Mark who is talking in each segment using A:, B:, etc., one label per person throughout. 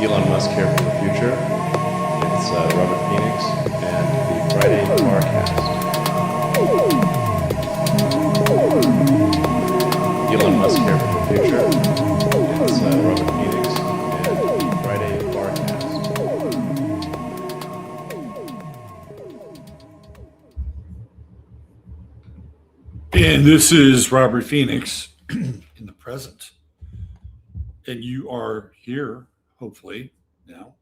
A: Elon Musk here for the future. It's Robert Phoenix and the Friday FARcast. Elon Musk here for the future. It's Robert Phoenix and the Friday FARcast.
B: And this is Robert Phoenix in the present. And you are here, hopefully, now,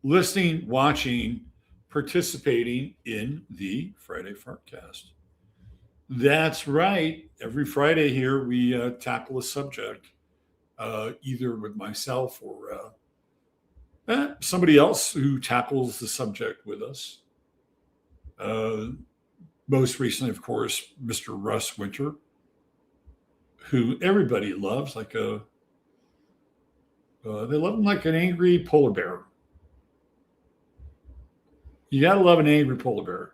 B: listening, watching, participating in the Friday FARcast. That's right. Every Friday here, we tackle a subject, either with myself or somebody else who tackles the subject with us. Most recently, of course, Mr. Russ Winter, who everybody loves, like they love him like an angry polar bear. You gotta love an angry polar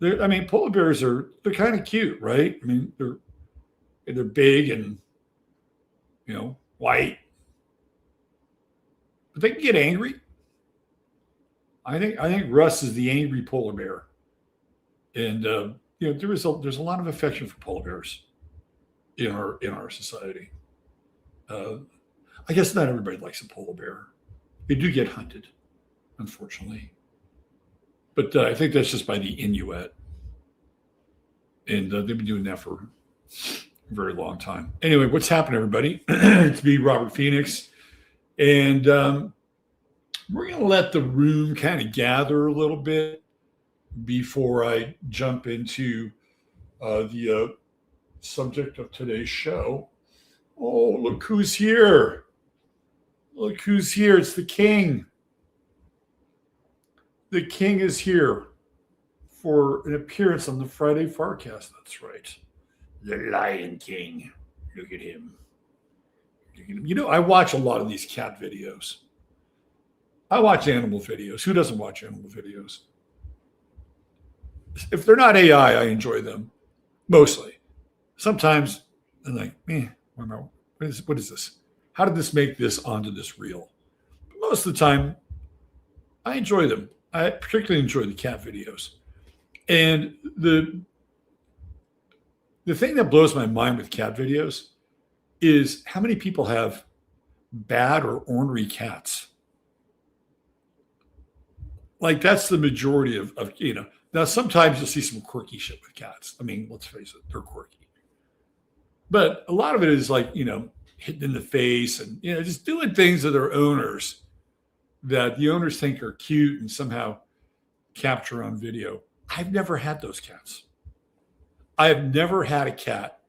B: bear. Polar bears they're kind of cute, right? I mean, they're big and white, but they can get angry. I think Russ is the angry polar bear, and there's a lot of affection for polar bears in our society. I guess not everybody likes a polar bear. They do get hunted, unfortunately. But I think that's just by the Inuit. And they've been doing that for a very long time. Anyway, what's happened, everybody? It's me, Robert Phoenix. And we're going to let the room kind of gather a little bit before I jump into the subject of today's show. Oh, look who's here. Look who's here. It's the king. The king is here for an appearance on the Friday FARcast. That's right. The Lion King. Look at him. I watch a lot of these cat videos. I watch animal videos. Who doesn't watch animal videos? If they're not AI, I enjoy them. Mostly. Sometimes I'm like, what is this? How did this make this onto this reel? But most of the time, I enjoy them. I particularly enjoy the cat videos. And the thing that blows my mind with cat videos is how many people have bad or ornery cats. Like that's the majority of Now, sometimes you'll see some quirky shit with cats. I mean, let's face it, they're quirky. But a lot of it is like, hitting in the face and, just doing things to their owners that the owners think are cute and somehow capture on video. I've never had those cats. I have never had a cat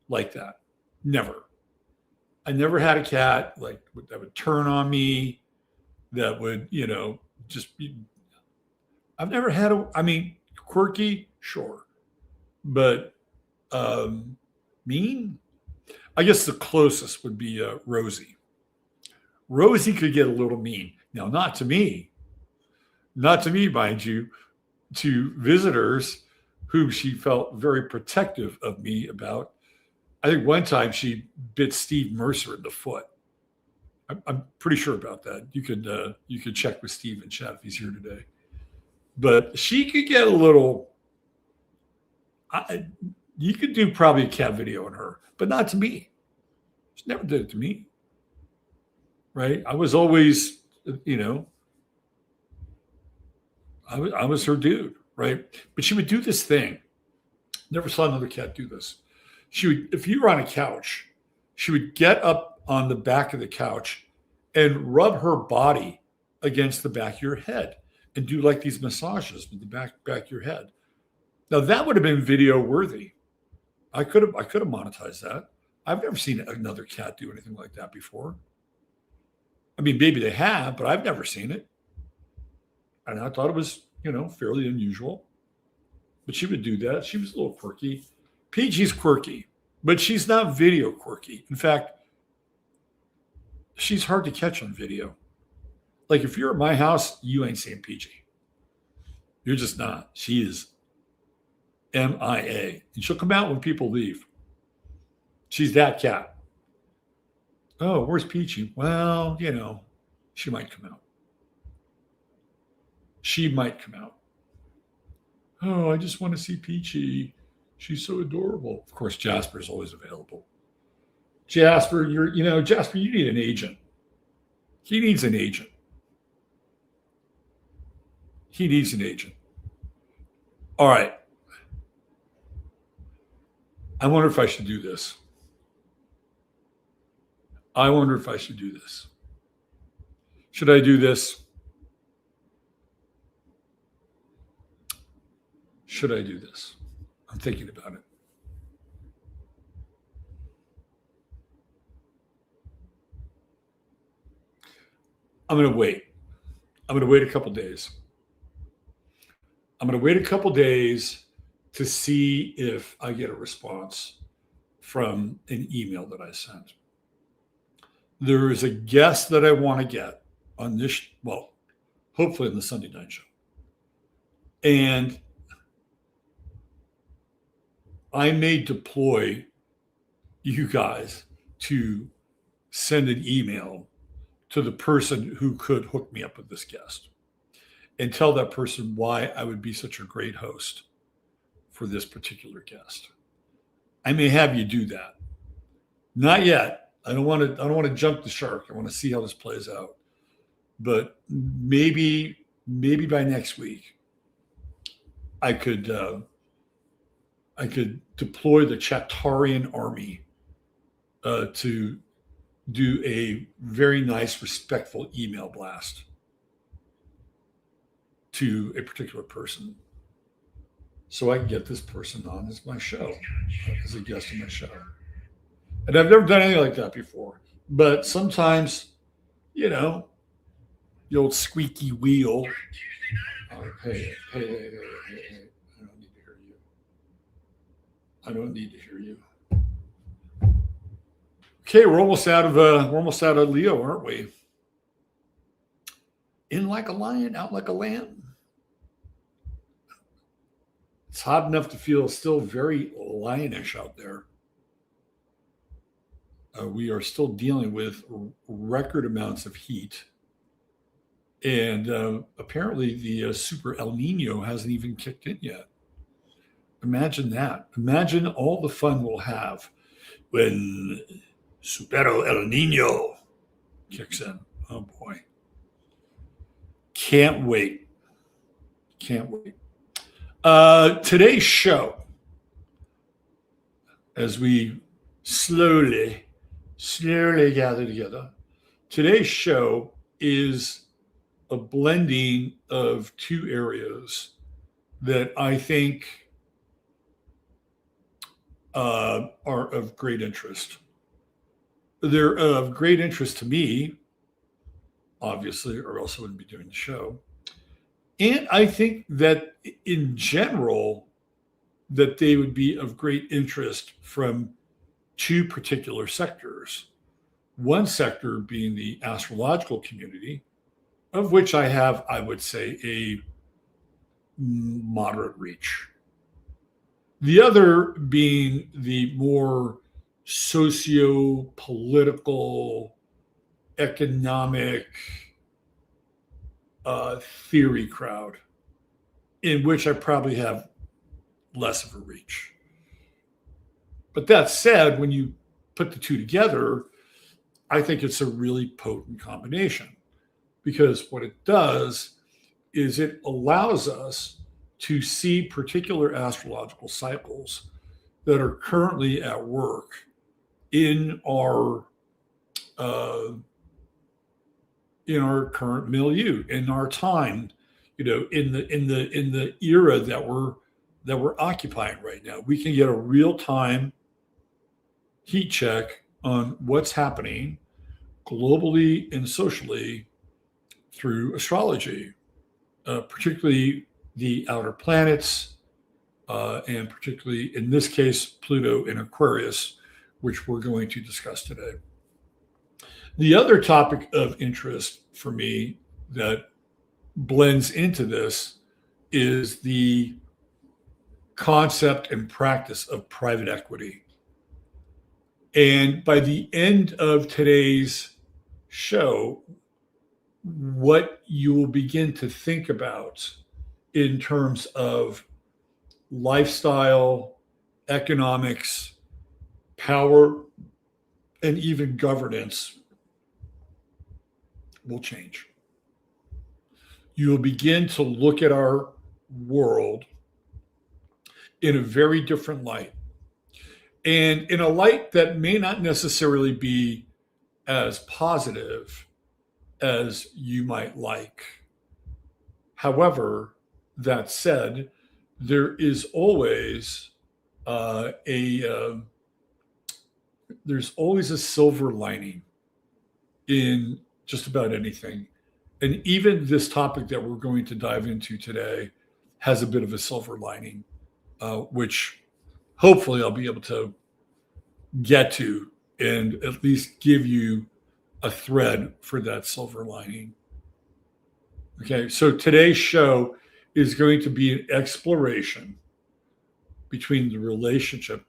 B: like that. Never. I never had a cat that would turn on me, that would, just be. I've never had quirky, sure. But mean? I guess the closest would be Rosie. Rosie could get a little mean. Now, not to me, mind you, to visitors whom she felt very protective of me about. I think one time she bit Steve Mercer in the foot. I'm pretty sure about that. You could check with Steve in chat if he's here today. But she could get a little. You could do probably a cat video on her, but not to me. She never did it to me. Right? I was always, I was her dude, right? But she would do this thing. Never saw another cat do this. She would, if you were on a couch, she would get up on the back of the couch and rub her body against the back of your head and do like these massages with the back of your head. Now that would have been video worthy. I could have monetized that. I've never seen another cat do anything like that before. I mean, maybe they have, but I've never seen it. And I thought it was, fairly unusual. But she would do that. She was a little quirky. PG's quirky, but she's not video quirky. In fact, she's hard to catch on video. Like if you're at my house, you ain't seeing PG. You're just not. She is MIA. And she'll come out when people leave. She's that cat. Oh, where's Peachy? Well, She might come out. She might come out. Oh, I just want to see Peachy. She's so adorable. Of course, Jasper's always available. Jasper, Jasper, you need an agent. He needs an agent. He needs an agent. All right. I wonder if I should do this. Should I do this? Should I do this? I'm thinking about it. I'm going to wait. I'm going to wait a couple days. I'm going to wait a couple days to see if I get a response from an email that I sent. There is a guest that I want to get on this, well, hopefully in the Sunday night show. And I may deploy you guys to send an email to the person who could hook me up with this guest and tell that person why I would be such a great host for this particular guest. I may have you do that. Not yet. I don't want to jump the shark. I want to see how this plays out. But maybe by next week, I could deploy the Chaptarian army to do a very nice, respectful email blast to a particular person, so I can get this person on as my show, as a guest on my show. And I've never done anything like that before. But sometimes, the old squeaky wheel. Oh, hey, I don't need to hear you. Okay, we're almost out of Leo, aren't we? In like a lion, out like a lamb. It's hot enough to feel still very lionish out there. We are still dealing with record amounts of heat. And apparently the Super El Nino hasn't even kicked in yet. Imagine that. Imagine all the fun we'll have when Super El Nino kicks in. Oh boy. Can't wait. Today's show, as we slowly gather together, today's show is a blending of two areas that I think are of great interest. They're of great interest to me, obviously, or else I wouldn't be doing the show. And I think that in general, that they would be of great interest from two particular sectors. One sector being the astrological community, of which I have, I would say, a moderate reach. The other being the more socio-political, economic theory crowd, in which I probably have less of a reach. But that said, when you put the two together, I think it's a really potent combination, because what it does is it allows us to see particular astrological cycles that are currently at work in our current milieu, in our time, in the era that we're occupying right now. We can get a real-time heat check on what's happening globally and socially through astrology, particularly the outer planets, and particularly in this case, Pluto and Aquarius, which we're going to discuss today. The other topic of interest for me that blends into this is the concept and practice of private equity. And by the end of today's show, what you will begin to think about in terms of lifestyle, economics, power, and even governance will change. You will begin to look at our world in a very different light, and in a light that may not necessarily be as positive as you might like. However, that said, there is always there's always a silver lining in just about anything. And even this topic that we're going to dive into today has a bit of a silver lining, which hopefully I'll be able to get to and at least give you a thread for that silver lining. Okay, so today's show is going to be an exploration between the relationship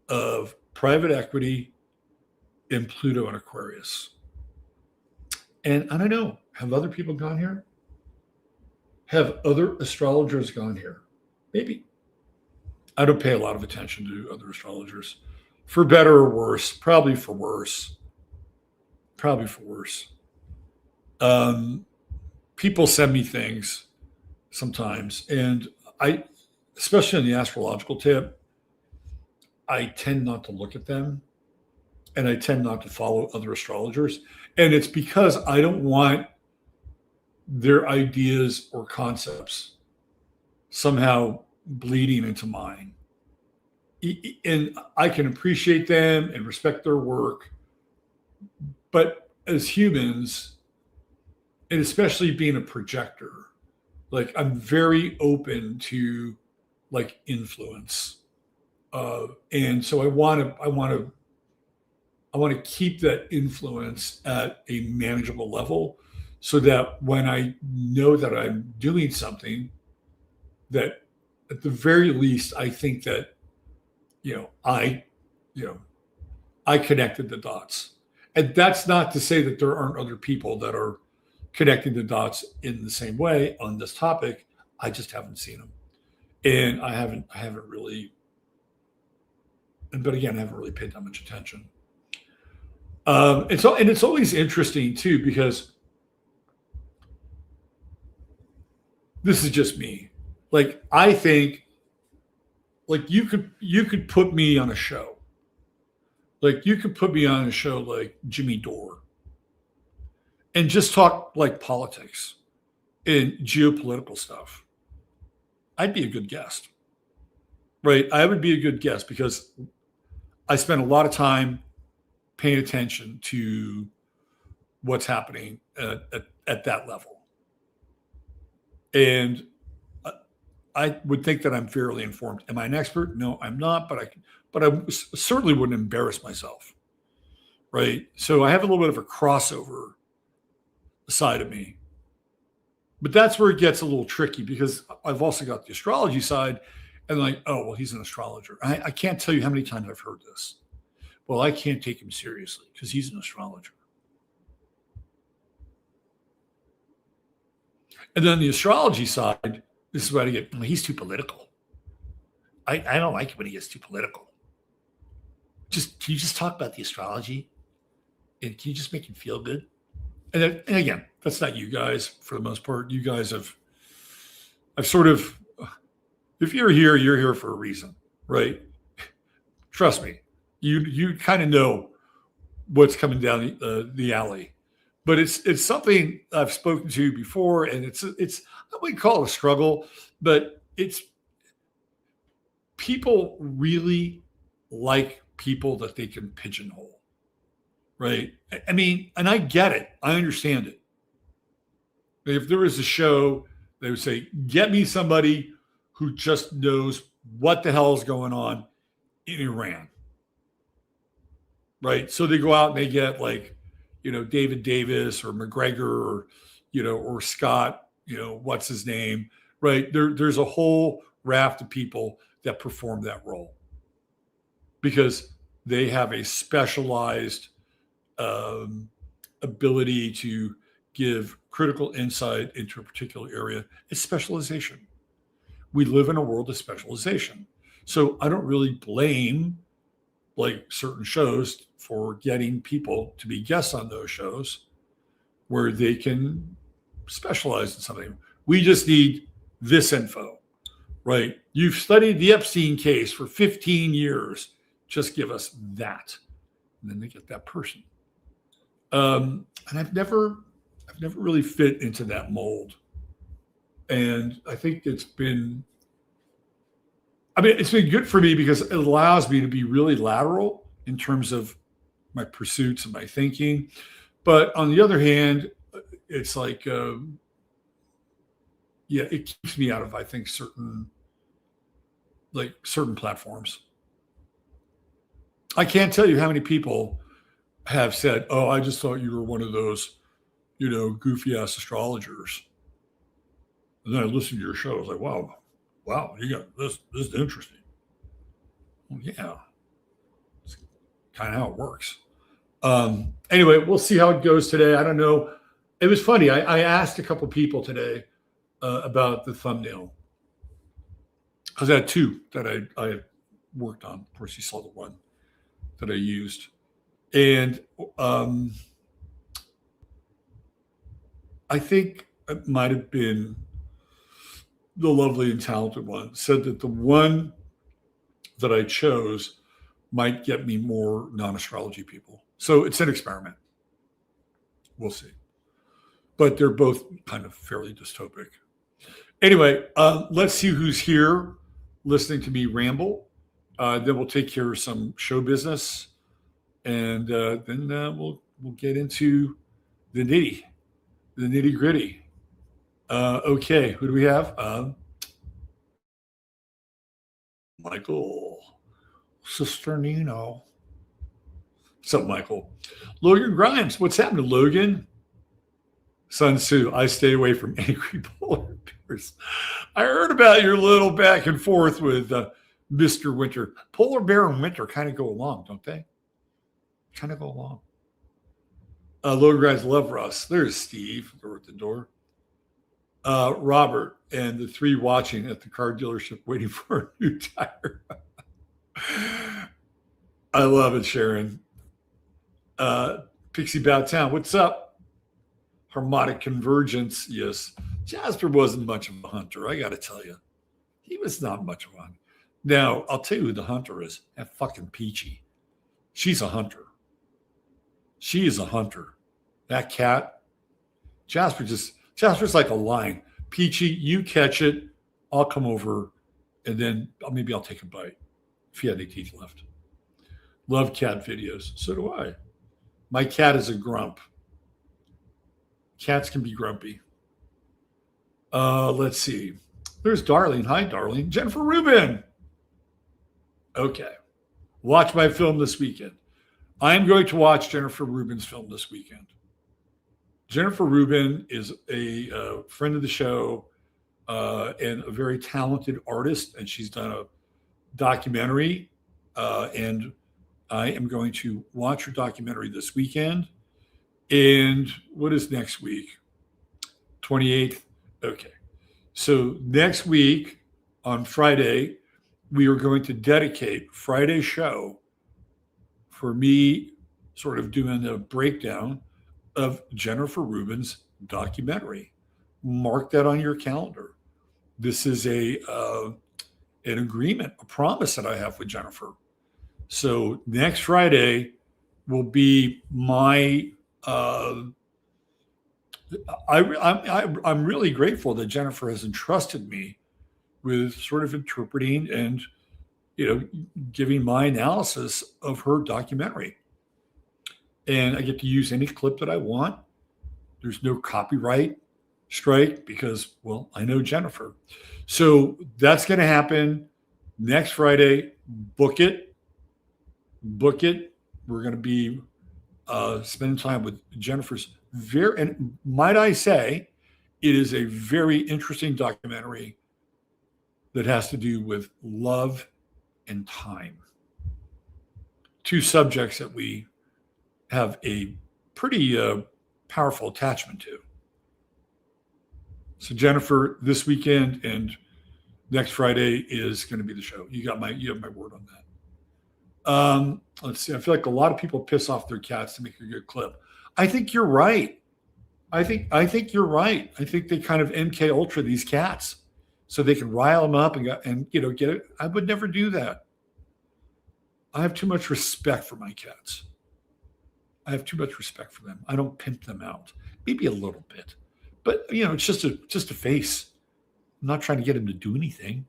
B: of private equity and Pluto and Aquarius. And I don't know, have other people gone here? Have other astrologers gone here? Maybe. I don't pay a lot of attention to other astrologers, for better or worse, probably for worse. Probably for worse. People send me things sometimes, and I, especially in the astrological tip, I tend not to look at them, and I tend not to follow other astrologers. And it's because I don't want their ideas or concepts somehow bleeding into mine. And I can appreciate them and respect their work, but as humans, and especially being a projector, like I'm very open to like influence, and so I want to keep that influence at a manageable level, so that when I know that I'm doing something, that at the very least I think that I connected the dots. And that's not to say that there aren't other people that are connecting the dots in the same way on this topic. I just haven't seen them, and I haven't really. But again, I haven't really paid that much attention. And it's always interesting too, because this is just me. Like I think, like you could put me on a show. Like you could put me on a show like Jimmy Dore, and just talk like politics and geopolitical stuff. I'd be a good guest, right? I would be a good guest because I spend a lot of time paying attention to what's happening at that level. And I would think that I'm fairly informed. Am I an expert? No, I'm not, but I certainly wouldn't embarrass myself, right? So I have a little bit of a crossover side of me. But that's where it gets a little tricky, because I've also got the astrology side, and like, oh, well, he's an astrologer. I can't tell you how many times I've heard this. Well, I can't take him seriously because he's an astrologer. And then the astrology side, this is what I get. Well, he's too political. I don't like it when he gets too political. Can you just talk about the astrology? And can you just make him feel good? And again, that's not you guys for the most part. You guys I've sort of, if you're here for a reason, right? Trust me, you kind of know what's coming down the alley. But it's something I've spoken to before, and it's I wouldn't call it a struggle, but it's people really like people that they can pigeonhole, right? I mean, and I get it. I understand it. If there was a show, they would say, get me somebody who just knows what the hell is going on in Iran, right? So they go out and they get like, David Davis or McGregor or, or Scott, what's his name, right? There's a whole raft of people that perform that role because they have a specialized ability to give critical insight into a particular area is specialization. We live in a world of specialization. So I don't really blame like certain shows for getting people to be guests on those shows where they can specialize in something. We just need this info, right? You've studied the Epstein case for 15 years. Just give us that. And then they get that person. And I've never really fit into that mold. And I think it's been good for me because it allows me to be really lateral in terms of my pursuits and my thinking. But on the other hand, it's like, it keeps me out of, I think, certain platforms. I can't tell you how many people have said, "Oh, I just thought you were one of those, goofy ass astrologers." And then I listened to your show. I was like, wow, you got this. This is interesting. Well, yeah, it's kind of how it works. Anyway, we'll see how it goes today. I don't know. It was funny. I asked a couple people today about the thumbnail because I had two that I worked on. Of course, you saw the one that I used, and I think it might have been the lovely and talented one said that the one that I chose might get me more non-astrology people. So it's an experiment. We'll see. But they're both kind of fairly dystopic. Anyway, let's see who's here listening to me ramble. Then we'll take care of some show business. And then we'll get into the nitty gritty. Okay, who do we have? Michael Cisternino. What's up, Michael? Logan Grimes. What's happening, Logan? Sun Tzu, I stay away from angry polar bears. I heard about your little back and forth with Mr. Winter. Polar bear and winter kind of go along, don't they? Kind of go along. Logan Grimes, love Russ. There's Steve. They're at the door. Robert and the three watching at the car dealership waiting for a new tire. I love it, Sharon. Pixie Bow Town, what's up? Harmonic Convergence, yes. Jasper wasn't much of a hunter, I got to tell you. He was not much of one. Now, I'll tell you who the hunter is. That fucking Peachy. She's a hunter. She is a hunter. That cat, Jasper's like a lion. Peachy, you catch it. I'll come over, and then maybe I'll take a bite if he had any teeth left. Love cat videos. So do I. My cat is a grump. Cats can be grumpy. Let's see. There's Darlene. Hi, Darlene. Jennifer Rubin. Okay. Watch my film this weekend. I'm going to watch Jennifer Rubin's film this weekend. Jennifer Rubin is a friend of the show and a very talented artist, and she's done a documentary. And I am going to watch her documentary this weekend. And what is next week? 28th. Okay. So next week on Friday, we are going to dedicate Friday's show for me sort of doing a breakdown of Jennifer Rubin's documentary. Mark that on your calendar. This is an agreement, a promise that I have with Jennifer. So next Friday will be my. I'm really grateful that Jennifer has entrusted me with sort of interpreting and giving my analysis of her documentary. And I get to use any clip that I want. There's no copyright strike because, well, I know Jennifer. So that's going to happen next Friday. Book it. We're going to be spending time with Jennifer's and might I say, it is a very interesting documentary that has to do with love and time. Two subjects that we have a pretty powerful attachment to. So Jennifer, this weekend and next Friday is going to be the show. You have my word on that. Let's see. I feel like a lot of people piss off their cats to make a good clip. I think you're right. I think you're right. I think they kind of MK Ultra these cats so they can rile them up and get it. I would never do that. I have too much respect for my cats. I have too much respect for them. I don't pimp them out. Maybe a little bit, but it's just a face. I'm not trying to get him to do anything.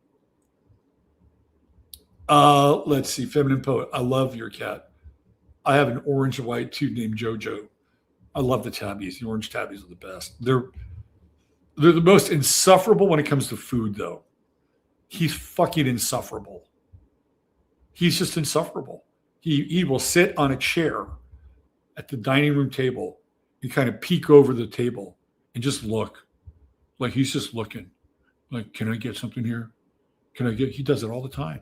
B: Let's see. Feminine Poet. I love your cat. I have an orange and white too named Jojo. I love the tabbies. The orange tabbies are the best. They're the most insufferable when it comes to food, though. He's fucking insufferable. He's just insufferable. He will sit on a chair at the dining room table and kind of peek over the table and just look. Like he's just looking. Like, can I get something here? He does it all the time.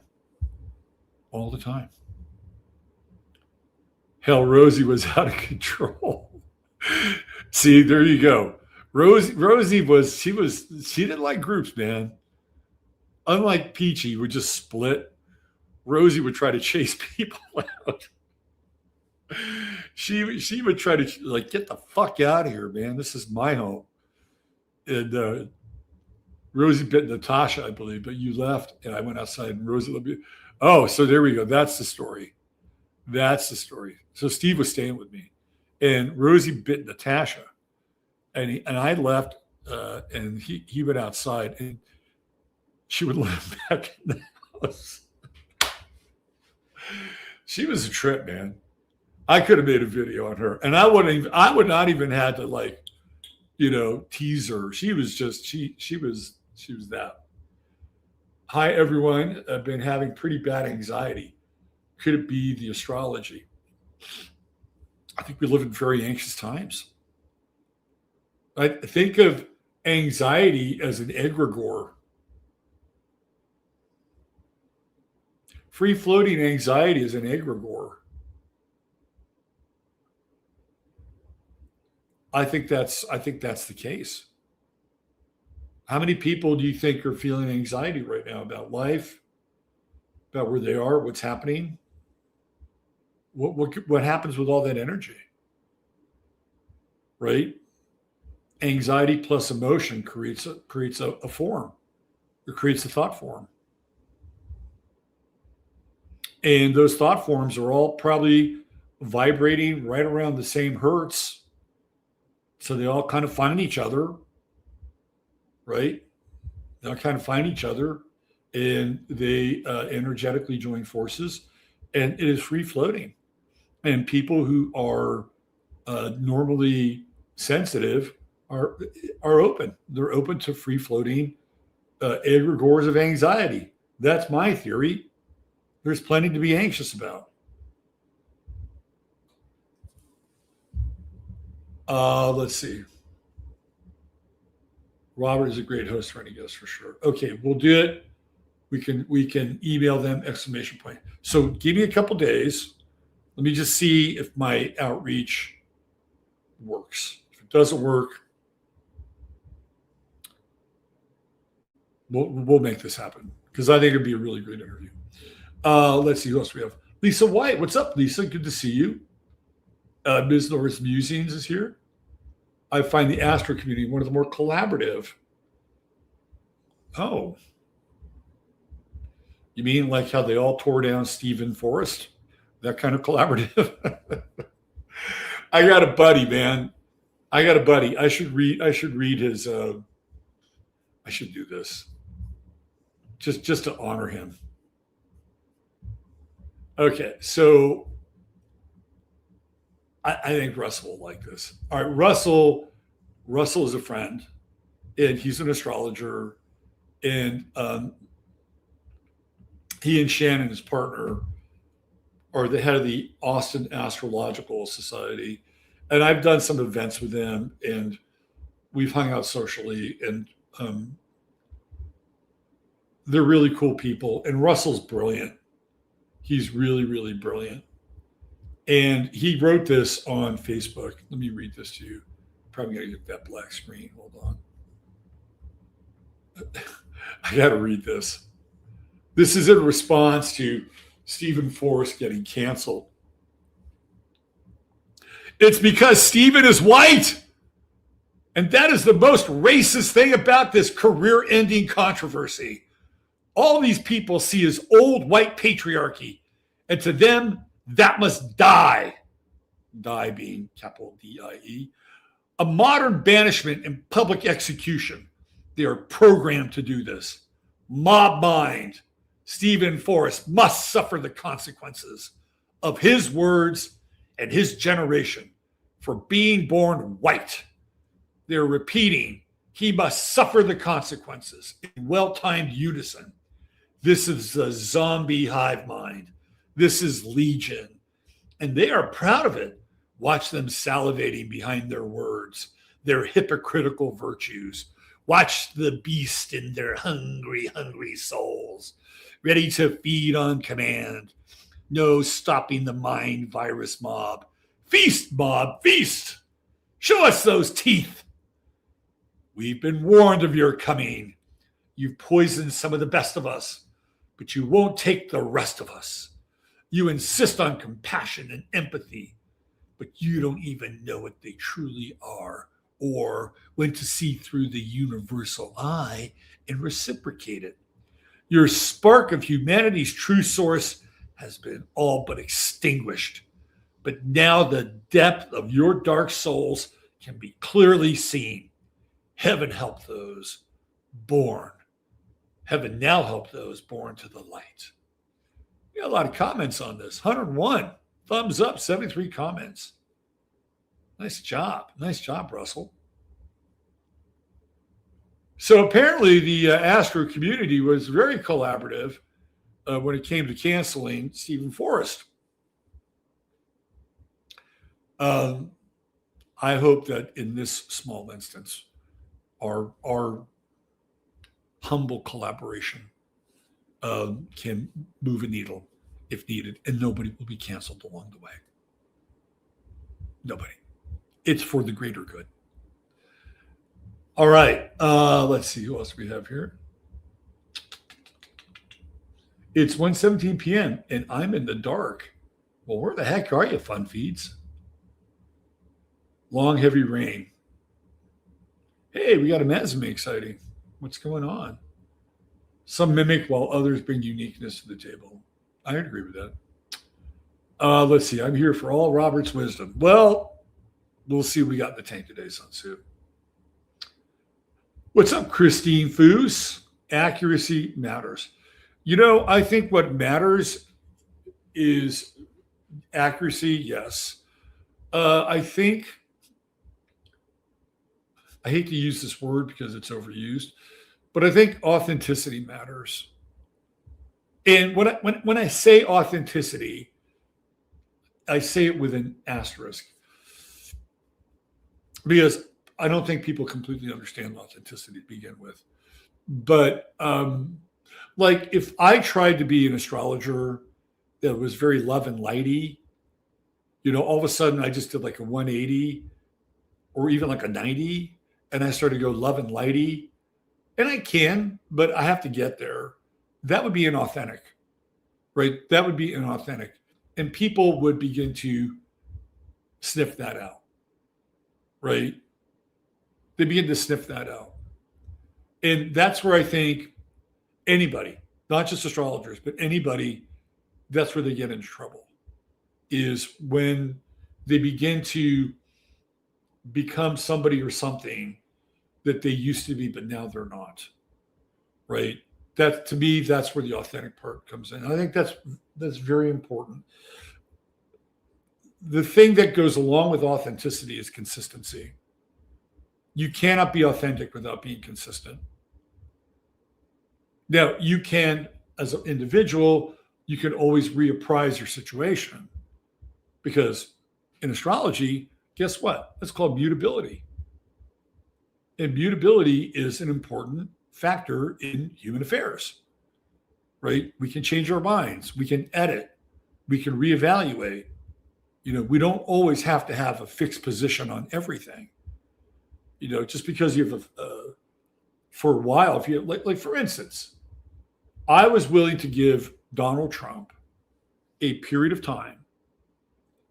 B: All the time. Hell, Rosie was out of control. See, there you go. Rosie she didn't like groups, man. Unlike Peachy, would just split. Rosie would try to chase people out. She would try to get the fuck out of here, man. This is my home. And Rosie bit Natasha, I believe, but you left, and I went outside, and Rosie let me. Oh, so there we go. That's the story. So Steve was staying with me, and Rosie bit Natasha, and I left, and he went outside, and she would let him back in the house. She was a trip, man. I could have made a video on her, and I would not even had to tease her. She was just she was that. Hi everyone. I've been having pretty bad anxiety. Could it be the astrology? I think we live in very anxious times. I think of anxiety as an egregore. Free-floating anxiety is an egregore. I think that's the case. How many people do you think are feeling anxiety right now about life, about where they are, what's happening? What happens with all that energy? Right? Anxiety plus emotion creates a form. It creates a thought form. And those thought forms are all probably vibrating right around the same hertz. So they all kind of find each other, right? They all kind of find each other, and they energetically join forces, and it is free floating. And people who are normally sensitive are open. They're open to free floating egregores of anxiety. That's my theory. There's plenty to be anxious about. Let's see. Robert is a great host for any guest for sure. Okay, we'll do it. We can email them ! So give me a couple days. Let me just see if my outreach works. If it doesn't work, we'll make this happen because I think it'd be a really great interview. Let's see who else we have. Lisa White. What's up, Lisa? Good to see you. Ms. Norris Musings is here. I find the astro community one of the more collaborative. Oh. You mean like how they all tore down Stephen Forrest? That kind of collaborative? I got a buddy, man. I should read his I should do this. Just to honor him. Okay, so I think Russell will like this. All right, Russell is a friend, and he's an astrologer, and he and Shannon, his partner, are the head of the Austin Astrological Society, and I've done some events with them, and we've hung out socially, and they're really cool people. And Russell's brilliant. He's really, really brilliant. And he wrote this on Facebook. Let me read this to you. Probably got to get that black screen. Hold on. I got to read this. This is in response to Stephen Forrest getting canceled. It's because Stephen is white. And that is the most racist thing about this career-ending controversy. All these people see as old white patriarchy. And to them, that must die. Die being capital D-I-E. A modern banishment and public execution. They are programmed to do this. Mob mind. Stephen Forrest must suffer the consequences of his words and his generation for being born white. They're repeating, he must suffer the consequences in well-timed unison. This is a zombie hive mind. This is legion. And they are proud of it. Watch them salivating behind their words, their hypocritical virtues. Watch the beast in their hungry, hungry souls, ready to feed on command. No stopping the mind virus mob. Feast, mob, feast. Show us those teeth. We've been warned of your coming. You've poisoned some of the best of us, but you won't take the rest of us. You insist on compassion and empathy, but you don't even know what they truly are or when to see through the universal eye and reciprocate it. Your spark of humanity's true source has been all but extinguished, but now the depth of your dark souls can be clearly seen. Heaven help those born. Heaven now help those born to the light. We got a lot of comments on this. 101 thumbs up, 73 comments. Nice job. Nice job, Russell. So apparently the astro community was very collaborative when it came to canceling Stephen Forrest. I hope that in this small instance, our humble collaboration can move a needle if needed, and nobody will be canceled along the way. Nobody. It's for the greater good. All right. Let's see who else we have here. It's 1:17 p.m. and I'm in the dark. Well, where the heck are you, fun feeds? Long, heavy rain. Hey, we got amassing exciting. What's going on? Some mimic while others bring uniqueness to the table. I agree with that. Let's see. I'm here for all Robert's wisdom. Well, we'll see what we got in the tank today, Sun Tzu. What's up, Christine Foos? Accuracy matters. You know, I think what matters is accuracy, yes. I think, I hate to use this word because it's overused, but I think authenticity matters. And when I say authenticity, I say it with an asterisk because I don't think people completely understand authenticity to begin with. But like if I tried to be an astrologer that was very love and lighty, you know, all of a sudden I just did like a 180 or even like a 90 and I started to go love and lighty, and I can, but I have to get there. That would be inauthentic, right? That would be inauthentic. And people would begin to sniff that out, right? They begin to sniff that out. And that's where I think anybody, not just astrologers, but anybody, that's where they get into trouble, is when they begin to become somebody or something that they used to be, but now they're not, right? That, to me, that's where the authentic part comes in. I think that's very important. The thing that goes along with authenticity is consistency. You cannot be authentic without being consistent. Now, you can, as an individual, you can always reapprise your situation because in astrology, guess what? That's called mutability. And mutability is an important factor in human affairs, right? We can change our minds. We can edit. We can reevaluate. We don't always have to have a fixed position on everything. Just because you have for a while, if you like for instance, I was willing to give Donald Trump a period of time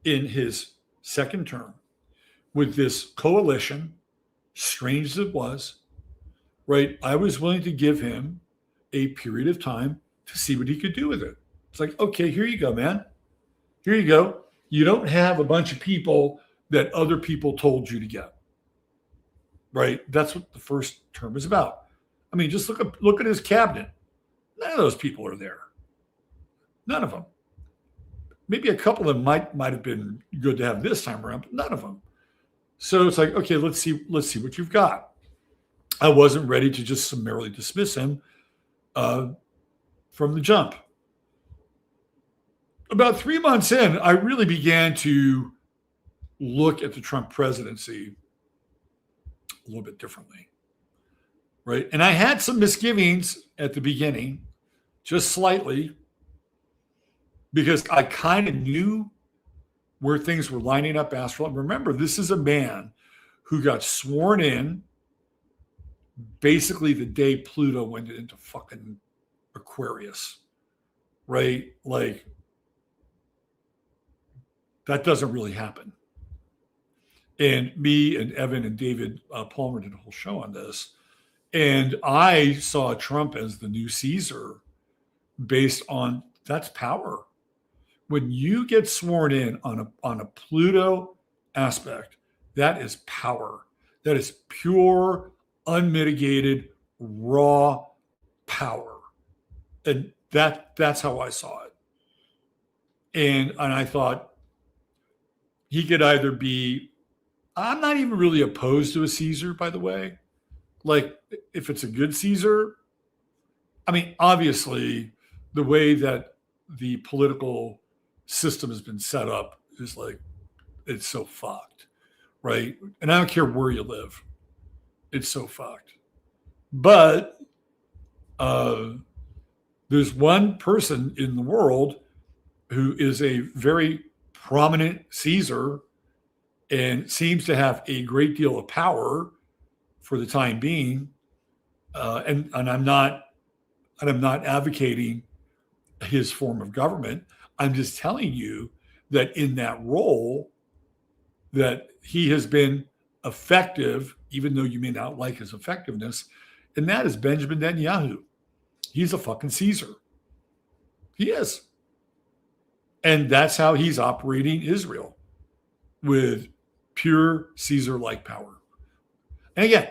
B: in his second term with this coalition, strange as it was, right? I was willing to give him a period of time to see what he could do with it. It's like, okay, here you go, man. Here you go. You don't have a bunch of people that other people told you to get. Right? That's what the first term is about. I mean, just look at his cabinet. None of those people are there. None of them. Maybe a couple of them might have been good to have this time around, but none of them. So it's like, okay, let's see what you've got. I wasn't ready to just summarily dismiss him from the jump. About 3 months in, I really began to look at the Trump presidency a little bit differently, right? And I had some misgivings at the beginning, just slightly, because I kind of knew where things were lining up astrologically. Remember, this is a man who got sworn in basically the day Pluto went into fucking Aquarius, right? Like, that doesn't really happen. And me and Evan and David Palmer did a whole show on this. And I saw Trump as the new Caesar based on that's power. When you get sworn in on a Pluto aspect, that is power. That is pure, unmitigated, raw power. And that's how I saw it. And I thought he could either be, I'm not even really opposed to a Caesar, by the way. Like, if it's a good Caesar, I mean, obviously, the way that the political system has been set up is like, it's so fucked, right? And I don't care where you live. It's so fucked. But there's one person in the world who is a very prominent Caesar and seems to have a great deal of power for the time being. And I'm not advocating his form of government. I'm just telling you that in that role, that he has been effective, even though you may not like his effectiveness, and that is Benjamin Netanyahu. He's a fucking Caesar. He is. And that's how he's operating Israel, with pure Caesar-like power. And again,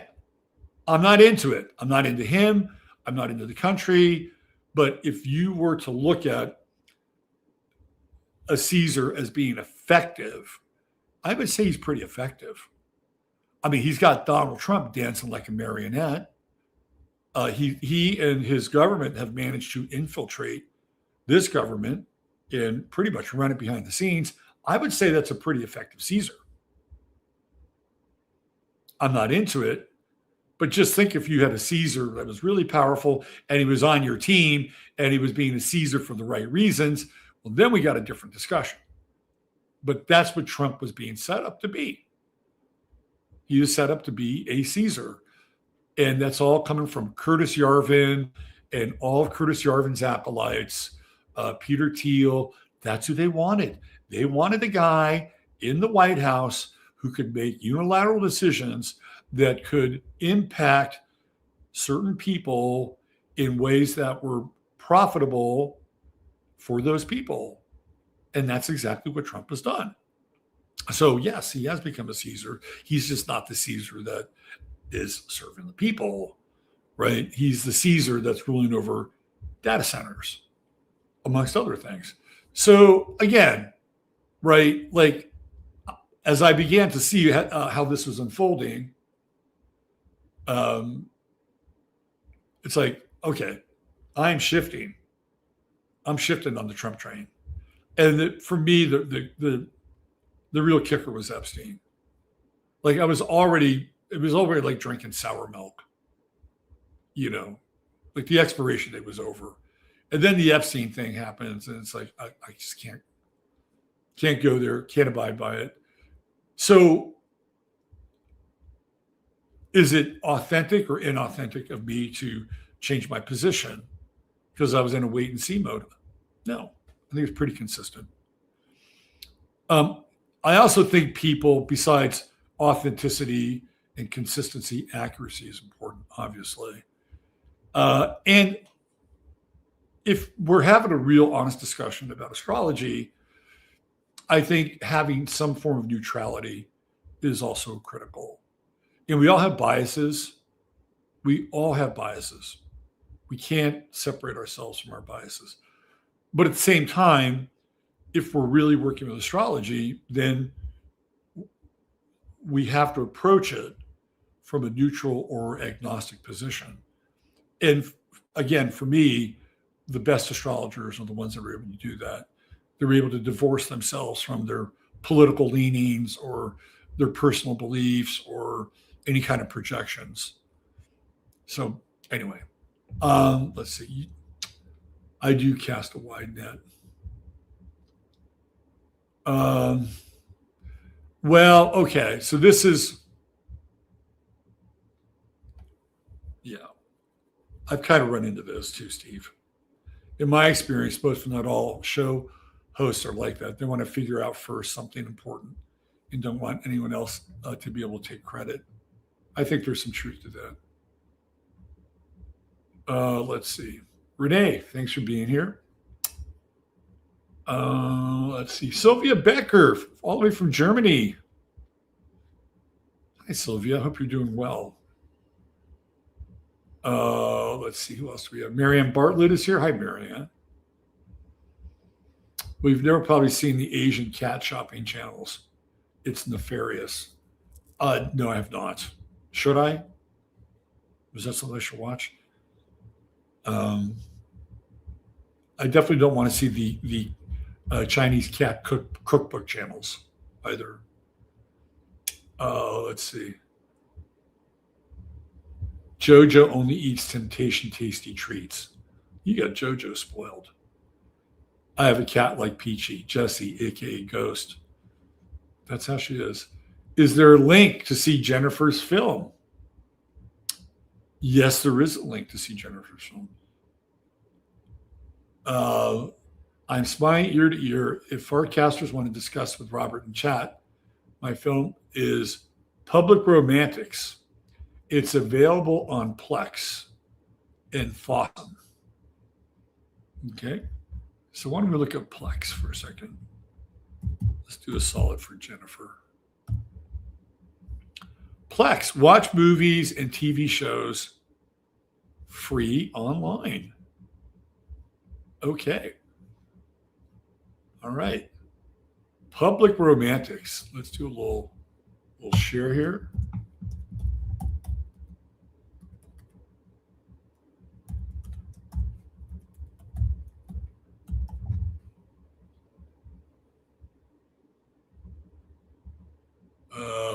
B: I'm not into it. I'm not into him. I'm not into the country. But if you were to look at a Caesar as being effective, I would say he's pretty effective. I mean, he's got Donald Trump dancing like a marionette. He and his government have managed to infiltrate this government and pretty much run it behind the scenes. I would say that's a pretty effective Caesar. I'm not into it, but just think if you had a Caesar that was really powerful and he was on your team and he was being a Caesar for the right reasons, well, then we got a different discussion. But that's what Trump was being set up to be. He was set up to be a Caesar. And that's all coming from Curtis Yarvin and all of Curtis Yarvin's acolytes, Peter Thiel. That's who they wanted. They wanted a guy in the White House who could make unilateral decisions that could impact certain people in ways that were profitable for those people. And that's exactly what Trump has done. So yes, he has become a Caesar. He's just not the Caesar that is serving the people, right? He's the Caesar that's ruling over data centers, amongst other things. So again, right, like, as I began to see how this was unfolding, it's like, okay, I'm shifting on the Trump train. And for me, the real kicker was Epstein. Like, it was already like drinking sour milk, like the expiration date was over. And then the Epstein thing happens, and it's like, I just can't. Can't go there, can't abide by it. So is it authentic or inauthentic of me to change my position because I was in a wait and see mode? No, I think it's pretty consistent. I also think people, besides authenticity and consistency, accuracy is important, obviously. And if we're having a real honest discussion about astrology, I think having some form of neutrality is also critical. And we all have biases. We all have biases. We can't separate ourselves from our biases. But at the same time, if we're really working with astrology, then we have to approach it from a neutral or agnostic position. And again, for me, the best astrologers are the ones that are able to do that. They're able to divorce themselves from their political leanings or their personal beliefs or any kind of projections. So anyway, let's see. I do cast a wide net. Well, okay. So this is, yeah, I've kind of run into this too, Steve. In my experience, most, if not all, show hosts are like that. They want to figure out first something important and don't want anyone else to be able to take credit. I think there's some truth to that. Let's see. Renee, thanks for being here. Let's see. Sylvia Becker, all the way from Germany. Hi, Sylvia. Hope you're doing well. Let's see. Who else do we have? Marianne Bartlett is here. Hi, Marianne. We've never probably seen the Asian cat shopping channels. It's nefarious. No, I have not. Should I? Was that something I should watch? I definitely don't want to see the Chinese cat cookbook channels either. Let's see. Jojo only eats temptation tasty treats. You got Jojo spoiled. I have a cat like Peachy, Jessie, aka Ghost. That's how she is. Is there a link to see Jennifer's film? Yes, there is a link to see Jennifer's film. I'm smiling ear to ear. If FARcasters want to discuss with Robert in chat, my film is Public Romantics. It's available on Plex in Fossum. Okay. So why don't we look at Plex for a second? Let's do a solid for Jennifer. Plex, watch movies and TV shows free online. Okay. All right. Public Romantics. Let's do a little share here.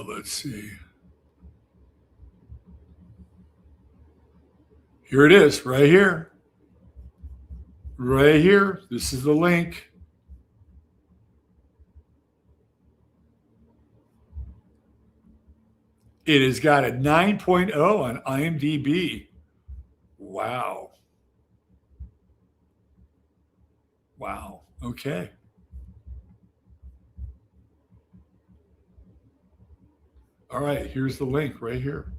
B: Let's see. Here it is, right here. Right here. This is the link. It has got a 9.0 on IMDb. Wow. Wow. Okay. All right. Here's the link right here.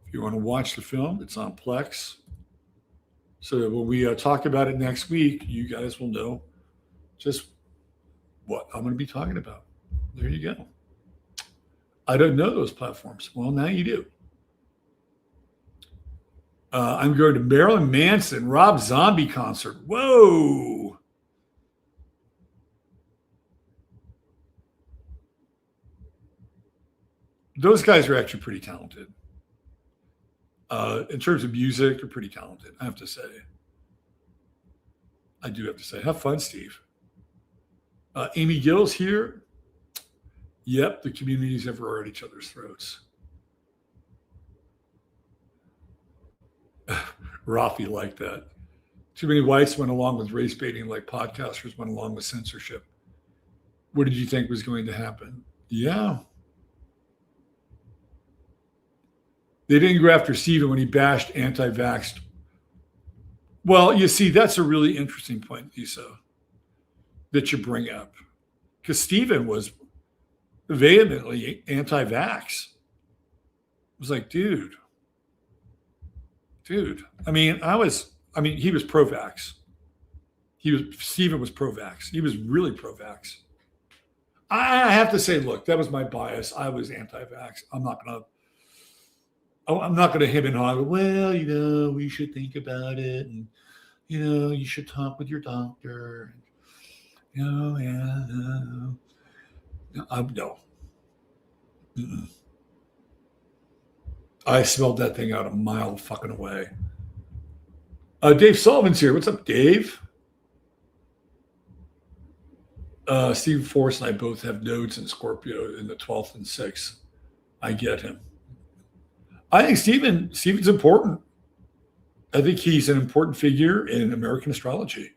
B: If you want to watch the film, it's on Plex. So that when we talk about it next week, you guys will know just what I'm going to be talking about. There you go. I don't know those platforms. Well, now you do. I'm going to Marilyn Manson, Rob Zombie concert. Whoa. Those guys are actually pretty talented. In terms of music, they're pretty talented, I have to say. I do have to say. Have fun, Steve. Amy Gill's here. Yep, the communities ever are at each other's throats. Rafi liked that. Too many whites went along with race baiting like podcasters went along with censorship. What did you think was going to happen? Yeah. They didn't go after Stephen when he bashed anti-vaxxed. Well, you see, that's a really interesting point, Lisa, that you bring up. Because Stephen was vehemently anti-vax. It was like, dude. I mean, he was pro-vax. Stephen was pro-vax. He was really pro-vax. I have to say, look, that was my bias. I was anti-vax. I'm not gonna hem and haw. Well, we should think about it, and you should talk with your doctor. No. Mm-mm. I smelled that thing out a mile fucking away. Dave Sullivan's here. What's up, Dave? Steve Force and I both have nodes in Scorpio in the 12th and 6th. I get him. I think Stephen's important. I think he's an important figure in American astrology.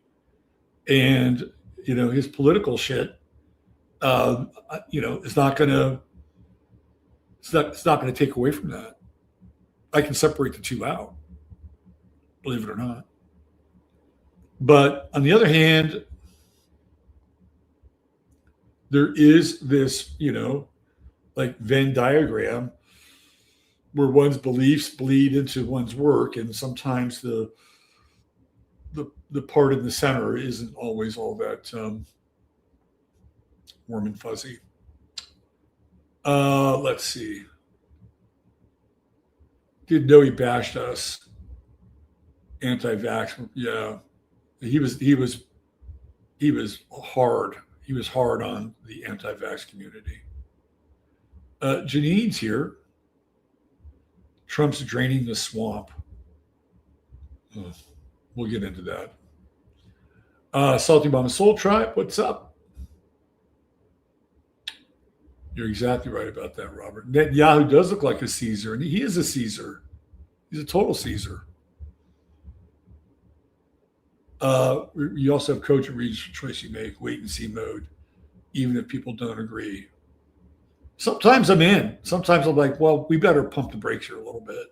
B: And, his political shit, is not going to, it's not going to take away from that. I can separate the two out, believe it or not. But on the other hand, there is this, like Venn diagram where one's beliefs bleed into one's work, and sometimes the part in the center isn't always all that warm and fuzzy. Let's see. Didn't know he bashed us. Anti-vax. Yeah, he was hard. He was hard on the anti-vax community. Janine's here. Trump's draining the swamp. We'll get into that. Salty Mama Soul Tribe, what's up? You're exactly right about that, Robert. Netanyahu does look like a Caesar, and he is a Caesar. He's a total Caesar. You also have coach and read choice you make, wait and see mode, even if people don't agree. Sometimes I'm in. Sometimes I'm like, well, we better pump the brakes here a little bit.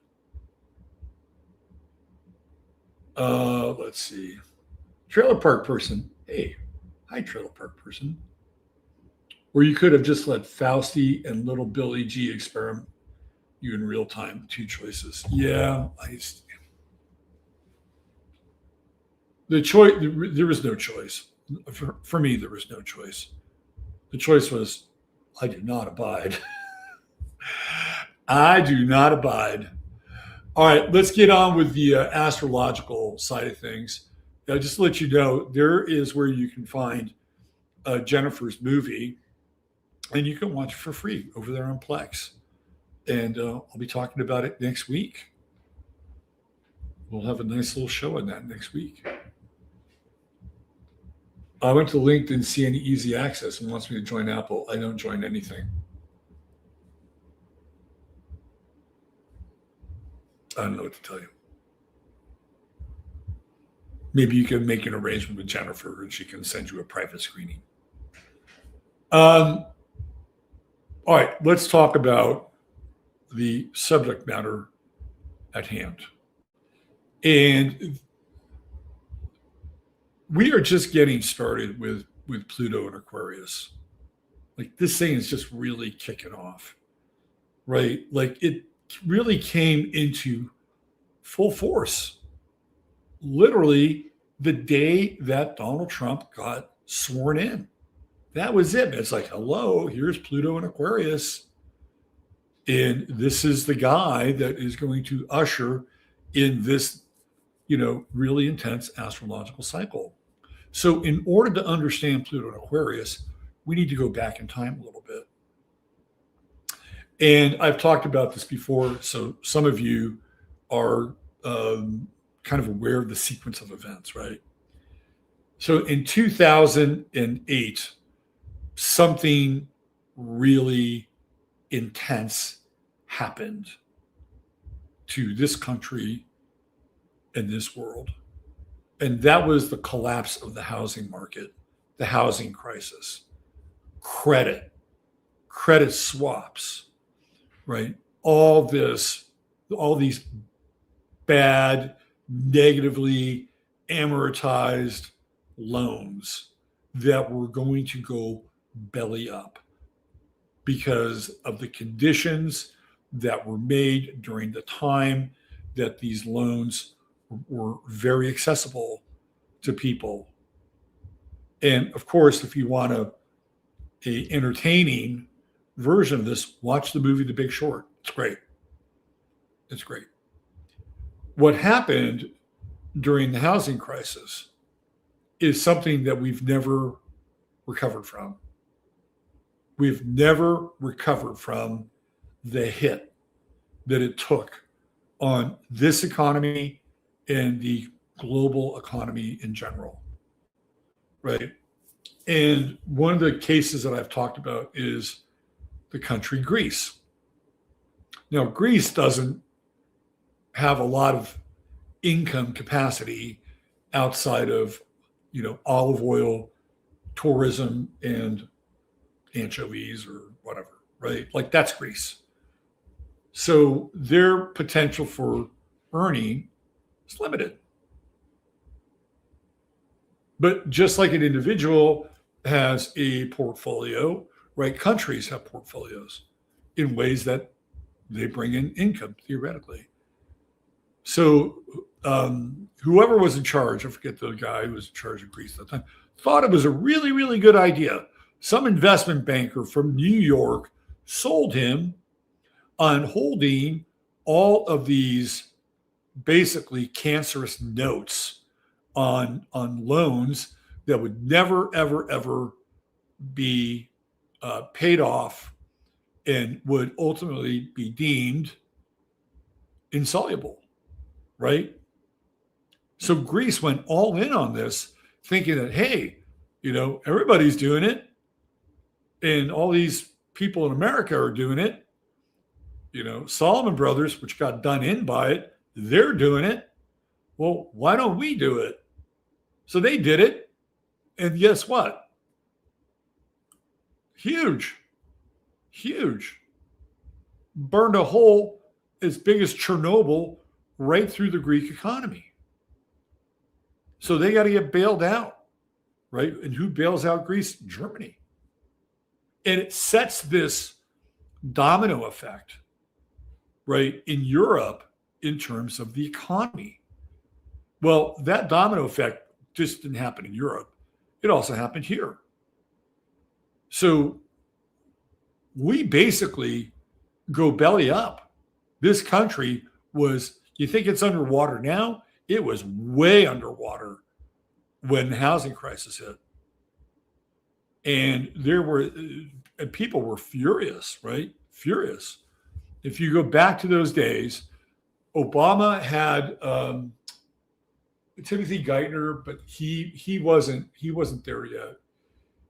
B: Let's see. Trailer park person. Hey, hi, trailer park person. Or you could have just let Fausti and little Billy G experiment you in real time. 2 choices. Yeah, the choice. There was no choice. For me, there was no choice. The choice was, I do not abide. I do not abide. All right, let's get on with the astrological side of things. Just to let you know, there is where you can find Jennifer's movie, and you can watch it for free over there on Plex. And I'll be talking about it next week. We'll have a nice little show on that next week. I went to LinkedIn and see any easy access and wants me to join Apple. I don't join anything. I don't know what to tell you. Maybe you can make an arrangement with Jennifer and she can send you a private screening. All right, let's talk about the subject matter at hand. And we are just getting started with Pluto and Aquarius. Like, this thing is just really kicking off, right? Like, it really came into full force literally the day that Donald Trump got sworn in. That was it. It's like, hello, here's Pluto and Aquarius. And this is the guy that is going to usher in this, really intense astrological cycle. So in order to understand Pluto and Aquarius, we need to go back in time a little bit. And I've talked about this before, so some of you are kind of aware of the sequence of events, right? So in 2008, something really intense happened to this country and this world. And that was the collapse of the housing market, the housing crisis, credit, credit swaps, right? All these bad, negatively amortized loans that were going to go belly up because of the conditions that were made during the time that these loans were very accessible to people. And of course, if you want a entertaining version of this, watch the movie The Big Short. It's great. It's great. What happened during the housing crisis is something that we've never recovered from. We've never recovered from the hit that it took on this economy and the global economy in general, right? And one of the cases that I've talked about is the country Greece. Now, Greece doesn't have a lot of income capacity outside of, olive oil, tourism, and anchovies or whatever, right? Like that's Greece. So their potential for earning is limited. But just like an individual has a portfolio, right? Countries have portfolios in ways that they bring in income, theoretically. So whoever was in charge, I forget the guy who was in charge of Greece at the time, thought it was a really, really good idea. Some investment banker from New York sold him on holding all of these basically cancerous notes on loans that would never, ever, ever be paid off and would ultimately be deemed insoluble, right? So Greece went all in on this, thinking that, hey, everybody's doing it, and all these people in America are doing it. Solomon Brothers, which got done in by it, they're doing it. Well, why don't we do it? So they did it. And guess what? Huge. Burned a hole as big as Chernobyl right through the Greek economy. So they got to get bailed out, right? And who bails out Greece? Germany. And it sets this domino effect, right, in Europe in terms of the economy. Well, that domino effect just didn't happen in Europe. It also happened here. So we basically go belly up. This country was, you think it's underwater now? It was way underwater when the housing crisis hit. And people were furious, right? Furious. If you go back to those days, Obama had Timothy Geithner, but he wasn't there yet.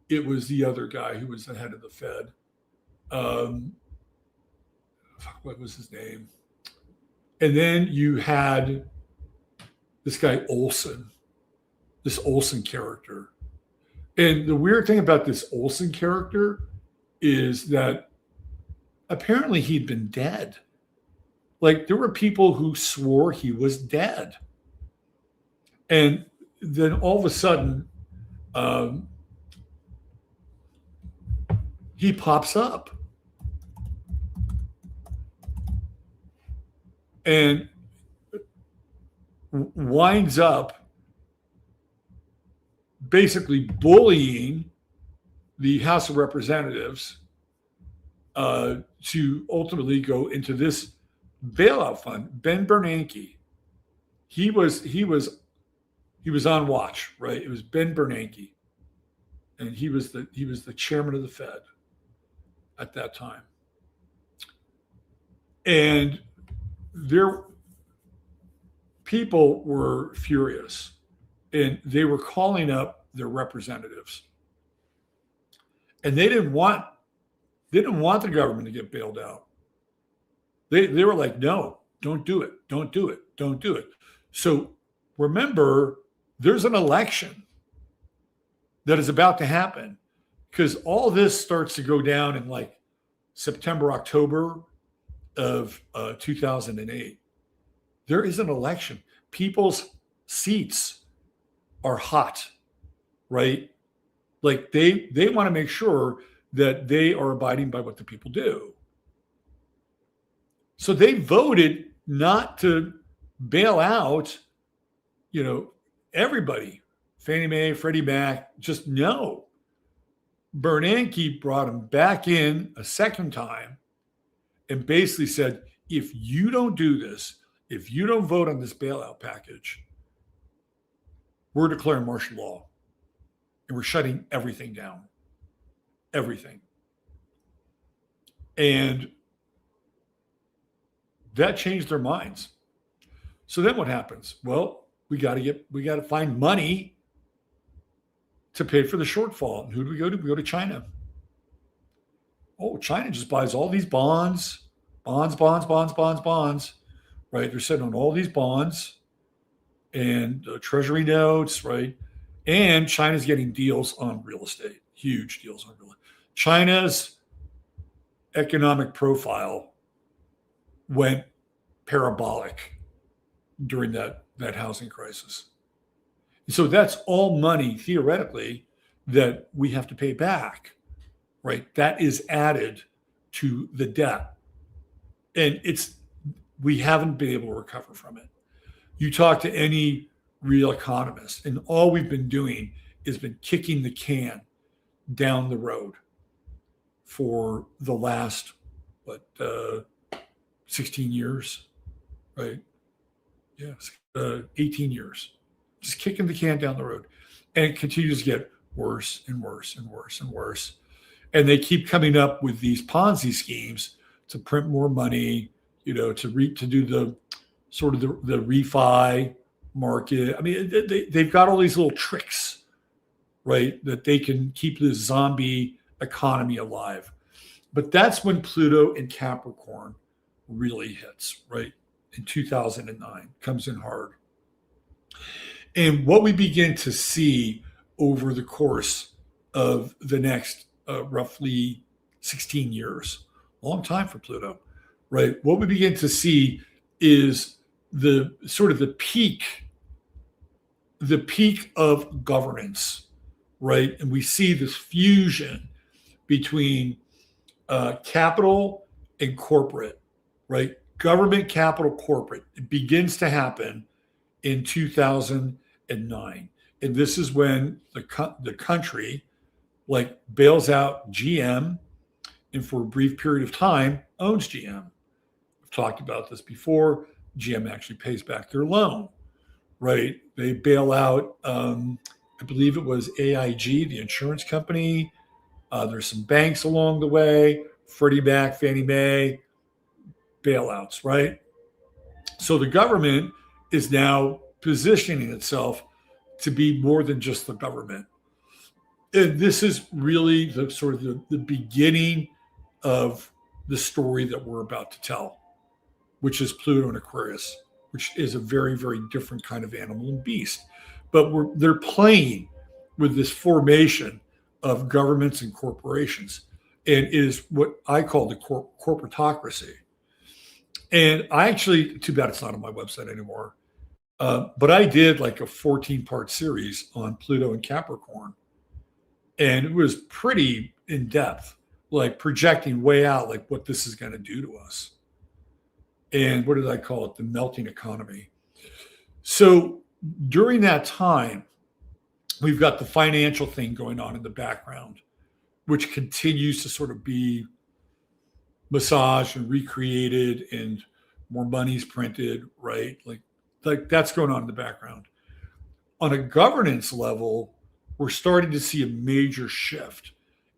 B: It was the other guy who was the head of the Fed. What was his name? And then you had this guy Olson, this Olson character. And the weird thing about this Olson character is that apparently he'd been dead. Like there were people who swore he was dead. And then all of a sudden, he pops up. And winds up basically bullying the House of Representatives to ultimately go into this bailout fund. Ben Bernanke, he was on watch, right? It was Ben Bernanke, and he was the chairman of the Fed at that time, and people were furious, and they were calling up their representatives, and they didn't want the government to get bailed out. They were like, no, don't do it. So remember there's an election that is about to happen, because all this starts to go down in like September, October of 2008. There is an election. People's seats are hot, right? Like they want to make sure that they are abiding by what the people do. So they voted not to bail out, everybody. Fannie Mae, Freddie Mac, just no. Bernanke brought him back in a second time and basically said, if you don't do this, if you don't vote on this bailout package, we're declaring martial law and we're shutting everything down. Everything. And that changed their minds. So then what happens? Well, we got to find money to pay for the shortfall. And who do we go to? We go to China. Oh, China just buys all these bonds, right? They're sitting on all these bonds and treasury notes, right? And China's getting deals on real estate, huge deals on real estate. China's economic profile went parabolic during that housing crisis. So that's all money, theoretically, that we have to pay back, right? That is added to the debt. And we haven't been able to recover from it. You talk to any real economist, and all we've been doing is been kicking the can down the road for the last, 16 years, right? Yeah, 18 years. Just kicking the can down the road. And it continues to get worse and worse and worse and worse. And they keep coming up with these Ponzi schemes to print more money, to do the sort of the refi market. I mean, they've got all these little tricks, right, that they can keep this zombie economy alive. But that's when Pluto in Capricorn really hits, right? In 2009, comes in hard. And what we begin to see over the course of the next roughly 16 years, long time for Pluto, right? What we begin to see is the sort of the peak of governance, right? And we see this fusion between capital and corporate, right? Government, capital, corporate. It begins to happen in 2009. And this is when the country bails out GM and for a brief period of time owns GM. We've talked about this before. GM actually pays back their loan, right? They bail out, I believe it was AIG, the insurance company. There's some banks along the way, Freddie Mac, Fannie Mae, bailouts, right? So the government is now positioning itself to be more than just the government. And this is really the sort of the beginning of the story that we're about to tell, which is Pluto and Aquarius, which is a very, very different kind of animal and beast. But they're playing with this formation of governments and corporations. And it is what I call the corporatocracy. And I actually, too bad it's not on my website anymore, but I did like a 14-part series on Pluto and Capricorn. And it was pretty in depth, like projecting way out, like what this is going to do to us. And what did I call it? The melting economy. So during that time, we've got the financial thing going on in the background, which continues to sort of be massaged and recreated, and more money's printed, right? Like that's going on in the background. On a governance level, we're starting to see a major shift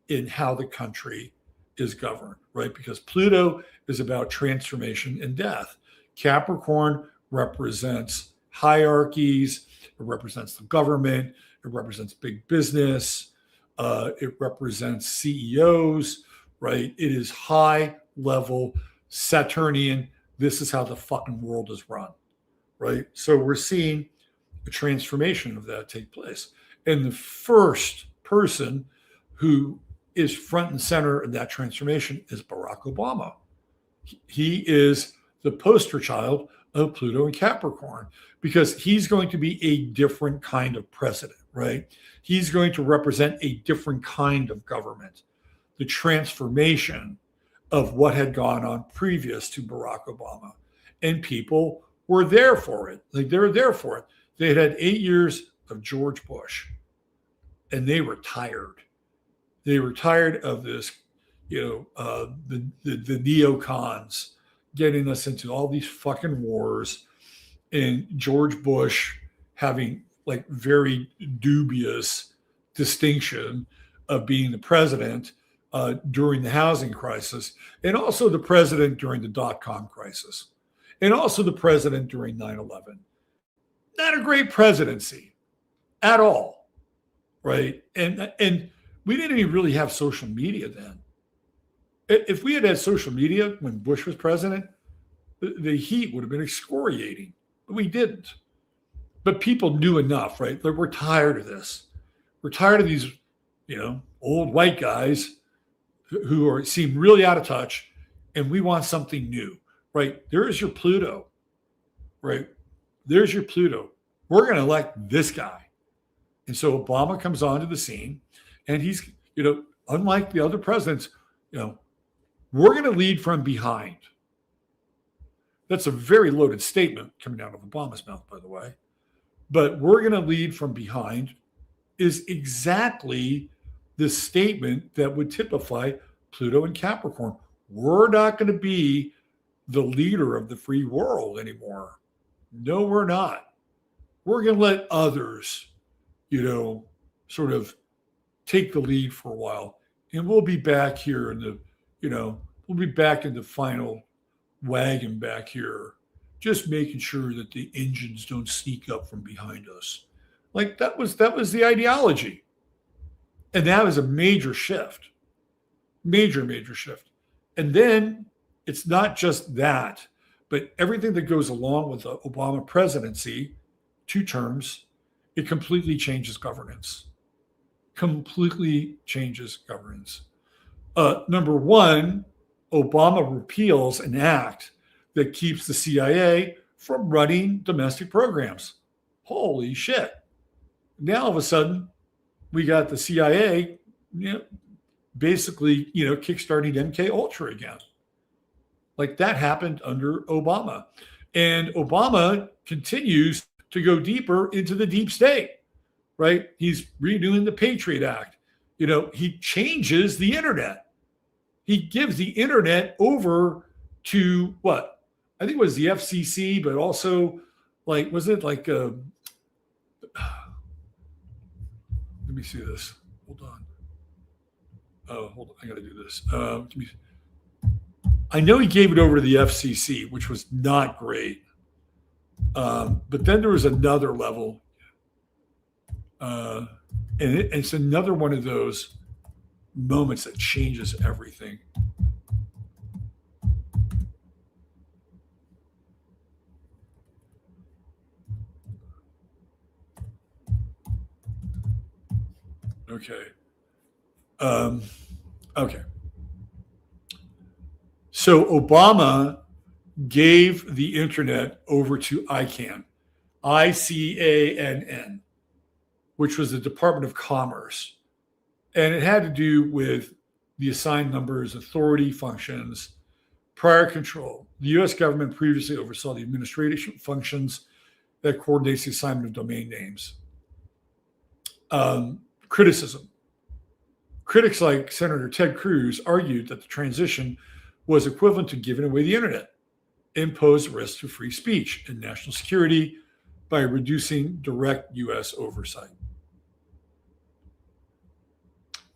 B: in how the country is governed, right? Because Pluto is about transformation and death. Capricorn represents hierarchies. It represents the government. It represents big business. It represents CEOs, right? It is high level Saturnian. This is how the fucking world is run, right? So we're seeing a transformation of that take place. And the first person who is front and center in that transformation is Barack Obama. He is the poster child of Pluto and Capricorn because he's going to be a different kind of president, right? He's going to represent a different kind of government, the transformation of what had gone on previous to Barack Obama. And people were there for it. Like they were there for it. They had 8 years of George Bush and they were tired. They were tired of this, the neocons getting us into all these fucking wars and George Bush having like very dubious distinction of being the president during the housing crisis and also the president during the dot-com crisis and also the president during 9/11. Not a great presidency at all, right? And we didn't even really have social media then. If we had had social media when Bush was president, the heat would have been excoriating, but we didn't. But people knew enough, right? Like, we're tired of this. We're tired of these, old white guys who seem really out of touch, and we want something new, right? There is your Pluto, right? There's your Pluto. We're going to elect this guy. And so Obama comes onto the scene, and he's, unlike the other presidents, we're going to lead from behind. That's a very loaded statement coming out of Obama's mouth, by the way. But we're going to lead from behind is exactly the statement that would typify Pluto and Capricorn. We're not going to be the leader of the free world anymore. No, we're not. We're going to let others, sort of take the lead for a while. And we'll be back here we'll be back in the final wagon back here, just making sure that the engines don't sneak up from behind us. Like that was the ideology. And that was a major shift. Major shift. And then it's not just that, but everything that goes along with the Obama presidency, 2 terms, it completely changes governance. Completely changes governance. Number one, Obama repeals an act that keeps the CIA from running domestic programs. Holy shit. Now all of a sudden, we got the CIA, basically, kickstarting MK Ultra again. Like that happened under Obama. And Obama continues to go deeper into the deep state, right? He's redoing the Patriot Act. He changes the internet. He gives the internet over to what? I think it was the FCC, but also was it let me see this. Hold on. Oh, hold on. I got to do this. I know he gave it over to the FCC, which was not great. But then there was another level. And it's another one of those moments that changes everything. Okay. Okay. So Obama gave the internet over to ICANN, ICANN, which was the Department of Commerce. And it had to do with the assigned numbers, authority functions, prior control. The U.S. government previously oversaw the administration functions that coordinates the assignment of domain names. Criticism. Critics like Senator Ted Cruz argued that the transition was equivalent to giving away the internet, imposed risks to free speech and national security by reducing direct U.S. oversight.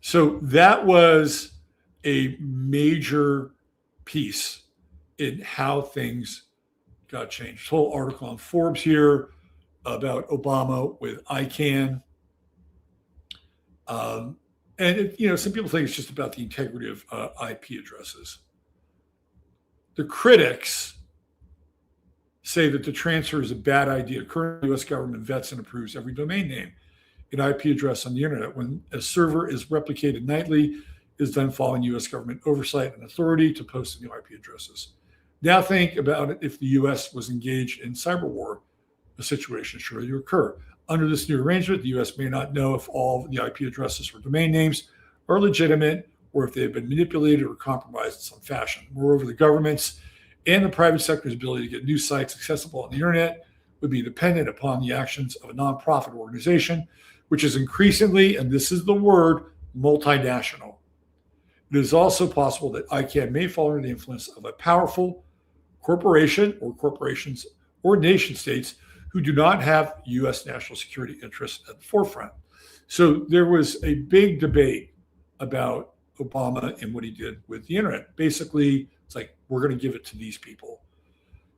B: So that was a major piece in how things got changed. Whole article on Forbes here about Obama with ICANN. And some people think it's just about the integrity of IP addresses. The critics say that the transfer is a bad idea. Currently, the U.S. government vets and approves every domain name and IP address on the internet. When a server is replicated nightly, is done following U.S. government oversight and authority to post the new IP addresses. Now think about it if the U.S. was engaged in cyber war, a situation surely to occur. Under this new arrangement, the U.S. may not know if all the IP addresses or domain names are legitimate or if they have been manipulated or compromised in some fashion. Moreover, the government's and the private sector's ability to get new sites accessible on the internet would be dependent upon the actions of a nonprofit organization, which is increasingly, and this is the word, multinational. It is also possible that ICANN may fall under the influence of a powerful corporation or corporations or nation states who do not have U.S. national security interests at the forefront. So there was a big debate about Obama and what he did with the internet. Basically, it's like, we're going to give it to these people.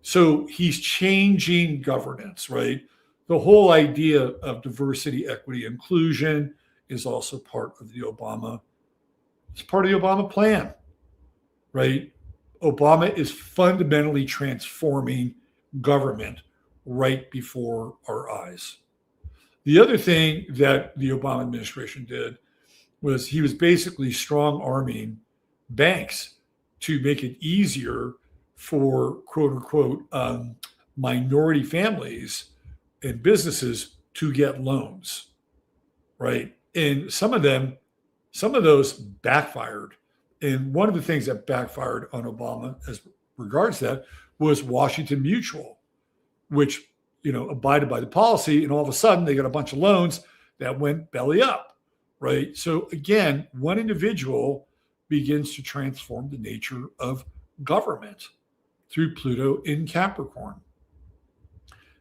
B: So he's changing governance, right? The whole idea of diversity, equity, inclusion is also part of the Obama. It's part of the Obama plan, right? Obama is fundamentally transforming government right before our eyes. The other thing that the Obama administration did was he was basically strong-arming banks to make it easier for quote unquote minority families and businesses to get loans, right? And some of those backfired. And one of the things that backfired on Obama as regards that was Washington Mutual, which, abided by the policy. And all of a sudden they got a bunch of loans that went belly up, right? So again, one individual begins to transform the nature of government through Pluto in Capricorn.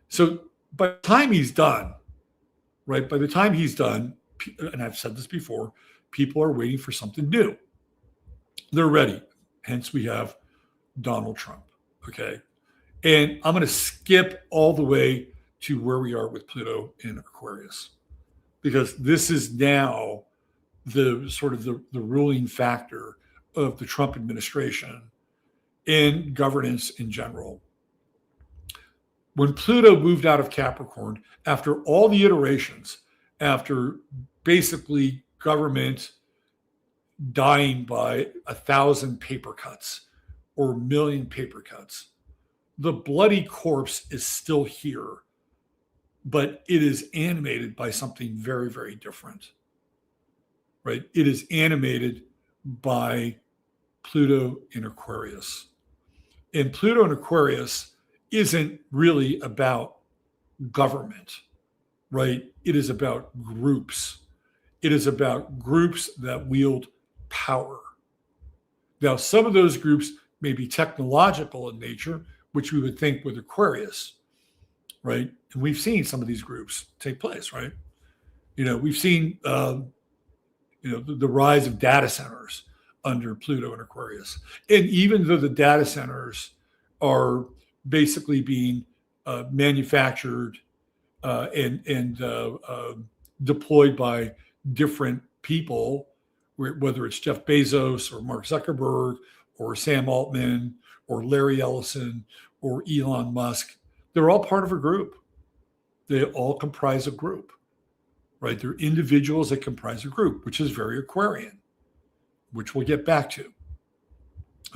B: So by the time he's done, right? By the time he's done, and I've said this before, people are waiting for something new. They're ready. Hence we have Donald Trump. Okay. And I'm going to skip all the way to where we are with Pluto in Aquarius, because this is now the sort of the ruling factor of the Trump administration in governance in general. When Pluto moved out of Capricorn, after all the iterations, after basically government dying by 1,000 paper cuts or 1,000,000 paper cuts, the bloody corpse is still here, but it is animated by something very, very different. Right? It is animated by Pluto in Aquarius. And Pluto in Aquarius isn't really about government, right? It is about groups. It is about groups that wield power. Now, some of those groups may be technological in nature, which we would think with Aquarius, right? And we've seen some of these groups take place, right? We've seen the rise of data centers under Pluto and Aquarius. And even though the data centers are basically being manufactured and deployed by different people, whether it's Jeff Bezos or Mark Zuckerberg or Sam Altman or Larry Ellison or Elon Musk, they're all part of a group. They all comprise a group. Right? They're individuals that comprise a group, which is very Aquarian, which we'll get back to.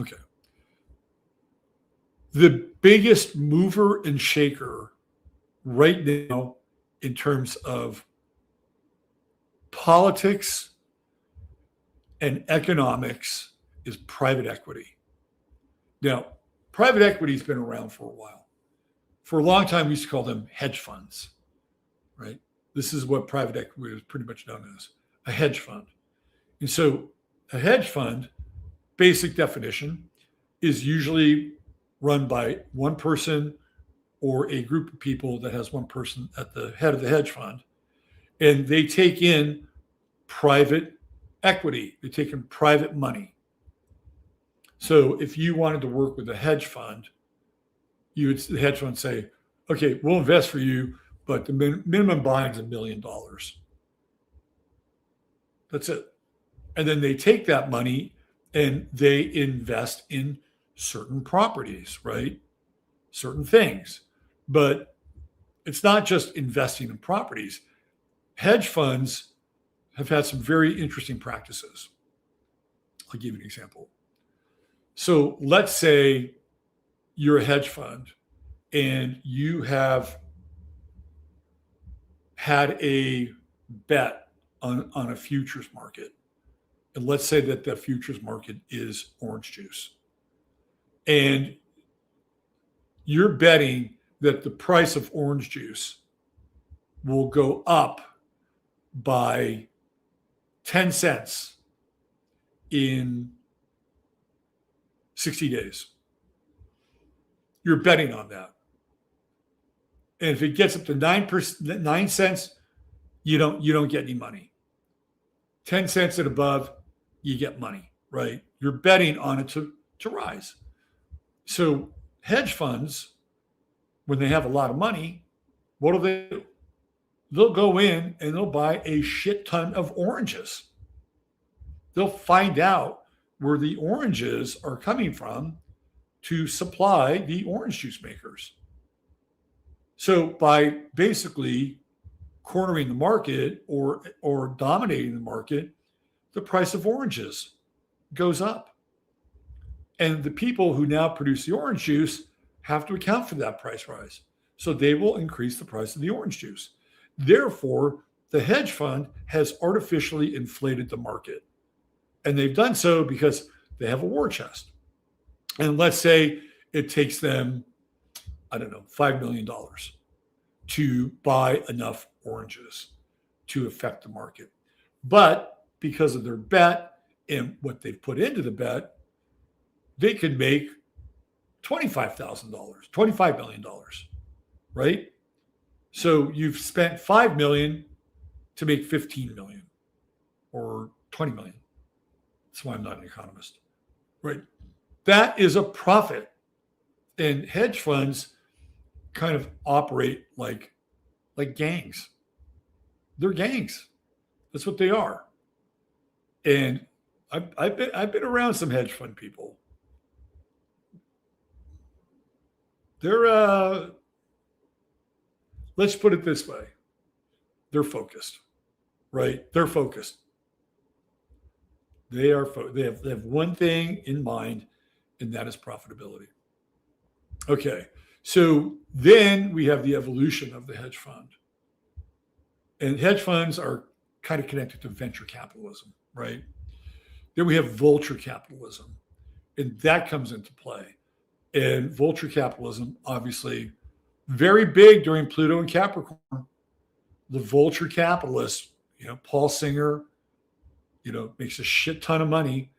B: Okay. The biggest mover and shaker right now in terms of politics and economics is private equity. Now, private equity has been around for a while. For a long time, we used to call them hedge funds, right? This is what private equity is pretty much known as, a hedge fund. And so a hedge fund, basic definition, is usually run by one person or a group of people that has one person at the head of the hedge fund. And they take in private equity. They take in private money. So if you wanted to work with a hedge fund, the hedge fund say, okay, we'll invest for you, but the minimum buying is $1 million. That's it. And then they take that money and they invest in certain properties, right? certain things. But it's not just investing in properties. Hedge funds have had some very interesting practices. I'll give you an example. So let's say you're a hedge fund and you have had a bet on a futures market. And let's say that the futures market is orange juice. And you're betting that the price of orange juice will go up by 10 cents in 60 days. You're betting on that. And if it gets up to 9 cents, you don't get any money. 10 cents and above, you get money, right? You're betting on it to rise. So hedge funds, when they have a lot of money, what do? They'll go in and they'll buy a shit ton of oranges. They'll find out where the oranges are coming from to supply the orange juice makers. So by basically cornering the market or dominating the market, the price of oranges goes up. And the people who now produce the orange juice have to account for that price rise. So they will increase the price of the orange juice. Therefore, the hedge fund has artificially inflated the market. And they've done so because they have a war chest. And let's say it takes them, $5 million to buy enough oranges to affect the market. But because of their bet and what they've put into the bet, they could make $25,000, $25 million, right? So you've spent $5 million to make 15 million or 20 million. That's why I'm not an economist, right? That is a profit. And hedge funds kind of operate like gangs. They're gangs. That's what they are. And I've been around some hedge fund people. They're let's put it this way. They're focused, right? They're focused. They have one thing in mind, and that is profitability. Okay, so then we have the evolution of the hedge fund. And hedge funds are kind of connected to venture capitalism, right? Then we have vulture capitalism, and that comes into play. And vulture capitalism, obviously, very big during Pluto and Capricorn. The vulture capitalists, Paul Singer, makes a shit ton of money,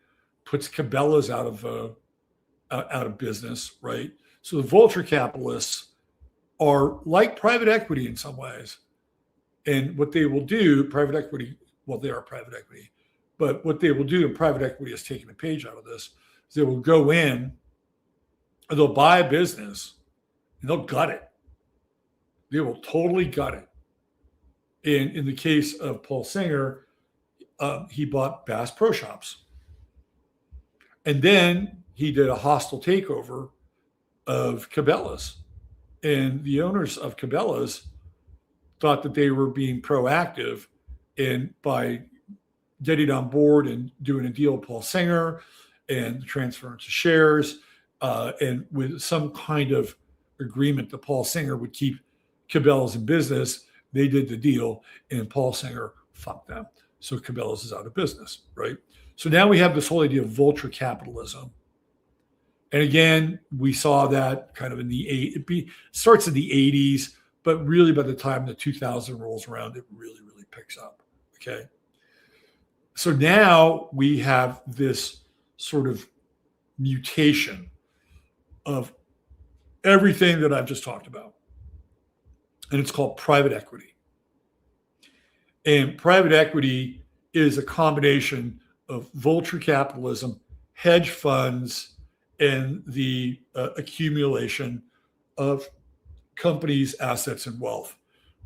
B: puts Cabela's out of business, right? So the vulture capitalists are like private equity in some ways. And what they will do, private equity, well, they are private equity, but what they will do, and private equity has taken a page out of this, is they will go in and they'll buy a business and they'll gut it. They will totally gut it. And in the case of Paul Singer, he bought Bass Pro Shops. And then he did a hostile takeover of Cabela's. And the owners of Cabela's thought that they were being proactive, and by getting on board and doing a deal with Paul Singer and the transference of shares, and with some kind of agreement that Paul Singer would keep Cabela's in business, they did the deal, and Paul Singer fucked them. So Cabela's is out of business, right? So now we have this whole idea of vulture capitalism. And again, we saw that kind of in it starts in the 80s, but really by the time the 2000 rolls around, it really, really picks up, okay? So now we have this sort of mutation of everything that I've just talked about. And it's called private equity. And private equity is a combination of vulture capitalism, hedge funds, and the accumulation of companies' assets and wealth,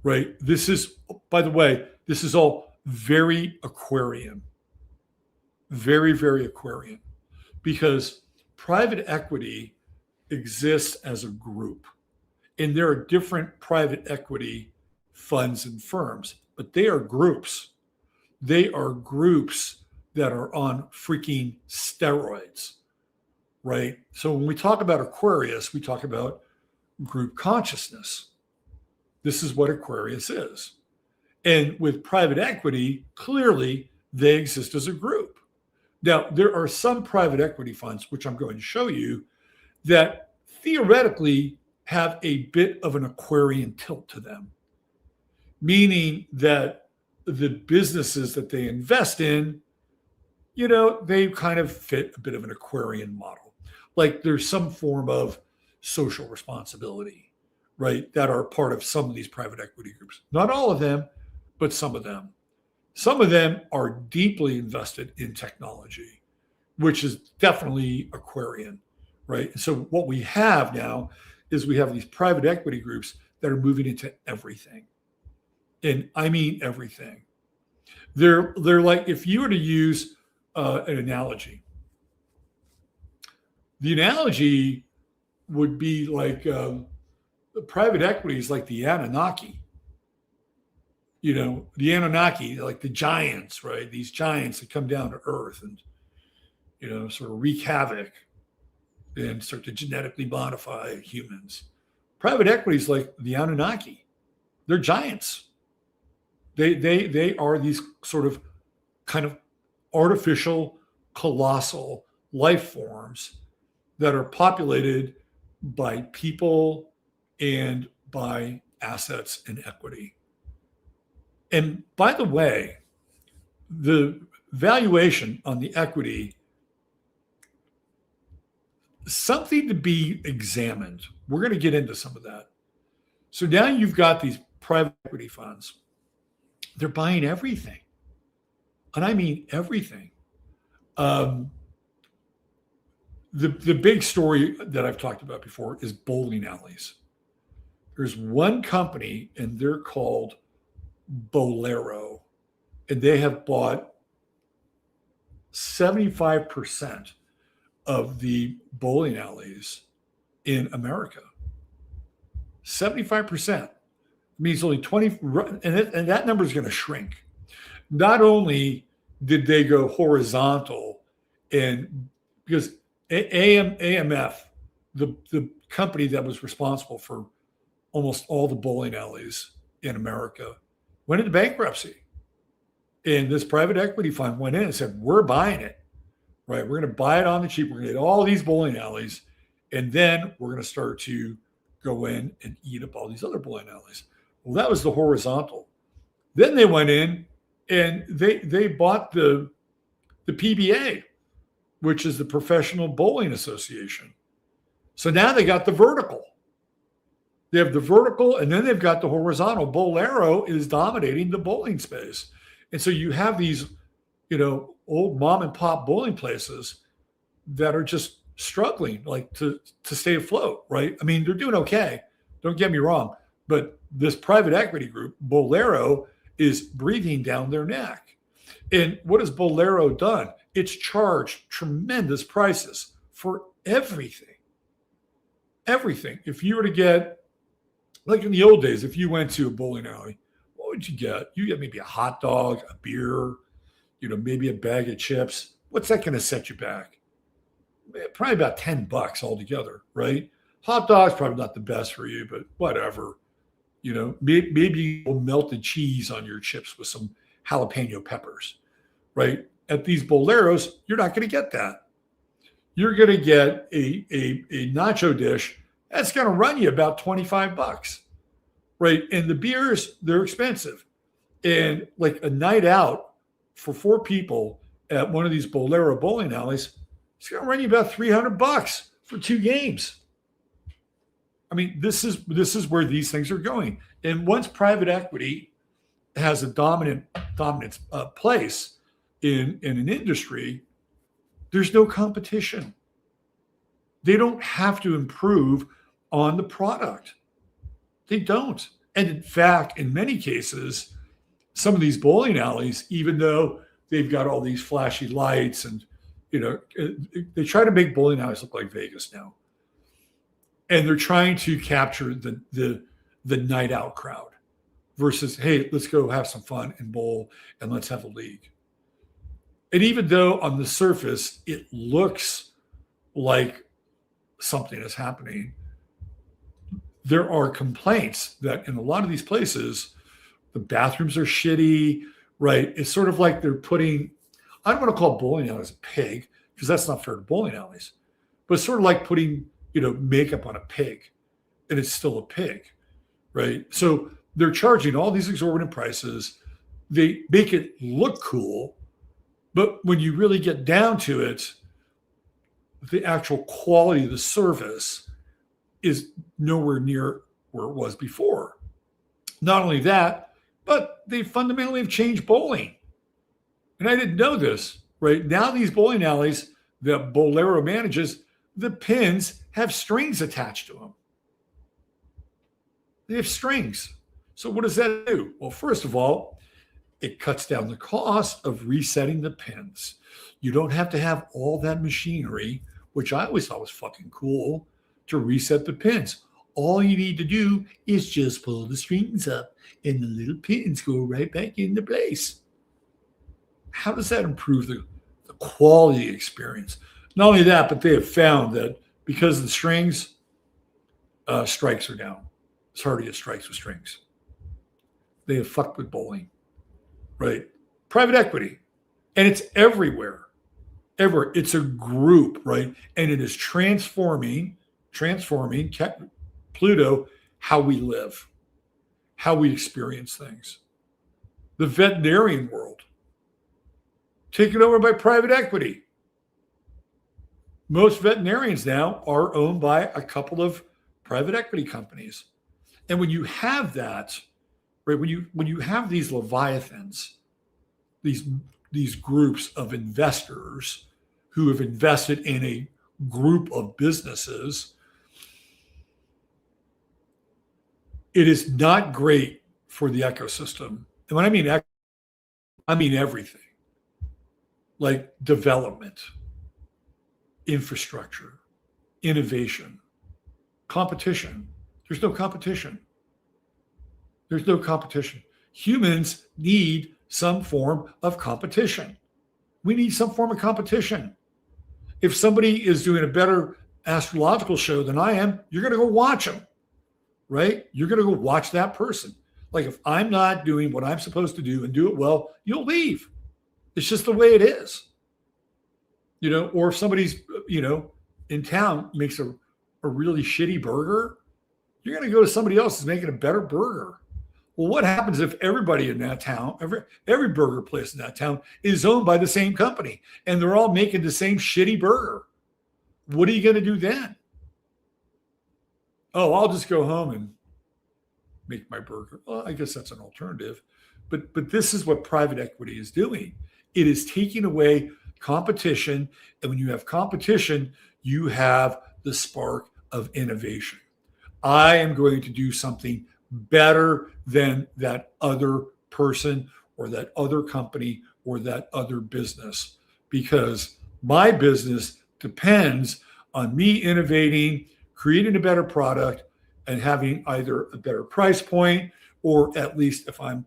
B: right? This is, by the way, this is all very Aquarian. Very, very Aquarian. Because private equity exists as a group. And there are different private equity funds and firms, but they are groups. They are groups that are on freaking steroids, right? So when we talk about Aquarius, we talk about group consciousness. This is what Aquarius is. And with private equity, clearly they exist as a group. Now, there are some private equity funds, which I'm going to show you, that theoretically have a bit of an Aquarian tilt to them, meaning that the businesses that they invest in, they kind of fit a bit of an Aquarian model. Like there's some form of social responsibility, right, that are part of some of these private equity groups. Not all of them, but some of them. Some of them are deeply invested in technology, which is definitely Aquarian, right? And so what we have now is we have these private equity groups that are moving into everything. And I mean everything. They're like, if you were to use an analogy, the analogy would be like the private equity is like the Anunnaki. The Anunnaki, like the giants, right? These giants that come down to Earth and, sort of wreak havoc and start to genetically modify humans. Private equity is like the Anunnaki. They're giants. They are these sort of kind of artificial, colossal life forms that are populated by people and by assets and equity. And by the way, the valuation on the equity, something to be examined. We're going to get into some of that. So now you've got these private equity funds. They're buying everything. And I mean everything. The big story that I've talked about before is bowling alleys. There's one company, and they're called Bolero, and they have bought 75% of the bowling alleys in America. 75% means only 20, and that number is going to shrink. Not only did they go horizontal, and because AMF, the company that was responsible for almost all the bowling alleys in America, went into bankruptcy. And this private equity fund went in and said, we're buying it, right? We're going to buy it on the cheap. We're going to get all these bowling alleys. And then we're going to start to go in and eat up all these other bowling alleys. Well, that was the horizontal. Then they went in and they bought the PBA, which is the Professional Bowling Association. So now they got the vertical. They have the vertical, and then they've got the horizontal. Bolero is dominating the bowling space. And so you have these, old mom and pop bowling places that are just struggling, like to stay afloat, right? I mean, they're doing okay. Don't get me wrong. But this private equity group, Bolero, is breathing down their neck. And what has Bolero done? It's charged tremendous prices for everything. Everything. If you were to get, like in the old days, if you went to a bowling alley, what would you get? You get maybe a hot dog, a beer, maybe a bag of chips. What's that going to set you back? Probably about $10 altogether, right? Hot dog's probably not the best for you, but whatever. Maybe you'll melt the cheese on your chips with some jalapeno peppers, right? At these Boleros, you're not going to get that. You're going to get a nacho dish that's going to run you about $25, right? And the beers, they're expensive. And like a night out for 4 people at one of these Bolero bowling alleys, it's going to run you about $300 for 2 games. I mean, this is where these things are going. And once private equity has a dominant place in an industry, there's no competition. They don't have to improve on the product. They don't. And in fact, in many cases, some of these bowling alleys, even though they've got all these flashy lights and, they try to make bowling alleys look like Vegas now. And they're trying to capture the night out crowd versus, hey, let's go have some fun and bowl and let's have a league. And even though on the surface it looks like something is happening, there are complaints that in a lot of these places, the bathrooms are shitty, right? It's sort of like they're putting, I don't want to call bowling alleys a pig because that's not fair to bowling alleys, but it's sort of like putting, makeup on a pig and it's still a pig, right? So they're charging all these exorbitant prices. They make it look cool, but when you really get down to it, the actual quality of the service is nowhere near where it was before. Not only that, but they fundamentally have changed bowling. And I didn't know this, right? Now these bowling alleys that Bolero manages, the pins have strings attached to them. They have strings. So what does that do? Well, first of all, it cuts down the cost of resetting the pins. You don't have to have all that machinery, which I always thought was fucking cool, to reset the pins. All you need to do is just pull the strings up and the little pins go right back into place. How does that improve the quality experience? Not only that, but they have found that because of the strings, strikes are down. It's hard to get strikes with strings. They have fucked with bowling, right? Private equity, and it's everywhere. It's a group, right? And it is transforming Pluto, how we live, how we experience things. The veterinarian world, taken over by private equity. Most veterinarians now are owned by a couple of private equity companies. And when you have that, right, when you have these leviathans, these groups of investors who have invested in a group of businesses, it is not great for the ecosystem. And when I mean everything, like development, infrastructure, innovation, competition. There's no competition. There's no competition. Humans need some form of competition. We need some form of competition. If somebody is doing a better astrological show than I am, you're going to go watch them, right? You're going to go watch that person. Like if I'm not doing what I'm supposed to do and do it well, you'll leave. It's just the way it is. Or if somebody's, in town makes a really shitty burger, you're going to go to somebody else who's making a better burger. Well, what happens if everybody in that town, every burger place in that town is owned by the same company and they're all making the same shitty burger? What are you going to do then? Oh, I'll just go home and make my burger. Well, I guess that's an alternative. But this is what private equity is doing. It is taking away competition. And when you have competition, you have the spark of innovation. I am going to do something better than that other person or that other company or that other business, because my business depends on me innovating, creating a better product, and having either a better price point, or at least if I'm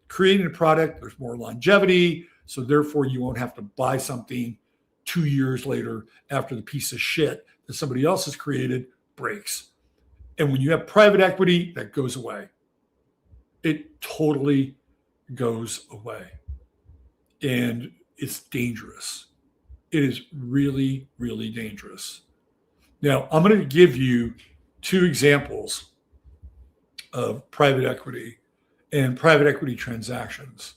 B: creating a product, there's more longevity. So therefore you won't have to buy something 2 years later after the piece of shit that somebody else has created breaks. And when you have private equity, that goes away. It totally goes away. And it's dangerous. It is really, really dangerous. Now, I'm going to give you 2 examples of private equity and private equity transactions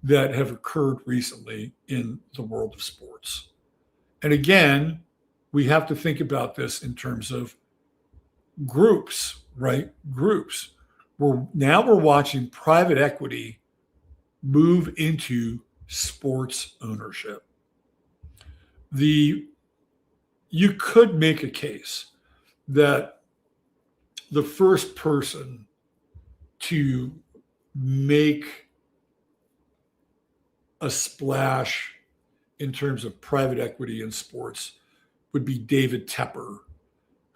B: that have occurred recently in the world of sports. And again, we have to think about this in terms of groups, right? Groups. We're watching private equity move into sports ownership. You could make a case that the first person to make a splash in terms of private equity in sports would be David Tepper,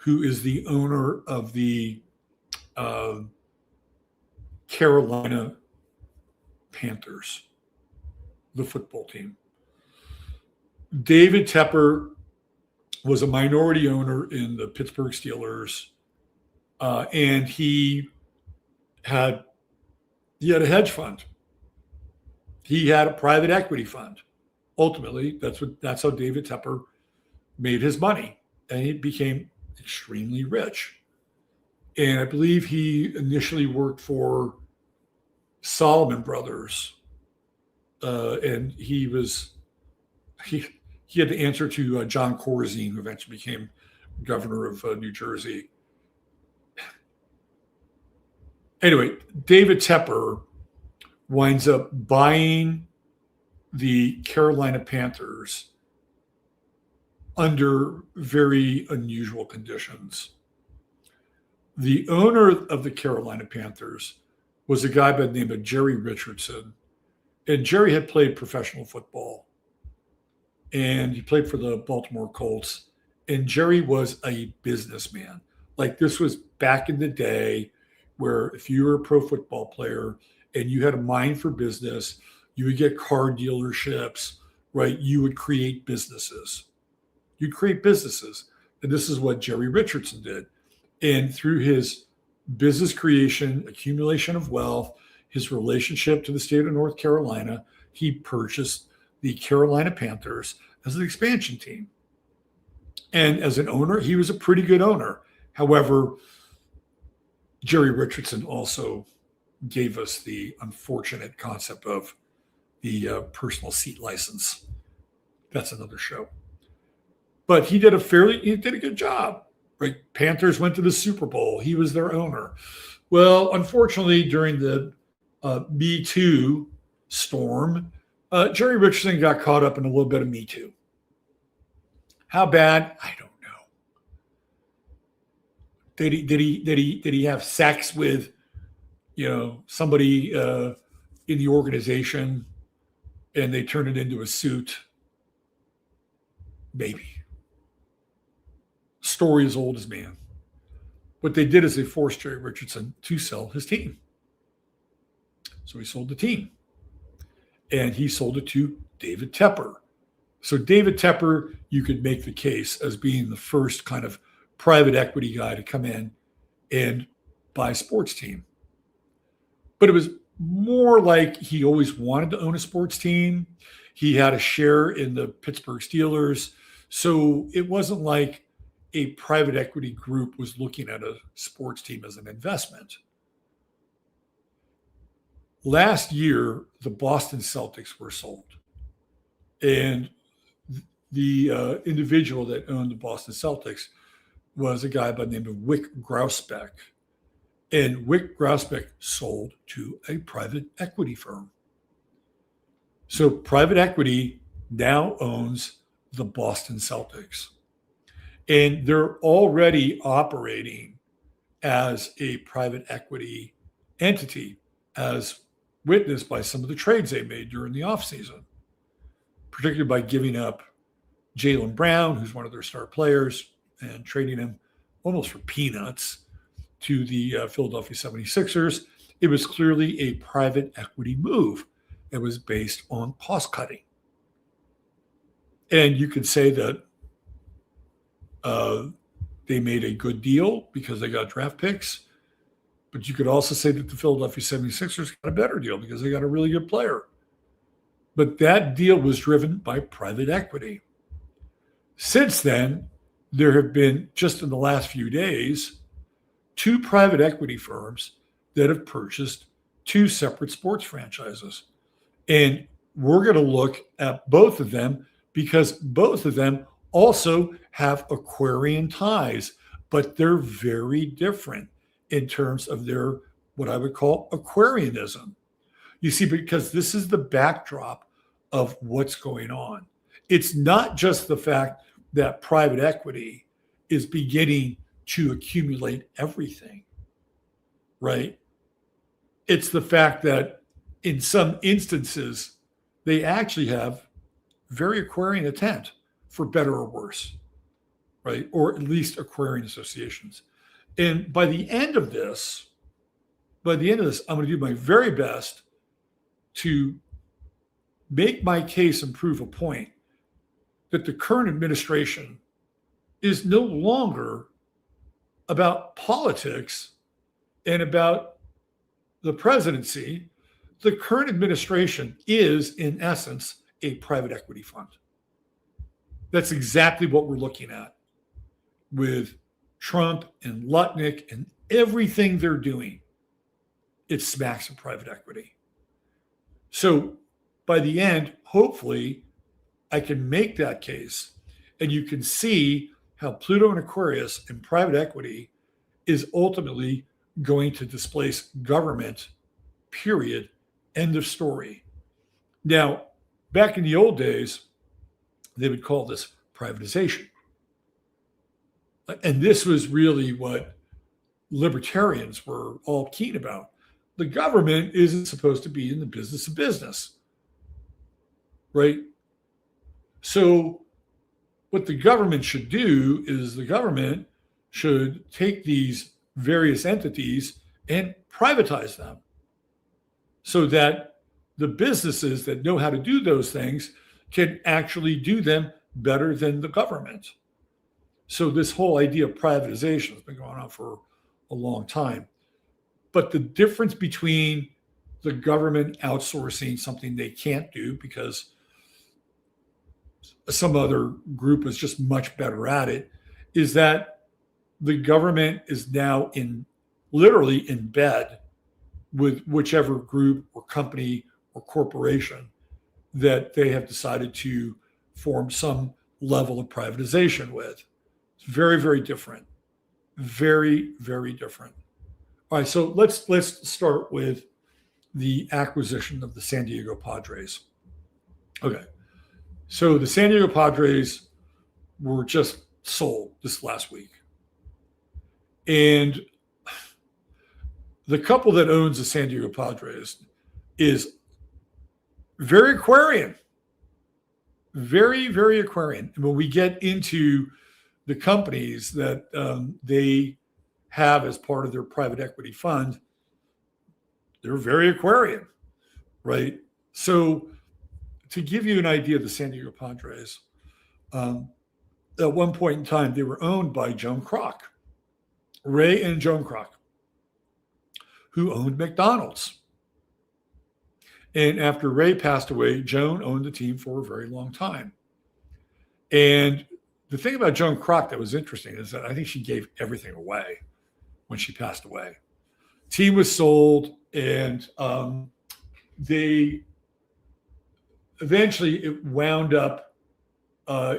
B: who is the owner of the uh, Carolina Panthers, the football team. David Tepper was a minority owner in the Pittsburgh Steelers, and he had a hedge fund. He had a private equity fund. Ultimately, that's how David Tepper made his money, and he became extremely rich. And I believe he initially worked for Solomon Brothers, and he had to answer to John Corzine, who eventually became governor of New Jersey. Anyway, David Tepper winds up buying the Carolina Panthers under very unusual conditions. The owner of the Carolina Panthers was a guy by the name of Jerry Richardson. And Jerry had played professional football. And he played for the Baltimore Colts. And Jerry was a businessman. Like, this was back in the day where if you were a pro football player and you had a mind for business, you would get car dealerships, right? You would create businesses. You'd create businesses. And this is what Jerry Richardson did. And through his business creation, accumulation of wealth, his relationship to the state of North Carolina, he purchased the Carolina Panthers as an expansion team. And as an owner, he was a pretty good owner. However, Jerry Richardson also gave us the unfortunate concept of the personal seat license. That's another show. But he did a good job. Right? Panthers went to the Super Bowl. He was their owner. Well, unfortunately, during the Me Too storm, Jerry Richardson got caught up in a little bit of Me Too. How bad? I don't know. Did he have sex with, somebody in the organization, and they turned it into a suit? Maybe. Story as old as man. What they did is they forced Jerry Richardson to sell his team. So he sold the team. And he sold it to David Tepper. So David Tepper, you could make the case as being the first kind of private equity guy to come in and buy a sports team. But it was more like he always wanted to own a sports team. He had a share in the Pittsburgh Steelers. So it wasn't like a private equity group was looking at a sports team as an investment. Last year, the Boston Celtics were sold. And the individual that owned the Boston Celtics was a guy by the name of Wyc Grousbeck. And Wyc Grousbeck sold to a private equity firm. So private equity now owns the Boston Celtics. And they're already operating as a private equity entity, as witnessed by some of the trades they made during the offseason, particularly by giving up Jaylen Brown, who's one of their star players, and trading him almost for peanuts to the Philadelphia 76ers. It was clearly a private equity move. It was based on cost cutting. And you could say that they made a good deal because they got draft picks. But you could also say that the Philadelphia 76ers got a better deal because they got a really good player. But that deal was driven by private equity. Since then, there have been, just in the last few days, 2 private equity firms that have purchased 2 separate sports franchises. And we're going to look at both of them because both of them also have Aquarian ties, but they're very different in terms of their, what I would call Aquarianism. You see, because this is the backdrop of what's going on. It's not just the fact that private equity is beginning to accumulate everything, right? It's the fact that in some instances, they actually have very Aquarian intent, for better or worse, right? Or at least Aquarian associations. And by the end of this, I'm going to do my very best to make my case and prove a point that the current administration is no longer about politics and about the presidency. The current administration is, in essence, a private equity fund. That's exactly what we're looking at with Trump and Lutnick and everything they're doing. It smacks of private equity. So by the end, hopefully, I can make that case, and you can see how Pluto and Aquarius and private equity is ultimately going to displace government, period, end of story. Now, back in the old days, they would call this privatization. And this was really what libertarians were all keen about. The government isn't supposed to be in the business of business, right? So what the government should do is the government should take these various entities and privatize them so that the businesses that know how to do those things can actually do them better than the government. So this whole idea of privatization has been going on for a long time. But the difference between the government outsourcing something they can't do because some other group is just much better at it is that the government is now literally in bed with whichever group or company or corporation that they have decided to form some level of privatization with. It's very, very different. Very, very different. All right, so let's start with the acquisition of the San Diego Padres. Okay, so the San Diego Padres were just sold this last week. And the couple that owns the San Diego Padres is very Aquarian. Very, very Aquarian. And when we get into the companies that they have as part of their private equity fund, they're very Aquarian, right? So to give you an idea of the San Diego Padres, at one point in time, they were owned by Joan Kroc, Ray and Joan Kroc, who owned McDonald's. And after Ray passed away, Joan owned the team for a very long time. And the thing about Joan Kroc that was interesting is that I think she gave everything away when she passed away. Team was sold, and they eventually it wound up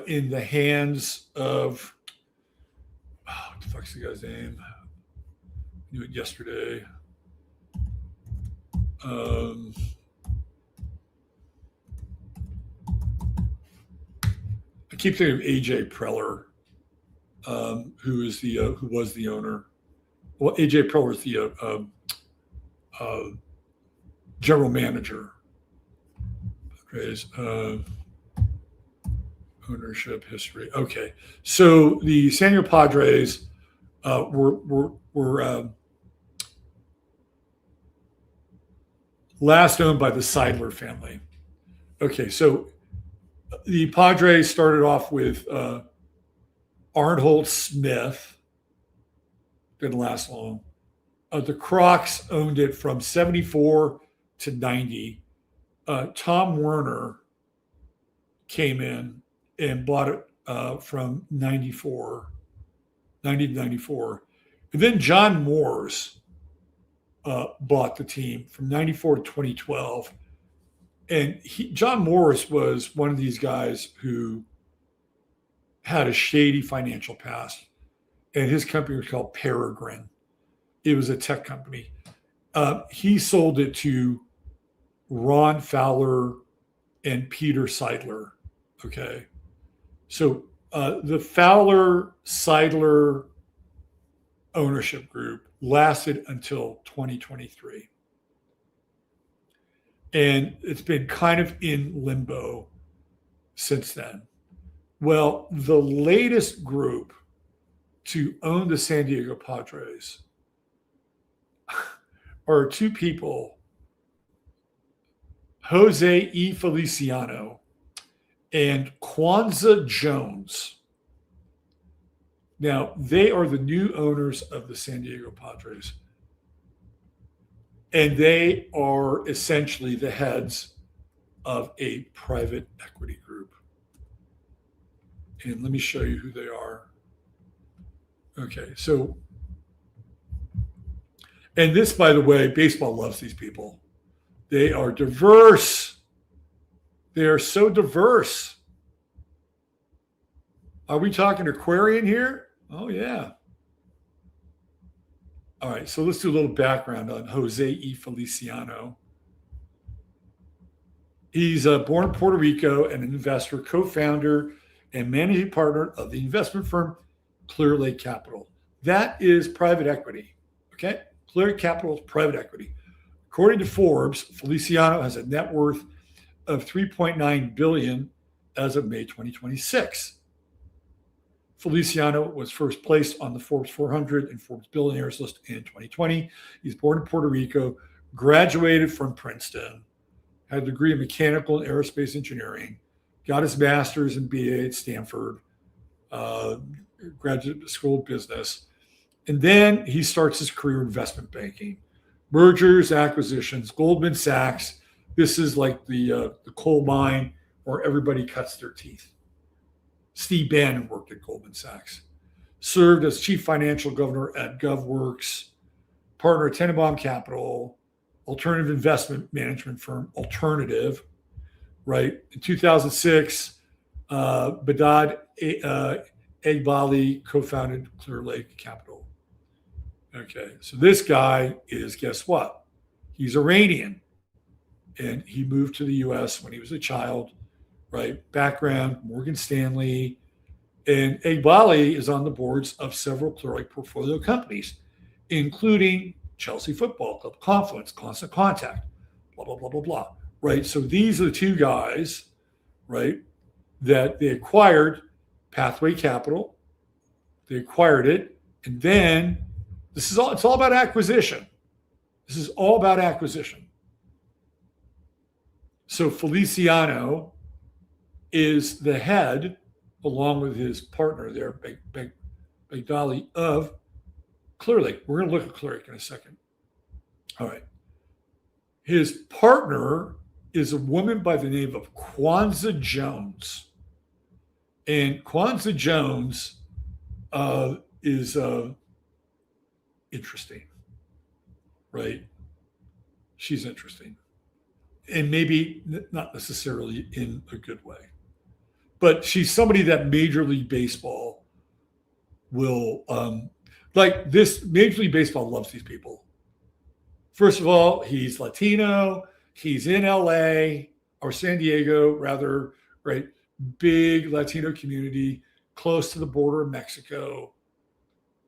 B: in the hands of what the fuck's the guy's name? I knew it yesterday. I keep thinking of AJ Preller, who was the owner. Well, AJ Preller is the general manager. Ownership history. Okay, so the San Diego Padres were last owned by the Seidler family. Okay, so the Padres started off with Arnold Smith. Didn't last long. The Krocs owned it from 74 to 90. Tom Werner came in and bought it from 90 to 94. And then John Moores bought the team from 94 to 2012. And John Morris was one of these guys who had a shady financial past. And his company was called Peregrine. It was a tech company. He sold it to Ron Fowler and Peter Seidler. Okay. So the Fowler-Seidler ownership group lasted until 2023. And it's been kind of in limbo since then. Well, the latest group to own the San Diego Padres are two people, Jose E. Feliciano and Kwanzaa Jones. Now, they are the new owners of the San Diego Padres. And they are essentially the heads of a private equity group. And let me show you who they are. Okay, so, and this, by the way, baseball loves these people. They are diverse. They are so diverse. Are we talking Aquarian here? Oh, yeah. All right, so let's do a little background on Jose E. Feliciano. He's born in Puerto Rico and an investor, co-founder, and managing partner of the investment firm Clear Lake Capital. That is private equity, okay? Clear Lake Capital is private equity. According to Forbes, Feliciano has a net worth of $3.9 billion as of May 2026. Feliciano was first placed on the Forbes 400 and Forbes Billionaires list in 2020. He's born in Puerto Rico, graduated from Princeton, had a degree in mechanical and aerospace engineering, got his master's and BA at Stanford, graduate school of business. And then he starts his career in investment banking, mergers, acquisitions, Goldman Sachs. This is like the coal mine where everybody cuts their teeth. Steve Bannon worked at Goldman Sachs, served as chief financial governor at GovWorks, partner at Tenenbaum Capital, alternative investment management firm, Alternative, right? In 2006, Badad Egbali co-founded Clear Lake Capital. Okay, so this guy is, guess what? He's Iranian, and he moved to the U.S. when he was a child, right? Background, Morgan Stanley. And Egbali is on the boards of several Clear Lake portfolio companies, including Chelsea Football Club, Confluence, Constant Contact, blah, blah, blah, blah, blah, right? So these are the two guys, right, that they acquired Pathway Capital. They acquired it. And then it's all about acquisition. This is all about acquisition. So Feliciano is the head, along with his partner there, Begdali, of Clear Lake. We're going to look at Clear Lake in a second. All right. His partner is a woman by the name of Kwanzaa Jones. And Kwanzaa Jones is interesting, right? She's interesting. And maybe not necessarily in a good way. But she's somebody that Major League Baseball will, like this, Major League Baseball loves these people. First of all, he's Latino. He's in LA or San Diego, rather, right? Big Latino community, close to the border of Mexico.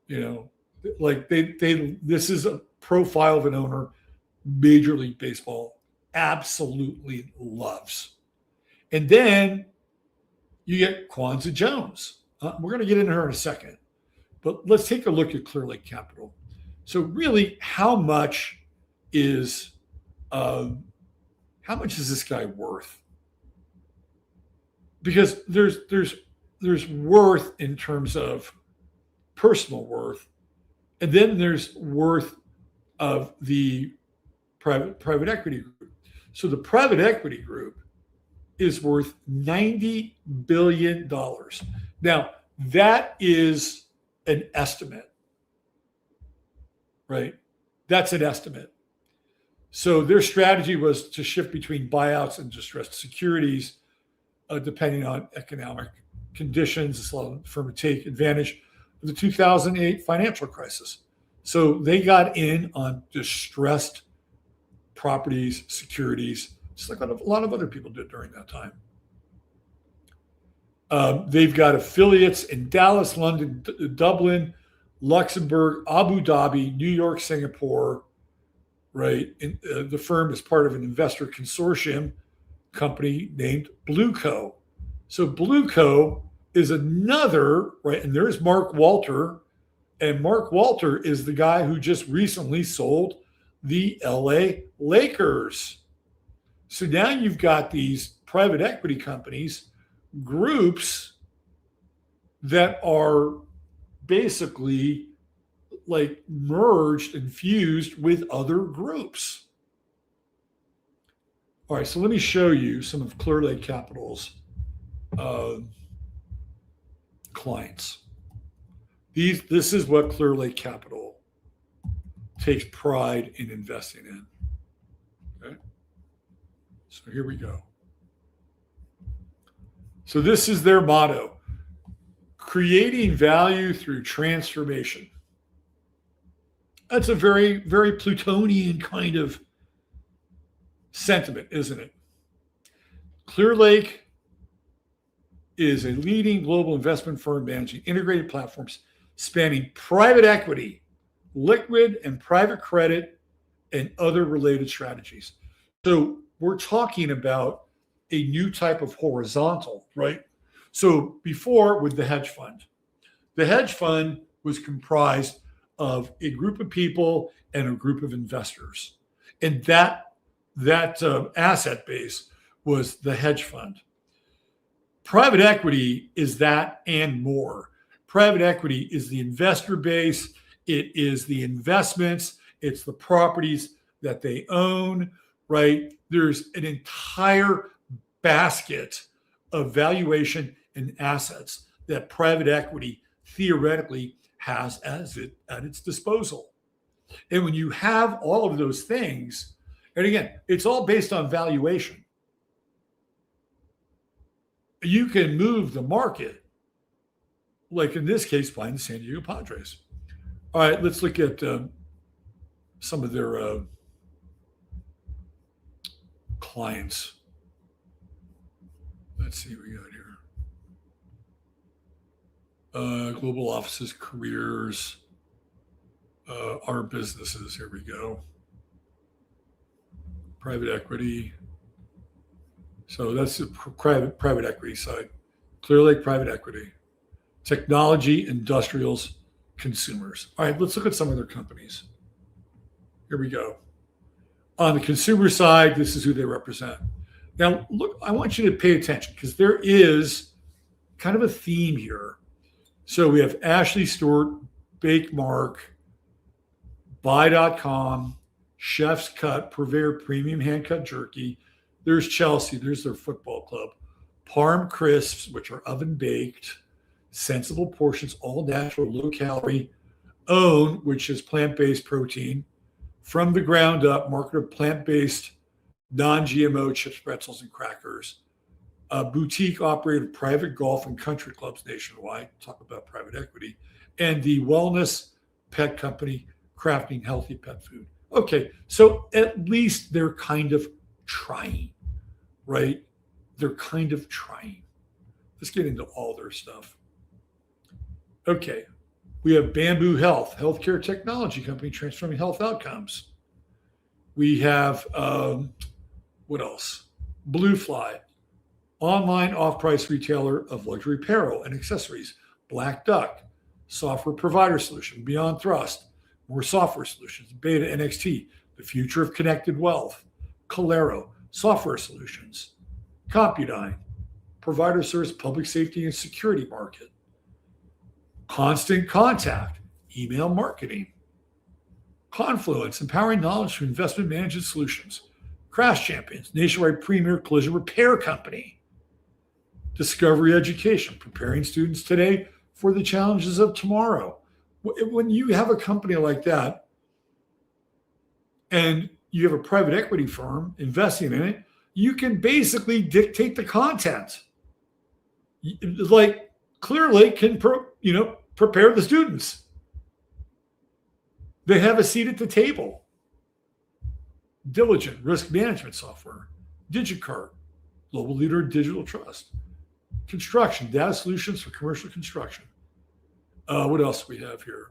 B: You know, like this is a profile of an owner Major League Baseball absolutely loves. And then you get Kwanzaa Jones. We're going to get into her in a second. But let's take a look at Clear Lake Capital. So really, how much is this guy worth? Because there's worth in terms of personal worth, and then there's worth of the private equity group. So the private equity group is worth $90 billion. Now, that is an estimate, right? That's an estimate. So their strategy was to shift between buyouts and distressed securities, depending on economic conditions. This allowed the firm to take advantage of the 2008 financial crisis. So they got in on distressed properties, securities, just like a lot of other people did during that time. They've got affiliates in Dallas, London, Dublin, Luxembourg, Abu Dhabi, New York, Singapore, right? And, the firm is part of an investor consortium company named Blueco. So Blueco is another, right? And there's Mark Walter. And Mark Walter is the guy who just recently sold the LA Lakers. So now you've got these private equity companies, groups that are basically like merged and fused with other groups. All right, so let me show you some of Clear Lake Capital's clients. This is what Clear Lake Capital takes pride in investing in. Okay, so here we go. So this is their motto: creating value through transformation. That's a very, very Plutonian kind of sentiment, isn't it? Clear Lake is a leading global investment firm managing integrated platforms spanning private equity, liquid and private credit, and other related strategies. So we're talking about a new type of horizontal, right? So before, with the hedge fund was comprised of a group of people and a group of investors. And that asset base was the hedge fund. Private equity is that and more. Private equity is the investor base. It is the investments. It's the properties that they own, right? There's an entire basket of valuation and assets that private equity theoretically has at its disposal. And when you have all of those things, and again, it's all based on valuation, you can move the market, like in this case, buying the San Diego Padres. All right, let's look at some of their clients. Let's see what we got here. Global offices, careers, our businesses. Here we go. Private equity. So that's the private equity side. Clear Lake Private Equity. Technology, industrials, consumers. All right, let's look at some of their companies. Here we go. On the consumer side, this is who they represent. Now, look, I want you to pay attention because there is kind of a theme here. So we have Ashley Stewart, Bake Mark, Buy.com, Chef's Cut, Purveyor Premium Hand-Cut Jerky. There's Chelsea. There's their football club. Parm Crisps, which are oven-baked, sensible portions, all natural, low-calorie. Own, which is plant-based protein. From the ground up, market of plant-based, non-GMO chips, pretzels, and crackers. A boutique operated private golf and country clubs nationwide. Talk about private equity. And the wellness pet company, crafting healthy pet food. Okay, so at least they're kind of trying, right? They're kind of trying. Let's get into all their stuff. Okay, we have Bamboo Health, healthcare technology company transforming health outcomes. We have, what else? Blue Fly, online off-price retailer of luxury apparel and accessories. Black Duck, software provider solution. Beyond Thrust, more software solutions. Beta NXT, the future of connected wealth. Calero, software solutions. Compudyne, provider service, public safety and security market. Constant Contact, email marketing. Confluence, empowering knowledge through investment management solutions. Crash Champions, nationwide premier collision repair company. Discovery Education, preparing students today for the challenges of tomorrow. When you have a company like that and you have a private equity firm investing in it, you can basically dictate the content. Like Clear Lake can prepare the students. They have a seat at the table. Diligent risk management software. DigiCart, global leader in digital trust. Construction, data solutions for commercial construction. What else do we have here?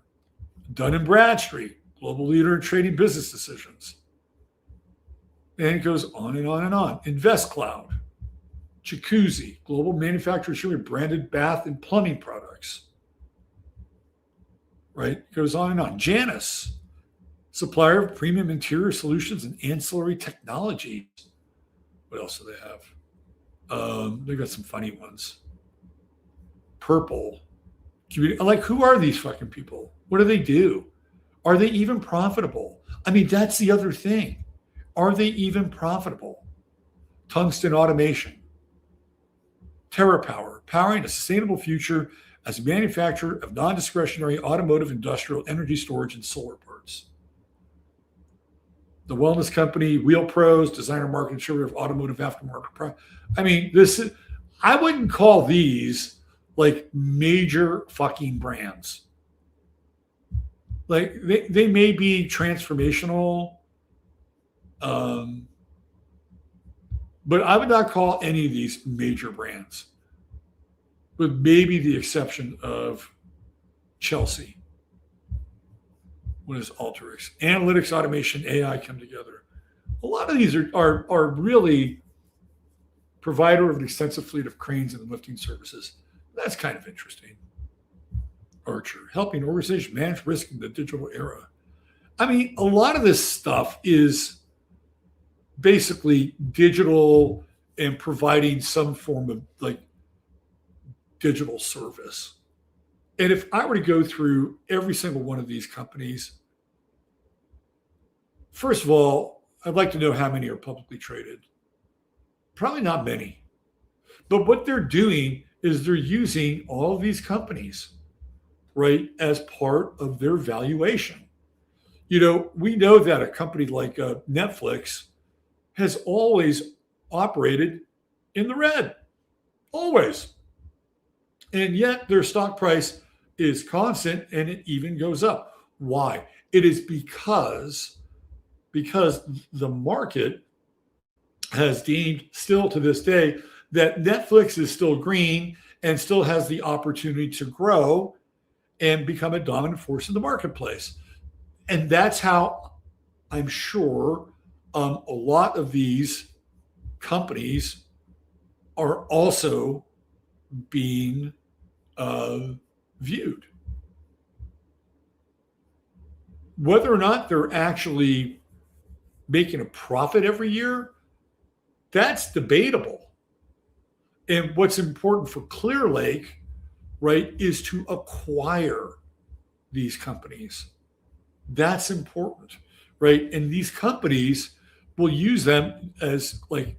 B: Dun & Bradstreet, global leader in trading business decisions. And it goes on and on and on. InvestCloud, Jacuzzi, global manufacturer of branded bath and plumbing products. Right? It goes on and on. Janus, supplier of premium interior solutions and ancillary technologies. What else do they have? They got some funny ones. Purple. Like, who are these fucking people? What do they do? Are they even profitable? I mean, that's the other thing. Are they even profitable? Tungsten Automation. TerraPower, powering a sustainable future as a manufacturer of non-discretionary automotive, industrial, energy storage, and solar parts. The wellness company, Wheel Pros, designer, market, distributor of automotive aftermarket. I mean, I wouldn't call these like major fucking brands. Like they may be transformational, but I would not call any of these major brands, with maybe the exception of Chelsea. What is Alteryx? Analytics, automation, AI come together. A lot of these are really provider of an extensive fleet of cranes and lifting services. That's kind of interesting. Archer, helping organizations manage risk in the digital era. I mean, a lot of this stuff is basically digital and providing some form of like digital service. And if I were to go through every single one of these companies, first of all, I'd like to know how many are publicly traded. Probably not many. But what they're doing is they're using all of these companies, right, as part of their valuation. You know, we know that a company like Netflix has always operated in the red, always. And yet their stock price is constant and it even goes up. Why? It is because the market has deemed still to this day that Netflix is still green and still has the opportunity to grow and become a dominant force in the marketplace. And that's how I'm sure a lot of these companies are also being viewed. Whether or not they're actually making a profit every year, that's debatable. And what's important for Clear Lake, right, is to acquire these companies. That's important, right? And these companies will use them as like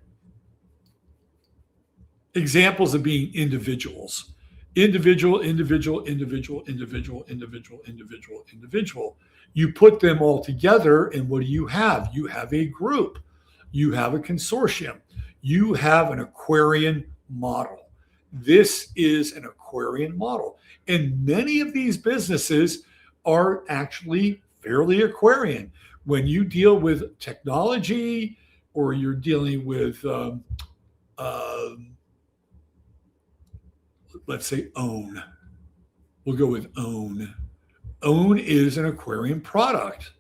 B: examples of being individuals. Individual. You put them all together, and what do you have? You have a group. You have a consortium. You have an Aquarian model. This is an Aquarian model. And many of these businesses are actually fairly Aquarian. When you deal with technology or you're dealing with, let's say, OWN. We'll go with OWN. OWN is an Aquarian product.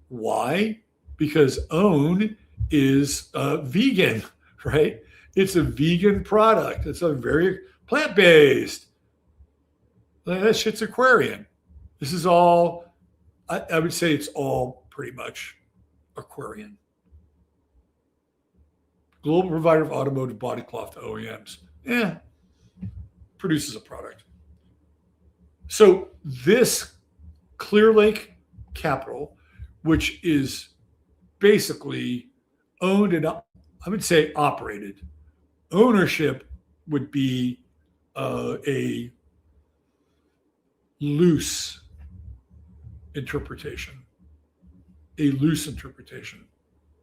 B: Why? Because OWN is vegan, right? It's a vegan product. It's a very plant-based. That shit's Aquarian. This is all, I would say it's all pretty much Aquarian. Global provider of automotive body cloth to OEMs. Produces a product. So this Clear Lake Capital, which is basically owned and I would say operated. Ownership would be a loose interpretation. A loose interpretation.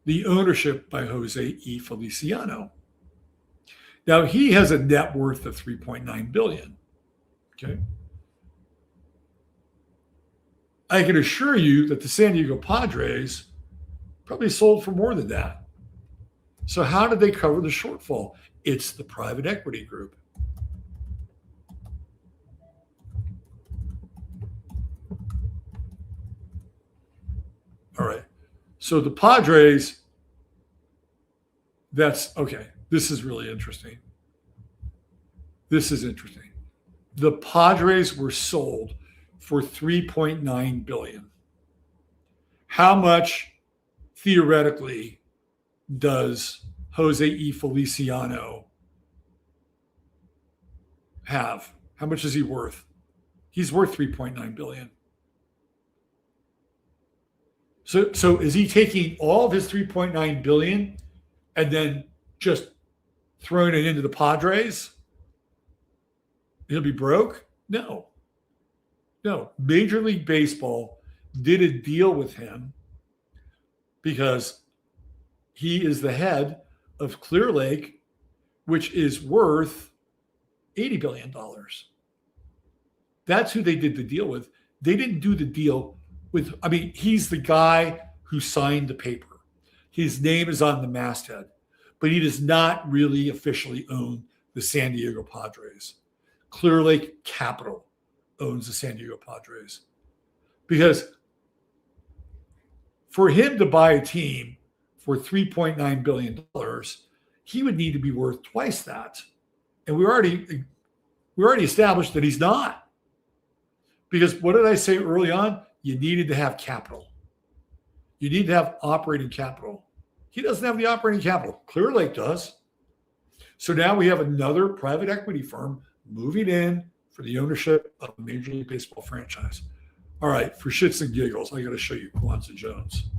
B: The ownership by Jose E. Feliciano. Now he has a net worth of $3.9 billion. Okay. I can assure you that the San Diego Padres probably sold for more than that. So how did they cover the shortfall? It's the private equity group. All right. So the Padres, that's okay. This is really interesting. This is interesting. The Padres were sold for $3.9 billion. How much theoretically does Jose E. Feliciano have? How much is he worth? He's worth $3.9 billion. So is he taking all of his $3.9 billion and then just throwing it into the Padres? He'll be broke? No. Major League Baseball did a deal with him because he is the head of Clear Lake, which is worth $80 billion. That's who they did the deal with. They didn't do the deal with, he's the guy who signed the paper. His name is on the masthead, but he does not really officially own the San Diego Padres. Clear Lake Capital owns the San Diego Padres. Because for him to buy a team for $3.9 billion, he would need to be worth twice that. And we already established that he's not. Because what did I say early on? You needed to have capital. You need to have operating capital. He doesn't have the operating capital. Clear Lake does. So now we have another private equity firm moving in for the ownership of a Major League Baseball franchise. All right, for shits and giggles, I got to show you Kwanzaa Jones.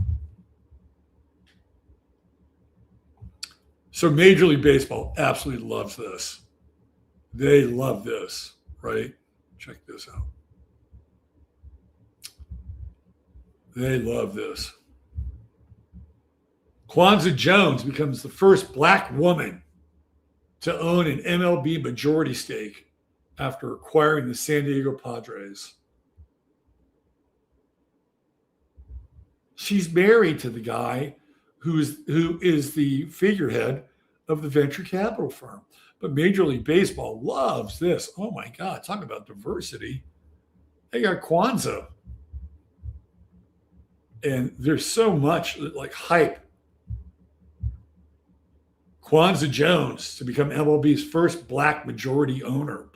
B: So Major League Baseball absolutely loves this. They love this, right? Check this out. They love this. Kwanzaa Jones becomes the first Black woman to own an MLB majority stake after acquiring the San Diego Padres. She's married to the guy who is the figurehead of the venture capital firm. But Major League Baseball loves this. Oh my God, talk about diversity. They got Kwanzaa. And there's so much like hype. Kwanzaa Jones to become MLB's first Black woman majority owner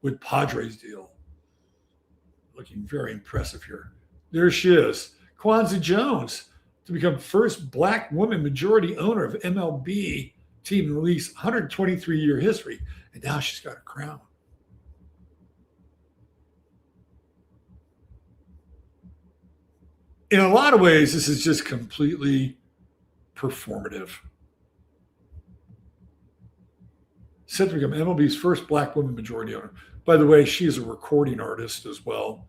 B: with Padres deal. Looking very impressive here. There she is. Kwanzaa Jones to become first Black woman majority owner of MLB team in the league's 123-year history. And now she's got a crown. In a lot of ways, this is just completely performative. Set to become MLB's first Black woman majority owner. By the way, she is a recording artist as well,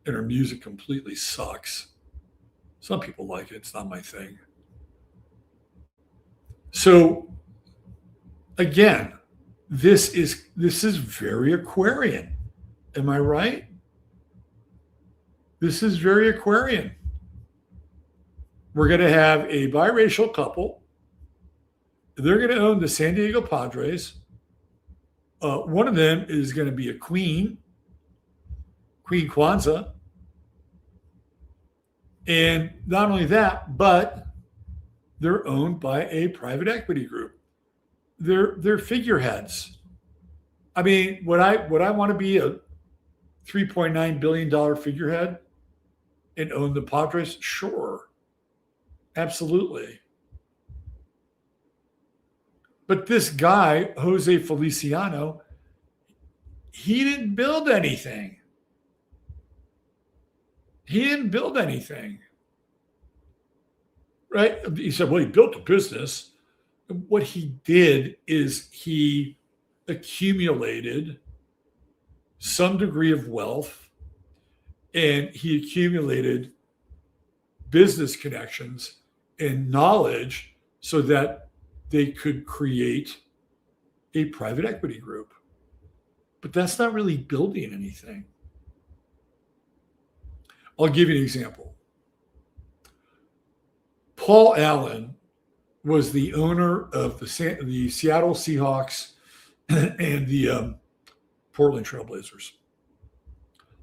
B: and her music completely sucks. Some people like it. It's not my thing. So, again, this is very Aquarian. Am I right? This is very Aquarian. We're going to have a biracial couple. They're going to own the San Diego Padres. One of them is going to be a queen, Queen Kwanzaa. And not only that, but they're owned by a private equity group. They're figureheads. I mean, would I want to be a $3.9 billion figurehead and own the Padres? Sure. Absolutely. But this guy, Jose Feliciano, he didn't build anything. He didn't build anything. Right? He said, well, he built a business. What he did is he accumulated some degree of wealth, and he accumulated business connections and knowledge so that they could create a private equity group. But that's not really building anything. I'll give you an example. Paul Allen was the owner of the Seattle Seahawks and the Portland Trailblazers.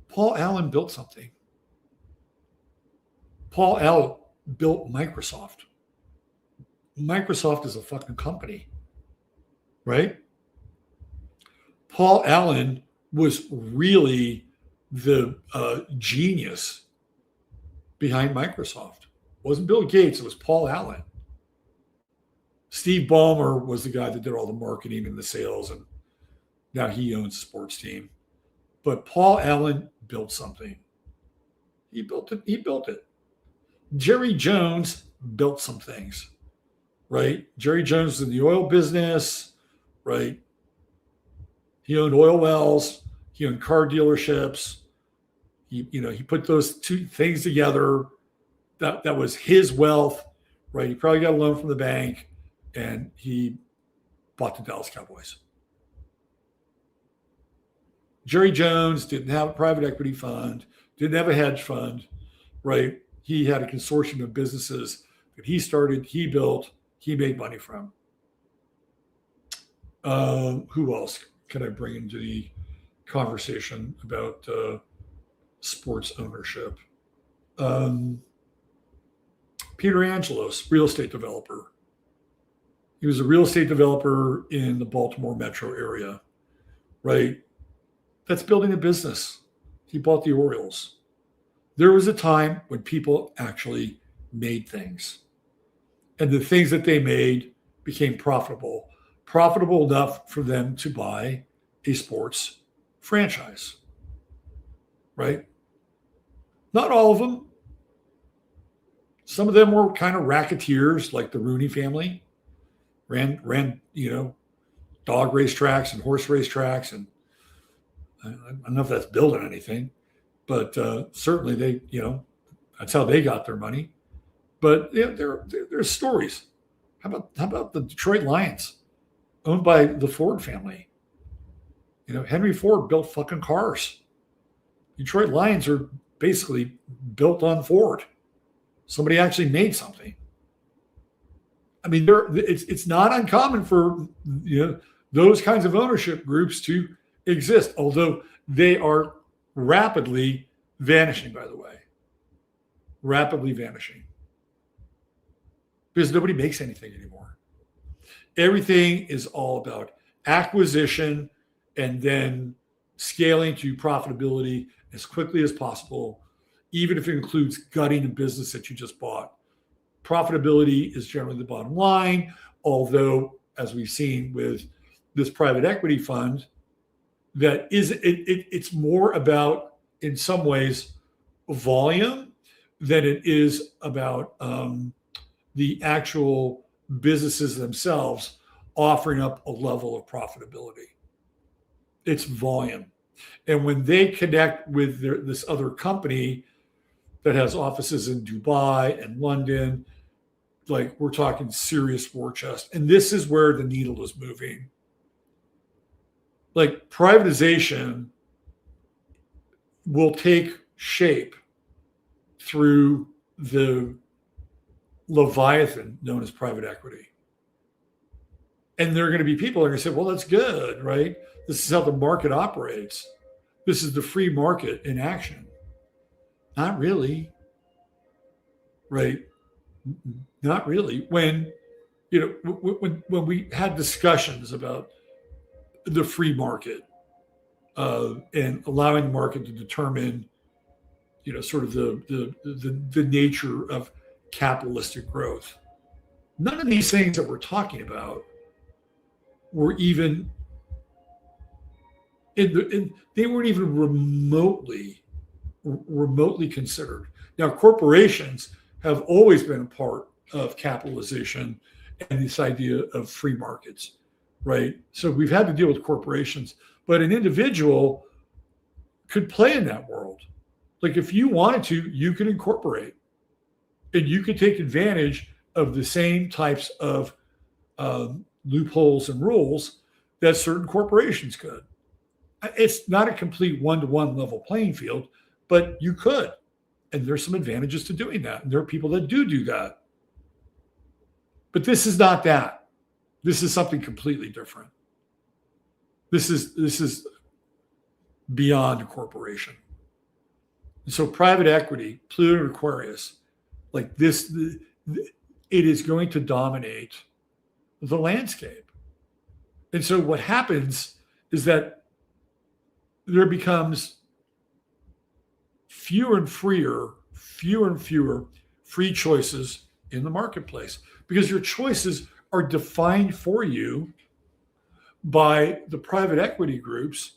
B: Paul Allen built something. Paul Allen built Microsoft. Microsoft is a fucking company, right? Paul Allen was really the genius behind Microsoft. It wasn't Bill Gates, it was Paul Allen. Steve Ballmer was the guy that did all the marketing and the sales, and now he owns a sports team. But Paul Allen built something. He built it. He built it. Jerry Jones built some things, right? Jerry Jones was in the oil business, right? He owned oil wells. He owned car dealerships. He put those two things together. That was his wealth, right? He probably got a loan from the bank, and he bought the Dallas Cowboys. Jerry Jones didn't have a private equity fund, didn't have a hedge fund, right? He had a consortium of businesses that he started, he built, he made money from. Who else can I bring into the conversation about sports ownership? Peter Angelos, real estate developer. He was a real estate developer in the Baltimore metro area, right? That's building a business. He bought the Orioles. There was a time when people actually made things. And the things that they made became profitable enough for them to buy a sports franchise, right? Not all of them. Some of them were kind of racketeers, like the Rooney family, ran dog race tracks and horse race tracks, and I don't know if that's building anything, but certainly they, that's how they got their money. But there's stories. How about the Detroit Lions, owned by the Ford family? Henry Ford built fucking cars. Detroit Lions are basically built on Ford. Somebody actually made something. I mean, it's not uncommon for those kinds of ownership groups to exist, although they are rapidly vanishing, by the way. Rapidly vanishing. Because nobody makes anything anymore. Everything is all about acquisition and then scaling to profitability as quickly as possible, even if it includes gutting a business that you just bought. Profitability is generally the bottom line, although, as we've seen with this private equity fund, it's more about, in some ways, volume than it is about the actual businesses themselves offering up a level of profitability. It's volume. And when they connect with this other company that has offices in Dubai and London, like, we're talking serious war chest. And this is where the needle is moving. Like, privatization will take shape through the Leviathan known as private equity. And there are going to be people that are going to say, well, that's good, right? This is how the market operates. This is the free market in action. Not really, right? Not really. When we had discussions about the free market and allowing the market to determine, sort of the nature of capitalistic growth, none of these things that we're talking about were even they weren't even remotely considered. Now, corporations have always been a part of capitalization and this idea of free markets, right? So we've had to deal with corporations, but an individual could play in that world. Like, if you wanted to, you could incorporate and you could take advantage of the same types of loopholes and rules that certain corporations could. It's not a complete one-to-one level playing field, but you could. And there's some advantages to doing that. And there are people that do that. But this is not that. This is something completely different. This is beyond a corporation. And so private equity, Pluto and Aquarius, like this, it is going to dominate the landscape. And so what happens is that there becomes fewer and fewer free choices in the marketplace, because your choices are defined for you by the private equity groups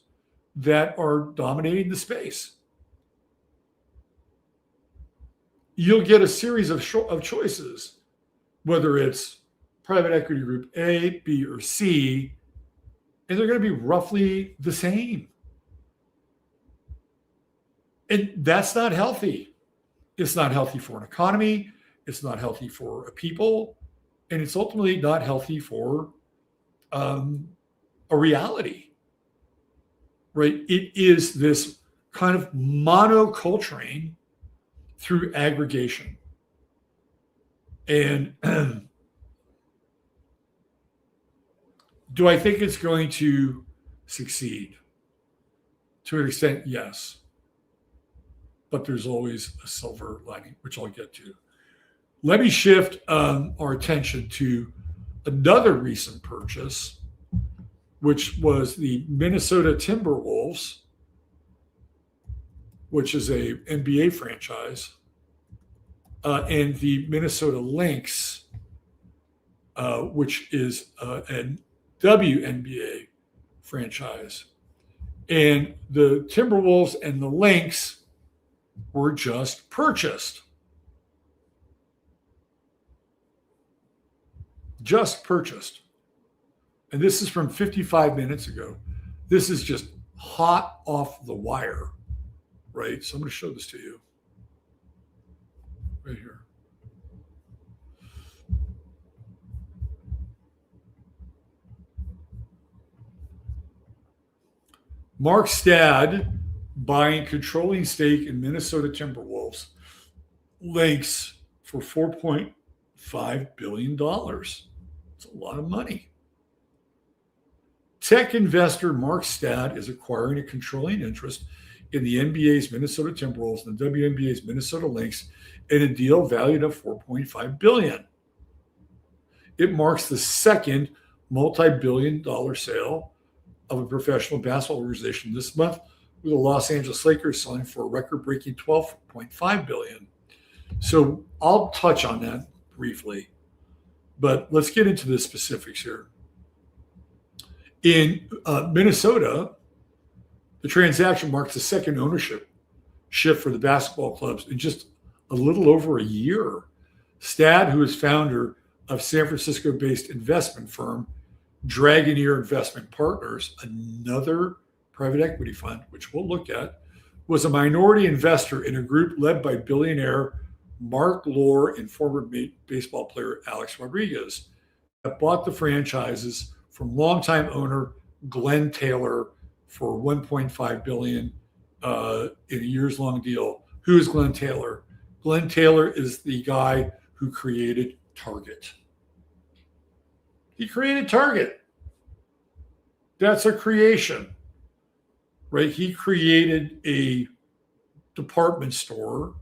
B: that are dominating the space. You'll get a series of choices, whether it's private equity group A, B, or C, and they're going to be roughly the same. And that's not healthy. It's not healthy for an economy. It's not healthy for a people. And it's ultimately not healthy for a reality, right? It is this kind of monoculturing through aggregation. And do I think it's going to succeed? To an extent, yes. But there's always a silver lining, which I'll get to. Let me shift our attention to another recent purchase, which was the Minnesota Timberwolves, which is a NBA franchise, and the Minnesota Lynx, which is a WNBA franchise. And the Timberwolves and the Lynx were just purchased. Just purchased. And this is from 55 minutes ago. This is just hot off the wire, right? So I'm going to show this to you right here. Mark Stad buying controlling stake in Minnesota Timberwolves Lynx for $4.5 billion. It's a lot of money. Tech investor Mark Stad is acquiring a controlling interest in the NBA's Minnesota Timberwolves and the WNBA's Minnesota Lynx in a deal valued at $4.5 billion. It marks the second multi-billion-dollar sale of a professional basketball organization this month, with the Los Angeles Lakers selling for a record-breaking $12.5 billion. So I'll touch on that briefly, but let's get into the specifics here. In Minnesota, the transaction marks the second ownership shift for the basketball clubs in just a little over a year. Stad, who is founder of San Francisco-based investment firm Dragoneer Investment Partners, another private equity fund, which we'll look at, was a minority investor in a group led by billionaire Mark Lore and former baseball player Alex Rodriguez, that bought the franchises from longtime owner Glenn Taylor for $1.5 billion in a years-long deal. Who is Glenn Taylor? Glenn Taylor is the guy who created Target. He created Target. That's a creation, right? He created a department store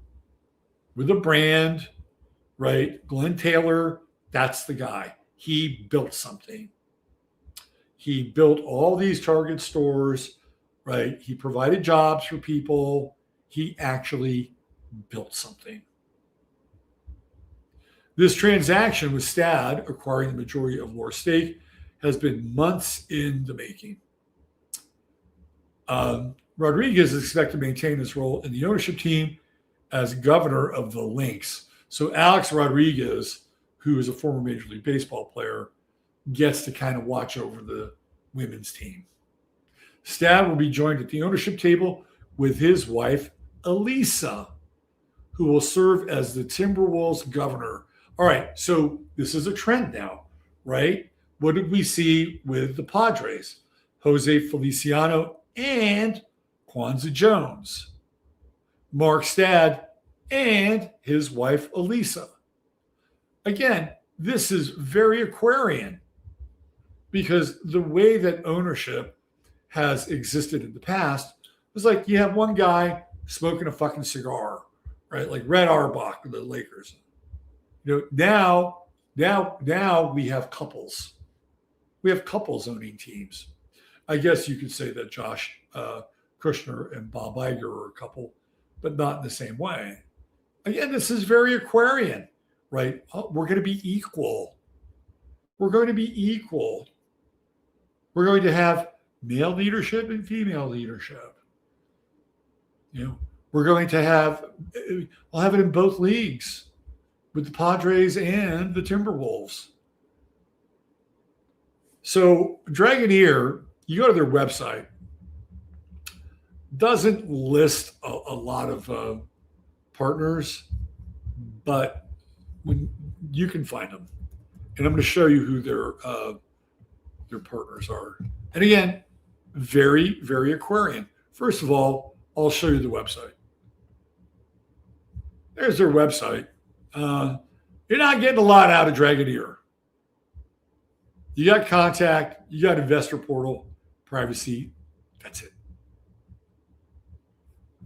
B: with a brand, right? Glenn Taylor, that's the guy. He built something. He built all these Target stores, right? He provided jobs for people. He actually built something. This transaction with Stad acquiring the majority of Lore's stake has been months in the making. Rodriguez is expected to maintain his role in the ownership team as governor of the Lynx. So Alex Rodriguez, who is a former Major League Baseball player, gets to kind of watch over the women's team. Stad will be joined at the ownership table with his wife, Elisa, who will serve as the Timberwolves governor. All right, so this is a trend now, right? What did we see with the Padres? Jose Feliciano and Kwanzaa Jones. Mark Stad and his wife, Elisa. Again, this is very Aquarian, because the way that ownership has existed in the past was like you have one guy smoking a fucking cigar, right? Like Red Auerbach of the Lakers. You know, now we have couples. We have couples owning teams. I guess you could say that Josh Kushner and Bob Iger are a couple, but not in the same way. Again, this is very Aquarian, right? Oh, we're going to be equal. We're going to be equal. We're going to have male leadership and female leadership. We're going to have, I'll have it in both leagues with the Padres and the Timberwolves. So Dragoneer, you go to their website, doesn't list a lot of partners, but when you can find them. And I'm going to show you who their partners are. And again, very, very Aquarian. First of all, I'll show you the website. There's their website. You're not getting a lot out of Dragoneer. You got contact, you got investor portal, privacy. That's it.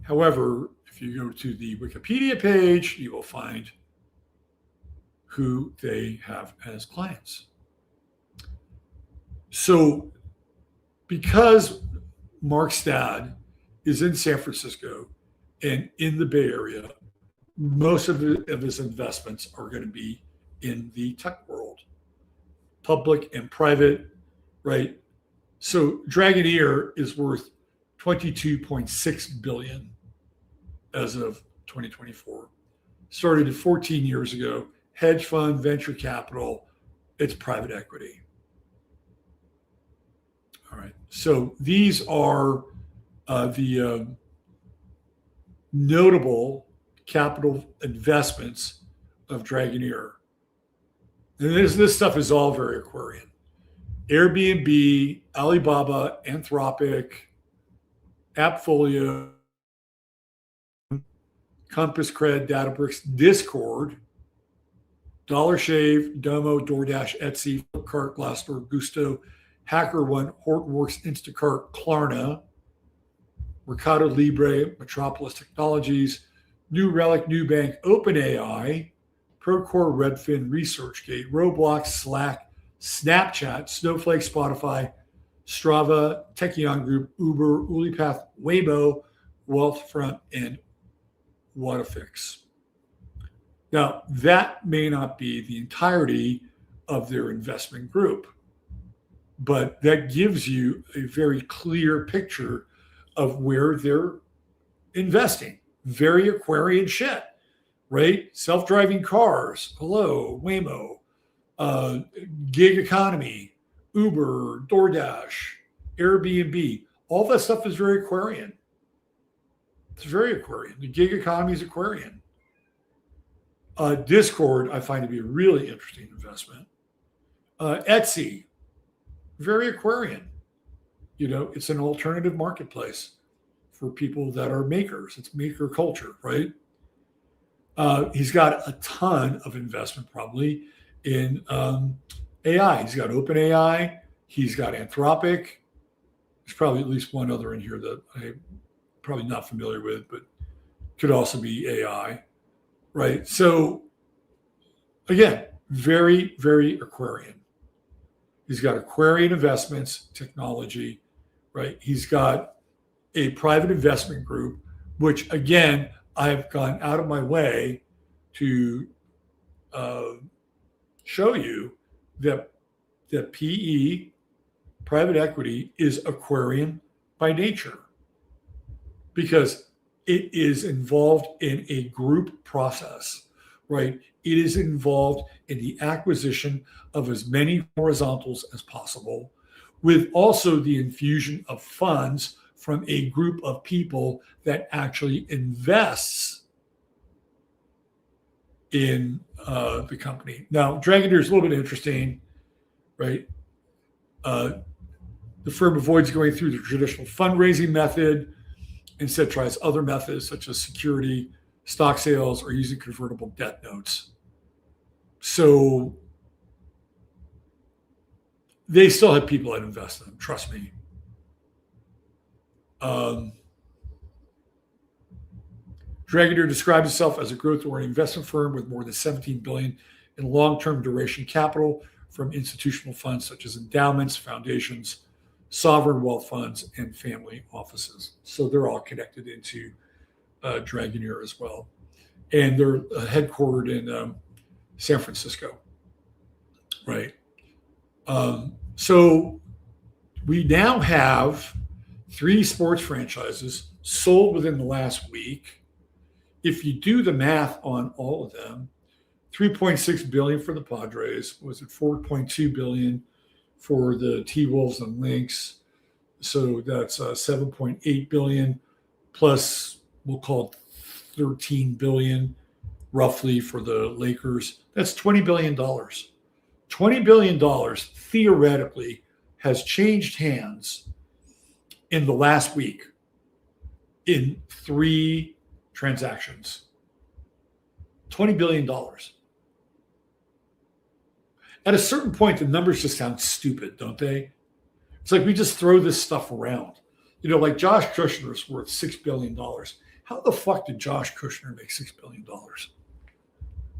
B: However, if you go to the Wikipedia page, you will find who they have as clients. So because Mark Stad is in San Francisco and in the Bay Area, most of his investments are going to be in the tech world, public and private, right? So Dragoneer is worth $22.6 billion as of 2024. Started 14 years ago. Hedge fund, venture capital, it's private equity. All right. So these are the notable capital investments of Dragoneer. And this stuff is all very Aquarian. Airbnb, Alibaba, Anthropic, Appfolio, Compass Cred, Databricks, Discord, Dollar Shave, Domo, DoorDash, Etsy, Flipkart, Glassdoor, Gusto, HackerOne, Hortonworks, Instacart, Klarna, Mercado Libre, Metropolis Technologies, New Relic, Nubank, OpenAI, Procore, Redfin, ResearchGate, Roblox, Slack, Snapchat, Snowflake, Spotify, Strava, Techion Group, Uber, UliPath, Weibo, Wealthfront, and Whatafix. Now, that may not be the entirety of their investment group, but that gives you a very clear picture of where they're investing. Very Aquarian shit, right? Self-driving cars, hello, Waymo, gig economy, Uber, DoorDash, Airbnb. All that stuff is very Aquarian. It's very Aquarian. The gig economy is Aquarian. Discord, I find to be a really interesting investment. Etsy, very Aquarian. It's an alternative marketplace for people that are makers. It's maker culture, right? He's got a ton of investment probably in AI. He's got OpenAI. He's got Anthropic. There's probably at least one other in here that I'm probably not familiar with, but could also be AI, right? So again, very, very Aquarian. He's got Aquarian investments, technology, right? He's got a private investment group, which again, I've gone out of my way to show you that PE, private equity, is Aquarian by nature because it is involved in a group process, right? It is involved in the acquisition of as many horizontals as possible, with also the infusion of funds from a group of people that actually invests in the company. Now, Dragoneer is a little bit interesting, right? The firm avoids going through the traditional fundraising method, instead tries other methods such as security, stock sales, or using convertible debt notes. So they still have people that invest in them, trust me. Dragoneer describes itself as a growth-oriented investment firm with more than $17 billion in long-term duration capital from institutional funds such as endowments, foundations, sovereign wealth funds, and family offices. So they're all connected into Dragoneer as well. And they're headquartered in San Francisco, right? So we now have 3 sports franchises sold within the last week. If you do the math on all of them, $3.6 billion for the Padres, was it $4.2 billion for the T-Wolves and Lynx? So that's $7.8 billion plus, we'll call it $13 billion roughly for the Lakers. That's $20 billion. $20 billion theoretically has changed hands in the last week in 3 transactions. $20 billion. At a certain point, the numbers just sound stupid, don't they? It's like we just throw this stuff around. You know, like Josh Kushner's worth $6 billion. How the fuck did Josh Kushner make $6 billion?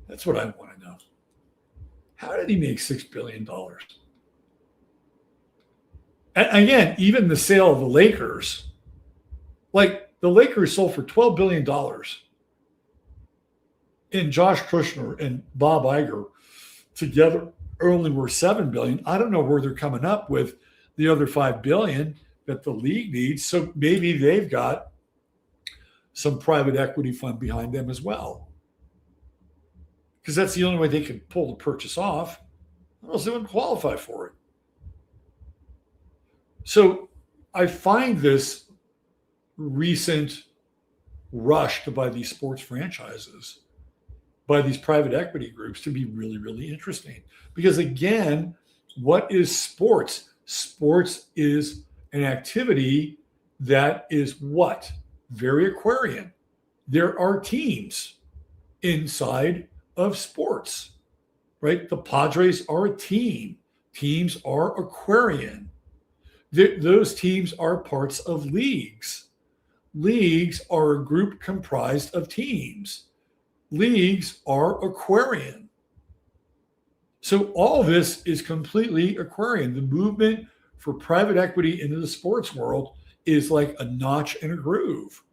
B: That's what I want to know. How did he make $6 billion? And again, even the sale of the Lakers, like the Lakers sold for $12 billion. And Josh Kushner and Bob Iger together are only worth $7 billion. I don't know where they're coming up with the other $5 billion that the league needs. So maybe they've got some private equity fund behind them as well. Because that's the only way they can pull the purchase off. Or else they wouldn't qualify for it. So I find this recent rush to buy these sports franchises by these private equity groups to be really, really interesting. Because again, what is sports? Sports is an activity that is what? Very Aquarian. There are teams inside of sports, right? The Padres are a team. Teams are Aquarian. Those teams are parts of leagues. Leagues are a group comprised of teams. Leagues are Aquarian. So all this is completely Aquarian. The movement for private equity into the sports world is like a notch in a groove.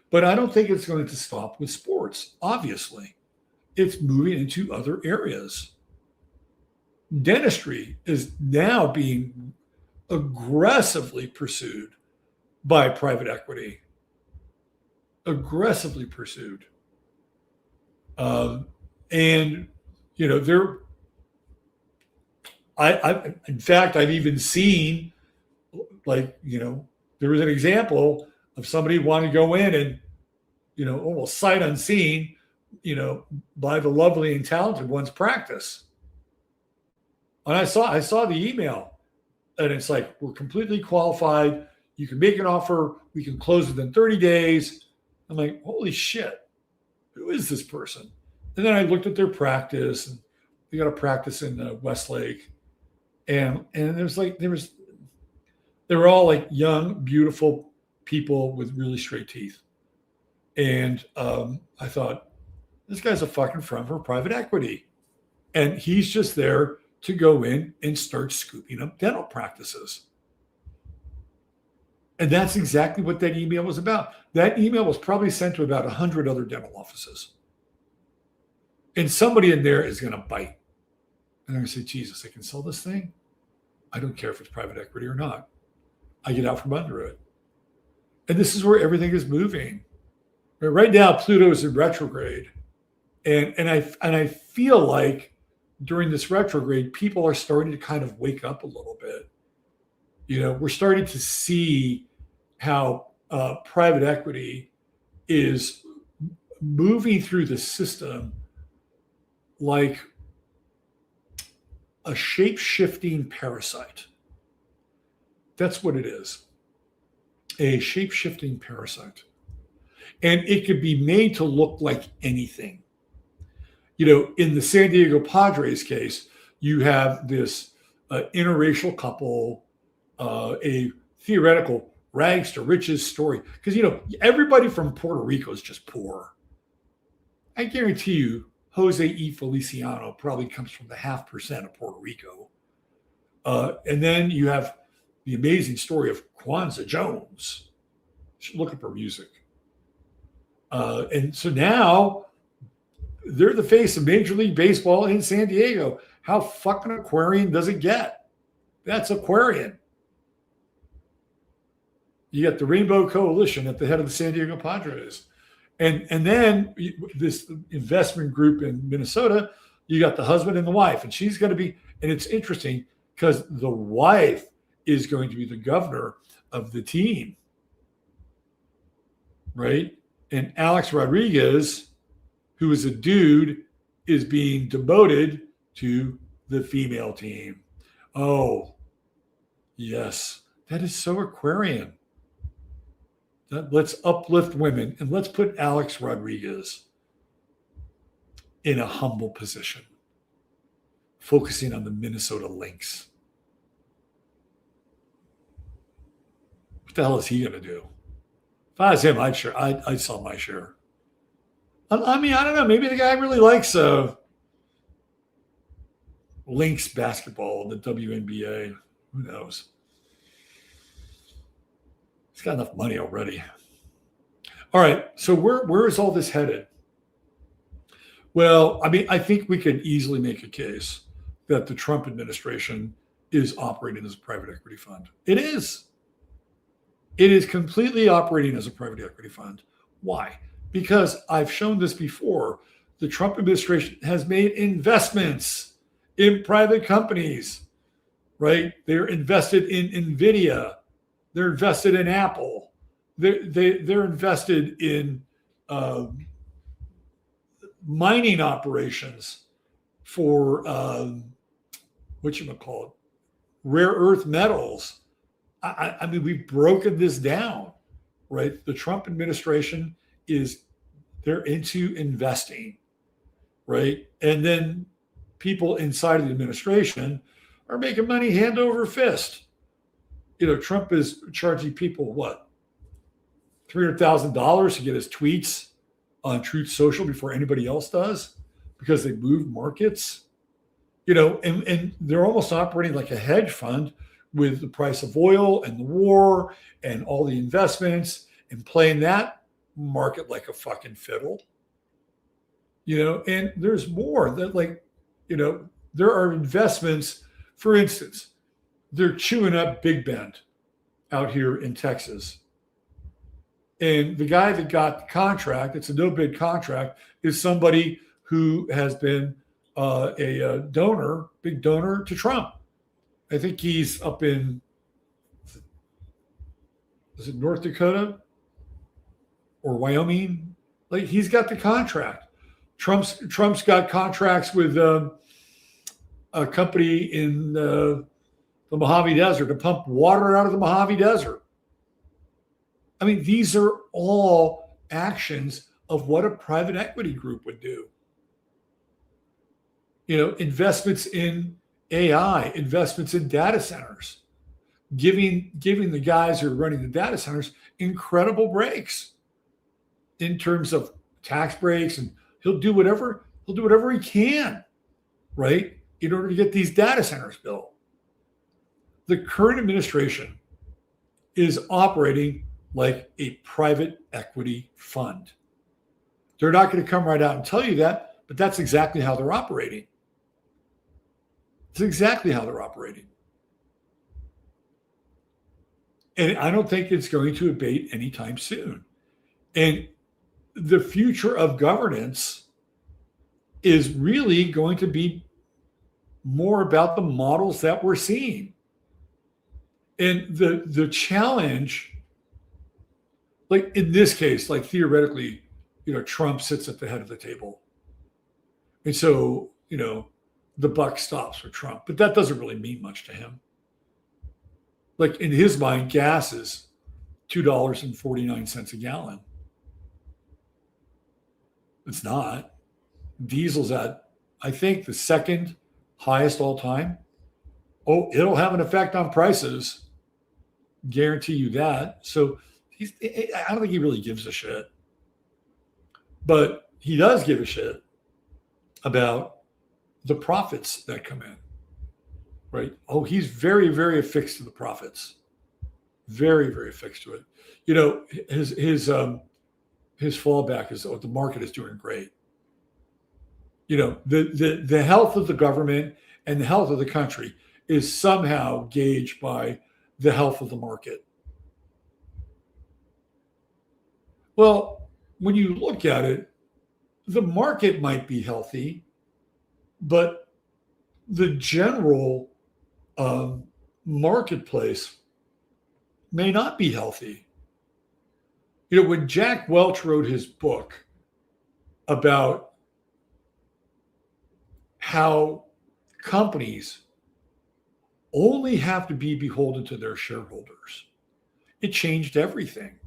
B: But I don't think it's going to stop with sports, obviously. It's moving into other areas. Dentistry is now being aggressively pursued by private equity. Aggressively pursued. And, you know, in fact, I've even seen, like, you know, there was an example of somebody wanting to go in and, you know, almost sight unseen, you know, by the lovely and talented one's practice. And I saw the email, and it's like, we're completely qualified. You can make an offer. We can close within 30 days. I'm like, holy shit, who is this person? And then I looked at their practice, and they got a practice in Westlake, and they were all like young, beautiful people with really straight teeth. And I thought, this guy's a fucking front for private equity, and he's just there to go in and start scooping up dental practices. And that's exactly what that email was about. That email was probably sent to about 100 other dental offices. And somebody in there is going to bite. And they're going to say, Jesus, I can sell this thing? I don't care if it's private equity or not. I get out from under it. And this is where everything is moving. Right now, Pluto is in retrograde. And I feel like during this retrograde, people are starting to kind of wake up a little bit. You know, we're starting to see how private equity is moving through the system like a shape-shifting parasite. That's what it is. A shape-shifting parasite. And it could be made to look like anything. You know, in the San Diego Padres case, you have this interracial couple, a theoretical rags to riches story. Because, you know, everybody from Puerto Rico is just poor. I guarantee you, Jose E. Feliciano probably comes from the 0.5% of Puerto Rico. And then you have the amazing story of Kwanzaa Jones. You should look up her music. And so now they're the face of Major League Baseball in San Diego. How fucking Aquarian does it get? That's Aquarian. You got the Rainbow Coalition at the head of the San Diego Padres. And then this investment group in Minnesota, you got the husband and the wife. And she's going to be, and it's interesting because the wife is going to be the governor of the team. Right? And Alex Rodriguez, who is a dude, is being demoted to the female team. Oh, yes. That is so Aquarian. Let's uplift women and let's put Alex Rodriguez in a humble position, focusing on the Minnesota Lynx. What the hell is he going to do? If I was him, I'd sell my share. I mean, I don't know. Maybe the guy really likes Lynx basketball, the WNBA. Who knows? He's got enough money already. All right. So where is all this headed? Well, I mean, I think we could easily make a case that the Trump administration is operating as a private equity fund. It is. It is completely operating as a private equity fund. Why? Because I've shown this before. The Trump administration has made investments in private companies, right? They're invested in NVIDIA. They're invested in Apple. They're invested in mining operations for whatchamacallit, rare earth metals. I mean, we've broken this down, right? The Trump administration they're into investing, right? And then people inside of the administration are making money hand over fist. You know, Trump is charging people what? $300,000 to get his tweets on Truth Social before anybody else does because they move markets. You know, and they're almost operating like a hedge fund with the price of oil and the war and all the investments and playing that market like a fucking fiddle. You know, and there's more that, like, you know, there are investments. For instance, they're chewing up Big Bend out here in Texas. And the guy that got the contract, it's a no bid contract, is somebody who has been a donor, big donor to Trump. I think he's up in, is it North Dakota or Wyoming? Like, he's got the contract. Trump's got contracts with a company in the Mojave Desert to pump water out of the Mojave Desert. I mean, these are all actions of what a private equity group would do. You know, investments in AI, investments in data centers, giving the guys who are running the data centers incredible breaks in terms of tax breaks, and he'll do whatever he can, right, in order to get these data centers built. The current administration is operating like a private equity fund. They're not going to come right out and tell you that, but that's exactly how they're operating. It's exactly how they're operating. And I don't think it's going to abate anytime soon. And the future of governance is really going to be more about the models that we're seeing. And the challenge, like in this case, like theoretically, you know, Trump sits at the head of the table. And so, you know, the buck stops for Trump, but that doesn't really mean much to him. Like, in his mind, gas is $2.49 a gallon. It's not. Diesel's at, I think, the second highest all time. Oh, it'll have an effect on prices. Guarantee you that. So I don't think he really gives a shit. But he does give a shit about the profits that come in. right? Oh, he's very, very affixed to the profits. Very, very affixed to it. You know, his fallback is, oh, the market is doing great. You know, the health of the government and the health of the country is somehow gauged by the health of the market. Well, when you look at it, the market might be healthy, but the general marketplace may not be healthy. You know, when Jack Welch wrote his book about how companies only have to be beholden to their shareholders, it changed everything.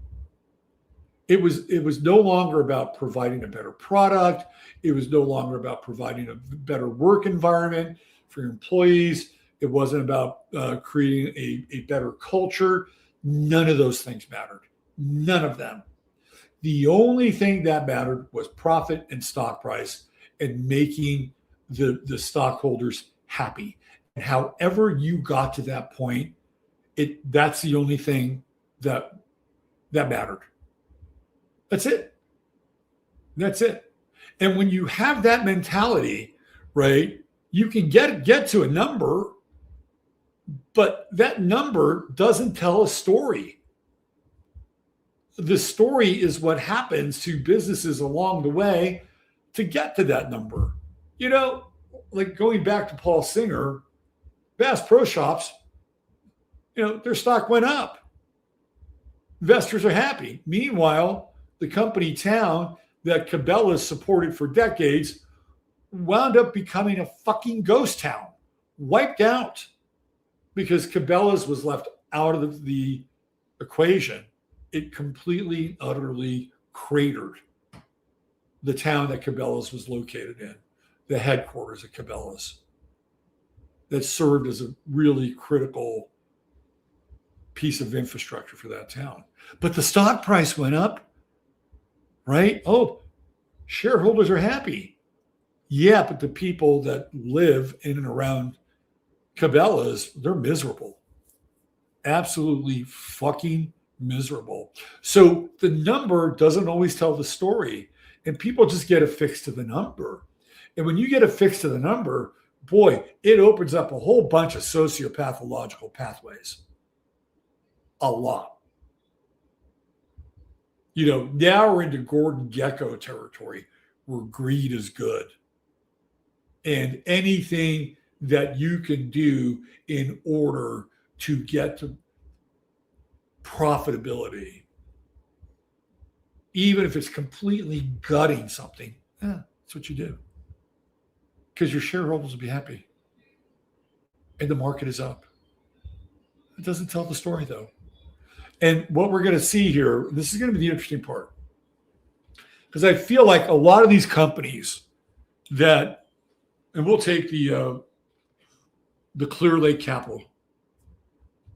B: It was no longer about providing a better product. It was no longer about providing a better work environment for your employees. It wasn't about creating a better culture. None of those things mattered. None of them. The only thing that mattered was profit and stock price and making the stockholders happy. And however you got to that point, that's the only thing that mattered. That's it. That's it. And when you have that mentality, right, you can get to a number, but that number doesn't tell a story. The story is what happens to businesses along the way to get to that number. You know, like going back to Paul Singer, Bass Pro Shops, you know, their stock went up. Investors are happy. Meanwhile, the company town that Cabela's supported for decades wound up becoming a fucking ghost town, wiped out because Cabela's was left out of the equation. It completely, utterly cratered the town that Cabela's was located in, the headquarters of Cabela's, that served as a really critical piece of infrastructure for that town. But the stock price went up. Right? Oh, shareholders are happy. Yeah, but the people that live in and around Cabela's, they're miserable. Absolutely fucking miserable. So the number doesn't always tell the story. And people just get affixed to the number. And when you get affixed to the number, boy, it opens up a whole bunch of sociopathological pathways. A lot. You know, now we're into Gordon Gekko territory where greed is good. And anything that you can do in order to get to profitability, even if it's completely gutting something, that's what you do. Because your shareholders will be happy. And the market is up. It doesn't tell the story, though. And what we're going to see here, this is going to be the interesting part. Because I feel like a lot of these companies that, and we'll take the Clear Lake Capital.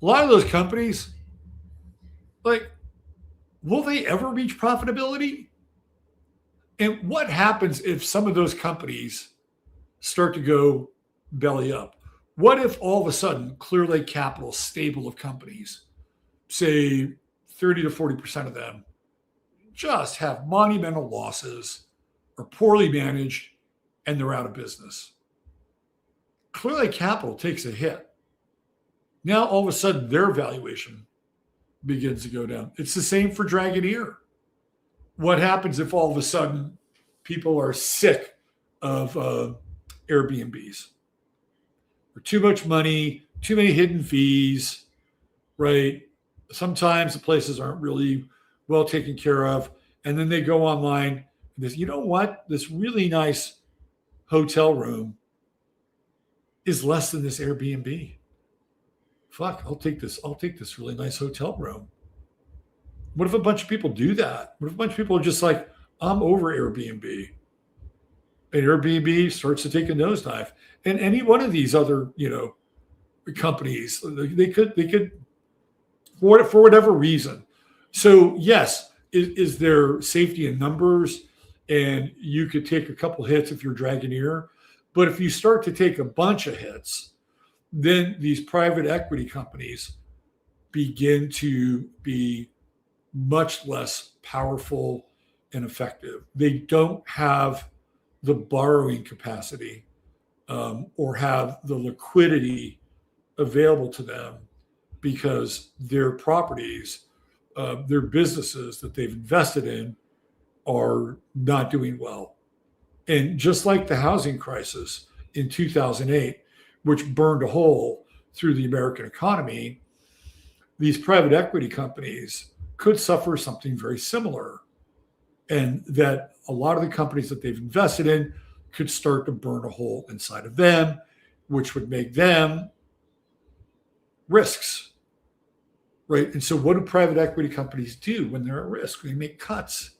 B: A lot of those companies, like, will they ever reach profitability? And what happens if some of those companies start to go belly up? What if all of a sudden Clear Lake Capital's stable of companies, say 30 to 40% of them, just have monumental losses, are poorly managed, and they're out of business? Clear Lake Capital takes a hit. Now, all of a sudden, their valuation begins to go down. It's the same for Dragoneer. What happens if all of a sudden people are sick of Airbnbs? Or too much money, too many hidden fees, right? Sometimes the places aren't really well taken care of. And then they go online and they say, you know what? This really nice hotel room is less than this Airbnb. Fuck, I'll take this really nice hotel room. What if a bunch of people do that? What if a bunch of people are just like, I'm over Airbnb? And Airbnb starts to take a nosedive. And any one of these other, companies, they could for whatever reason. So yes, is there safety in numbers? And you could take a couple hits if you're Dragoneer. But if you start to take a bunch of hits, then these private equity companies begin to be much less powerful and effective. They don't have the borrowing capacity or have the liquidity available to them because their properties, their businesses that they've invested in are not doing well. And just like the housing crisis in 2008, which burned a hole through the American economy, these private equity companies could suffer something very similar. And that a lot of the companies that they've invested in could start to burn a hole inside of them, which would make them risks, right? And so what do private equity companies do when they're at risk? They make cuts.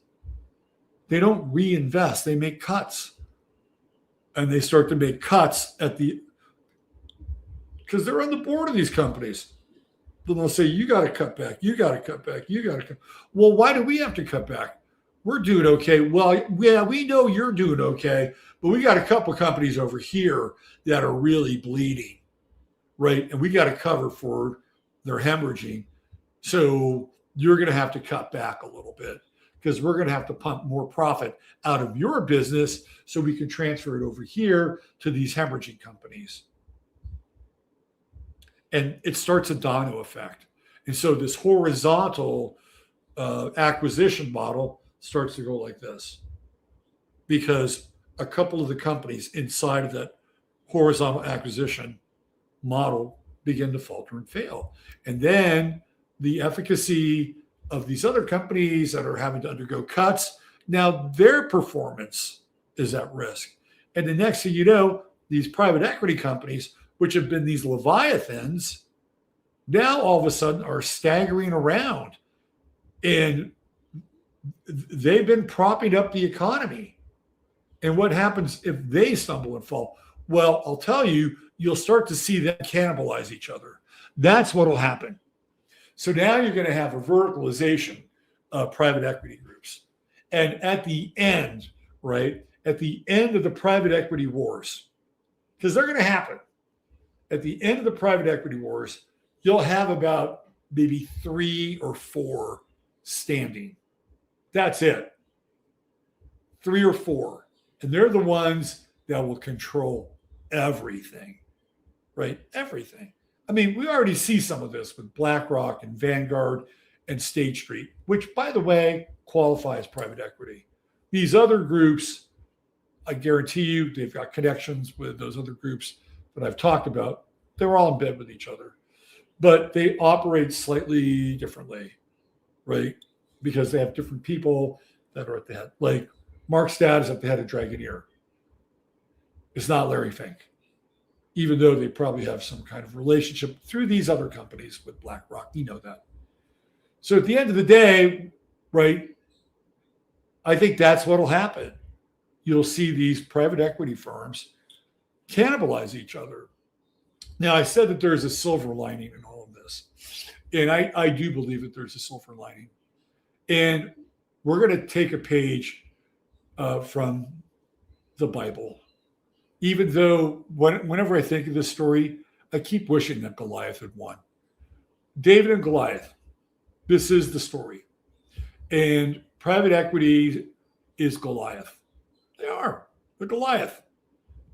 B: They don't reinvest, they make cuts. And they start to make cuts because they're on the board of these companies. Then they'll say, you got to cut back, you got to cut back, you got to cut. Well, why do we have to cut back? We're doing okay. Well, yeah, we know you're doing okay, but we got a couple of companies over here that are really bleeding, right? And we got to cover for their hemorrhaging. So you're going to have to cut back a little bit because we're going to have to pump more profit out of your business so we can transfer it over here to these hemorrhaging companies. And it starts a domino effect. And so this horizontal acquisition model starts to go like this because a couple of the companies inside of that horizontal acquisition model begin to falter and fail. And then the efficacy of these other companies that are having to undergo cuts, now their performance is at risk. And the next thing you know, these private equity companies, which have been these leviathans, now all of a sudden are staggering around. And they've been propping up the economy. And what happens if they stumble and fall? Well, I'll tell you, you'll start to see them cannibalize each other. That's what will happen. So now you're going to have a verticalization of private equity groups. And at the end, right, at the end of the private equity wars, because they're going to happen, at the end of the private equity wars, you'll have about maybe 3 or 4 standing. That's it. 3 or 4. And they're the ones that will control everything, right? Everything. I mean, we already see some of this with BlackRock and Vanguard and State Street, which, by the way, qualify as private equity. These other groups, I guarantee you, they've got connections with those other groups that I've talked about. They're all in bed with each other, but they operate slightly differently, right? Because they have different people that are at the head. Like Mark Stad is at the head of Dragoneer. It's not Larry Fink, even though they probably have some kind of relationship through these other companies with BlackRock. You know that. So at the end of the day, right, I think that's what will happen. You'll see these private equity firms cannibalize each other. Now, I said that there's a silver lining in all of this. And I do believe that there's a silver lining. And we're going to take a page from the Bible. Even though whenever I think of this story, I keep wishing that Goliath had won. David and Goliath, this is the story. And private equity is Goliath. They're Goliath.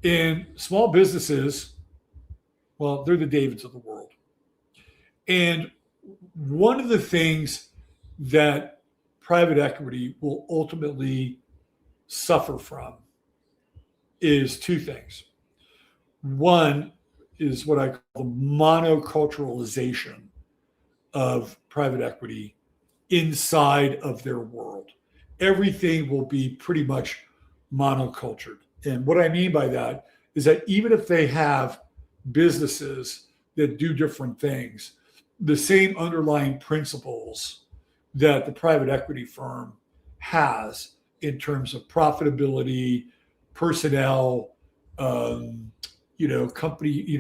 B: And small businesses, well, they're the Davids of the world. And one of the things that private equity will ultimately suffer from is 2 things. One is what I call the monoculturalization of private equity inside of their world. Everything will be pretty much monocultured. And what I mean by that is that even if they have businesses that do different things, the same underlying principles that the private equity firm has in terms of profitability, personnel, company,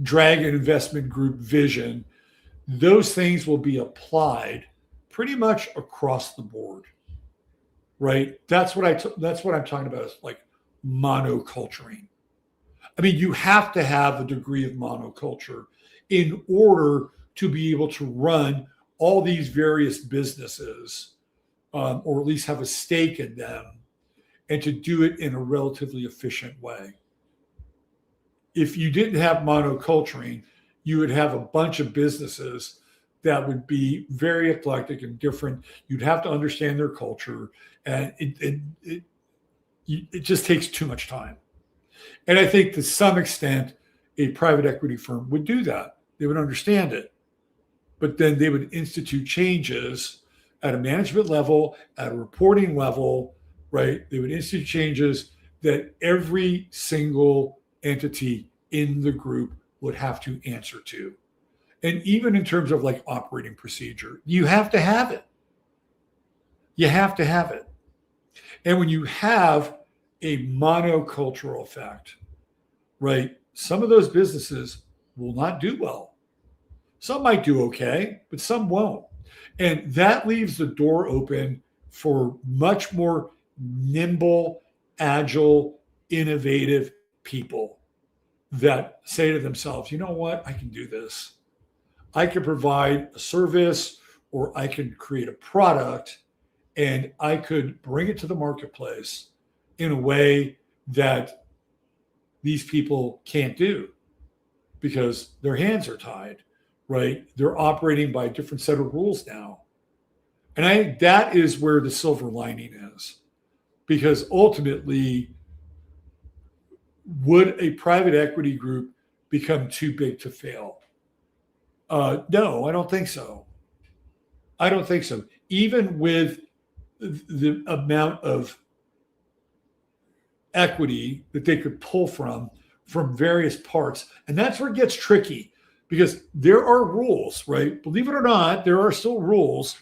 B: Dragon Investment Group vision, those things will be applied pretty much across the board, right? That's what I'm talking about. Is like monoculturing. I mean, you have to have a degree of monoculture in order to be able to run all these various businesses, or at least have a stake in them, and to do it in a relatively efficient way. If you didn't have monoculturing, you would have a bunch of businesses that would be very eclectic and different. You'd have to understand their culture, and it just takes too much time. And I think to some extent, a private equity firm would do that. They would understand it, but then they would institute changes at a management level, at a reporting level, right? They would institute changes that every single entity in the group would have to answer to. And even in terms of like operating procedure, you have to have it. You have to have it. And when you have a monocultural effect, right, some of those businesses will not do well. Some might do okay, but some won't. And that leaves the door open for much more nimble, agile, innovative people that say to themselves, you know what, I can do this. I can provide a service, or I can create a product, and I could bring it to the marketplace in a way that these people can't do because their hands are tied, right? They're operating by a different set of rules now. And I think that is where the silver lining is, because ultimately, would a private equity group become too big to fail? No, I don't think so. I don't think so. Even with the amount of equity that they could pull from various parts. And that's where it gets tricky, because there are rules, right? Believe it or not, there are still rules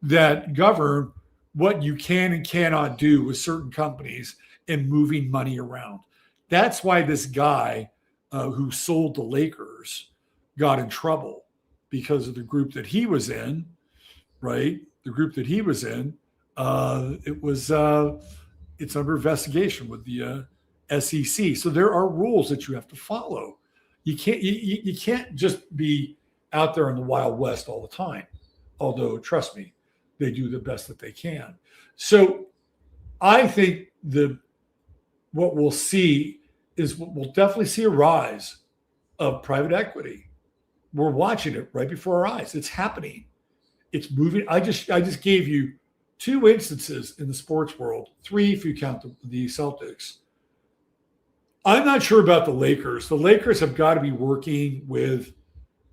B: that govern what you can and cannot do with certain companies and moving money around. That's why this guy who sold the Lakers got in trouble, because of the group that he was in, right? The group that he was in, it's under investigation with the SEC. So there are rules that you have to follow. You can't just be out there in the Wild West all the time. Although, trust me, they do the best that they can. So I think what we'll see is we'll definitely see a rise of private equity. We're watching it right before our eyes. It's happening. It's moving. I just gave you 2 instances in the sports world, 3 if you count the Celtics. I'm not sure about the Lakers. The Lakers have got to be working with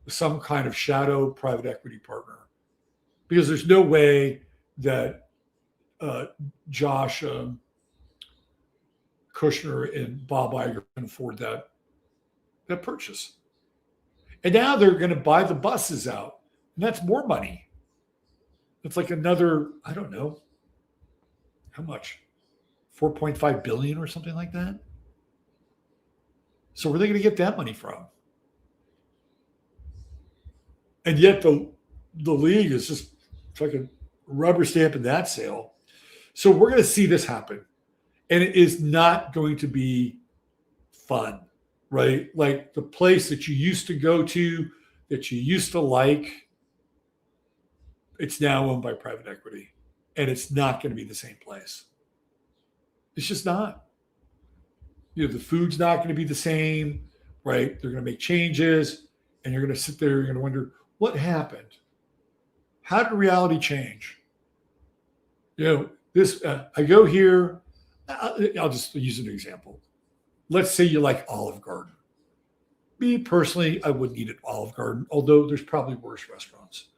B: some kind of shadow private equity partner, because there's no way that Josh Kushner and Bob Iger can afford that purchase. And now they're going to buy the buses out, and that's more money. It's like another, I don't know, how much? 4.5 billion or something like that. So where are they going to get that money from? And yet the league is just fucking rubber stamping that sale. So we're going to see this happen. And it is not going to be fun, right? Like the place that you used to go to, that you used to like, it's now owned by private equity. And it's not going to be the same place. It's just not. The food's not going to be the same, right? They're going to make changes, and you're going to sit there, you're going to wonder, what happened? How did reality change? I go here. I'll just use an example. Let's say you like Olive Garden. Me personally, I wouldn't eat at Olive Garden, although there's probably worse restaurants.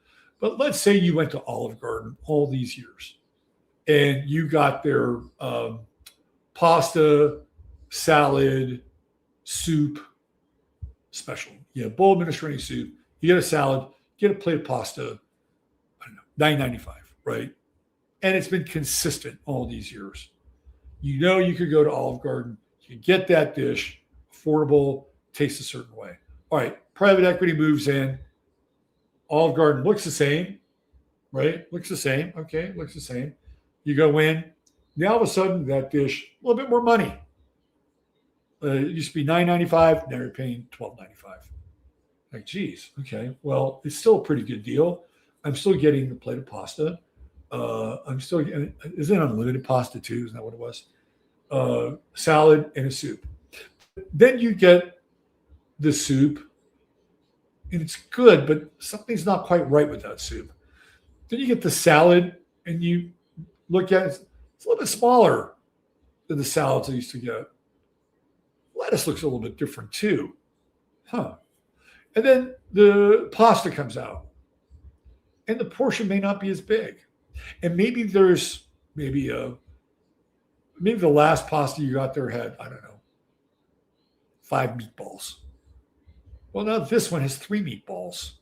B: But let's say you went to Olive Garden all these years, and you got their pasta, salad, soup special. Bowl of Mediterranean soup. You get a salad, get a plate of pasta, I don't know, $9.95, right? And it's been consistent all these years. You could go to Olive Garden, you can get that dish, affordable, tastes a certain way. All right, private equity moves in. Olive Garden looks the same, right? Looks the same. Okay, looks the same. You go in. Now all of a sudden, that dish, a little bit more money. It used to be $9.95. Now you're paying $12.95. Like, geez, okay. Well, it's still a pretty good deal. I'm still getting a plate of pasta. I'm still getting, is it unlimited pasta too? Isn't that what it was? Salad and a soup. Then you get the soup, and it's good, but something's not quite right with that soup. Then you get the salad, and you look at it, it's a little bit smaller than the salads I used to get. Lettuce looks a little bit different too. Huh. And then the pasta comes out, and the portion may not be as big. And maybe there's maybe the last pasta you got there had, I don't know, 5 meatballs. Well, now this one has 3 meatballs.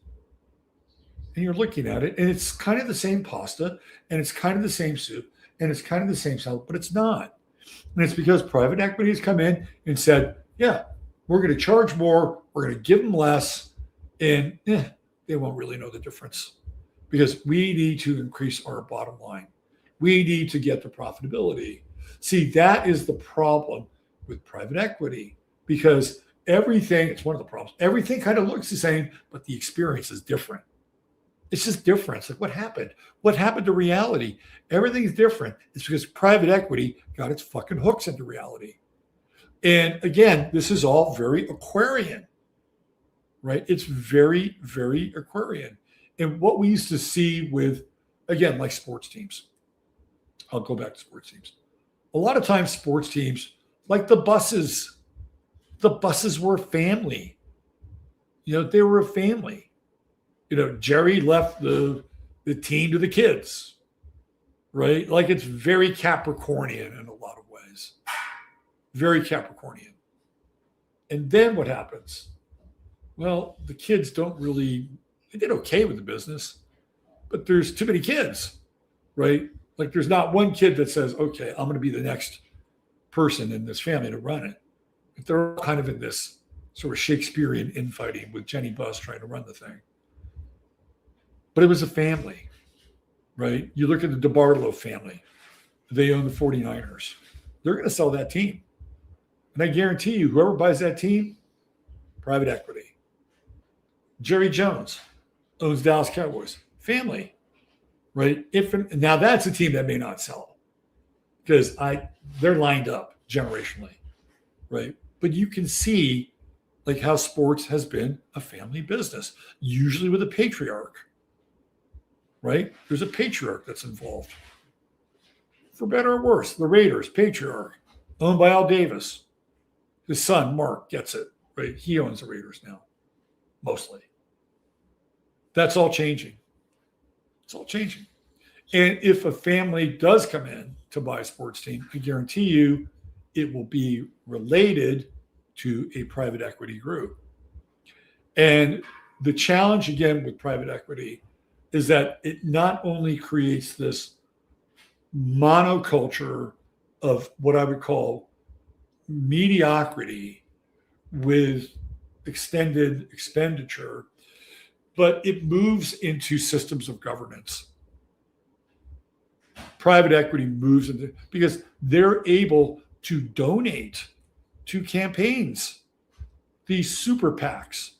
B: And you're looking at it, and it's kind of the same pasta, and it's kind of the same soup, and it's kind of the same salad, but it's not. And it's because private equity has come in and said, yeah, we're going to charge more, we're going to give them less, and they won't really know the difference because we need to increase our bottom line. We need to get the profitability. See, that is the problem with private equity because everything, it's one of the problems, everything kind of looks the same, but the experience is different. It's just different. It's like, what happened? What happened to reality? Everything's different. It's because private equity got its fucking hooks into reality. And again, this is all very Aquarian, right? It's very, very Aquarian. And what we used to see with, again, like sports teams. I'll go back to sports teams. A lot of times sports teams, like the buses were a family. They were a family. Jerry left the team to the kids, right? Like it's very Capricornian in a lot of ways. Very Capricornian. And then what happens? Well, the kids they did okay with the business, but there's too many kids, right? Like there's not one kid that says, okay, I'm going to be the next person in this family to run it. But they're all kind of in this sort of Shakespearean infighting with Jenny Buss trying to run the thing. But it was a family, right? You look at the DeBartolo family. They own the 49ers. They're going to sell that team. And I guarantee you, whoever buys that team, private equity. Jerry Jones owns Dallas Cowboys. Family, right? Now that's a team that may not sell because they're lined up generationally, right? But you can see like how sports has been a family business, usually with a patriarch. Right? There's a patriarch that's involved. For better or worse, the Raiders, patriarch, owned by Al Davis. His son, Mark, gets it. Right? He owns the Raiders now, mostly. That's all changing. It's all changing. And if a family does come in to buy a sports team, I guarantee you it will be related to a private equity group. And the challenge, again, with private equity is that it not only creates this monoculture of what I would call mediocrity with extended expenditure, but it moves into systems of governance. Private equity moves into because they're able to donate to campaigns, these super PACs.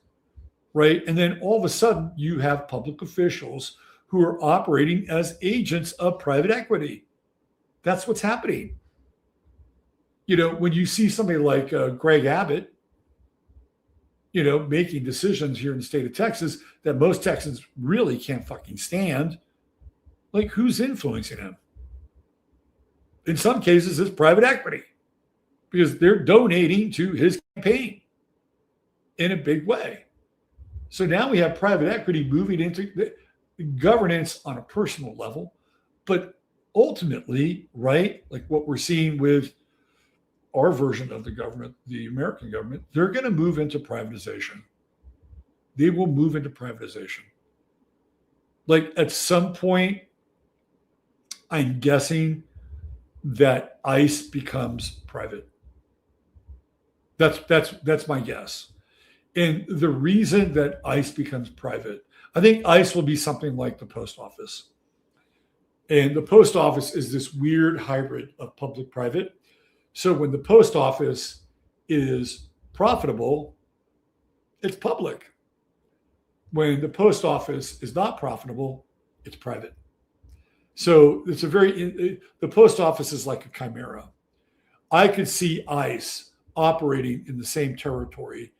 B: Right. And then all of a sudden you have public officials who are operating as agents of private equity. That's what's happening. When you see somebody like Greg Abbott, making decisions here in the state of Texas that most Texans really can't fucking stand, like who's influencing him? In some cases, it's private equity because they're donating to his campaign in a big way. So now we have private equity moving into the governance on a personal level, but ultimately, right, like what we're seeing with our version of the government, the American government, they're going to move into privatization. They will move into privatization. Like at some point, I'm guessing that ICE becomes private. That's my guess. And the reason that ICE becomes private, I think ICE will be something like the post office. And the post office is this weird hybrid of public-private. So when the post office is profitable, it's public. When the post office is not profitable, it's private. So it's the post office is like a chimera. I could see ICE operating in the same territory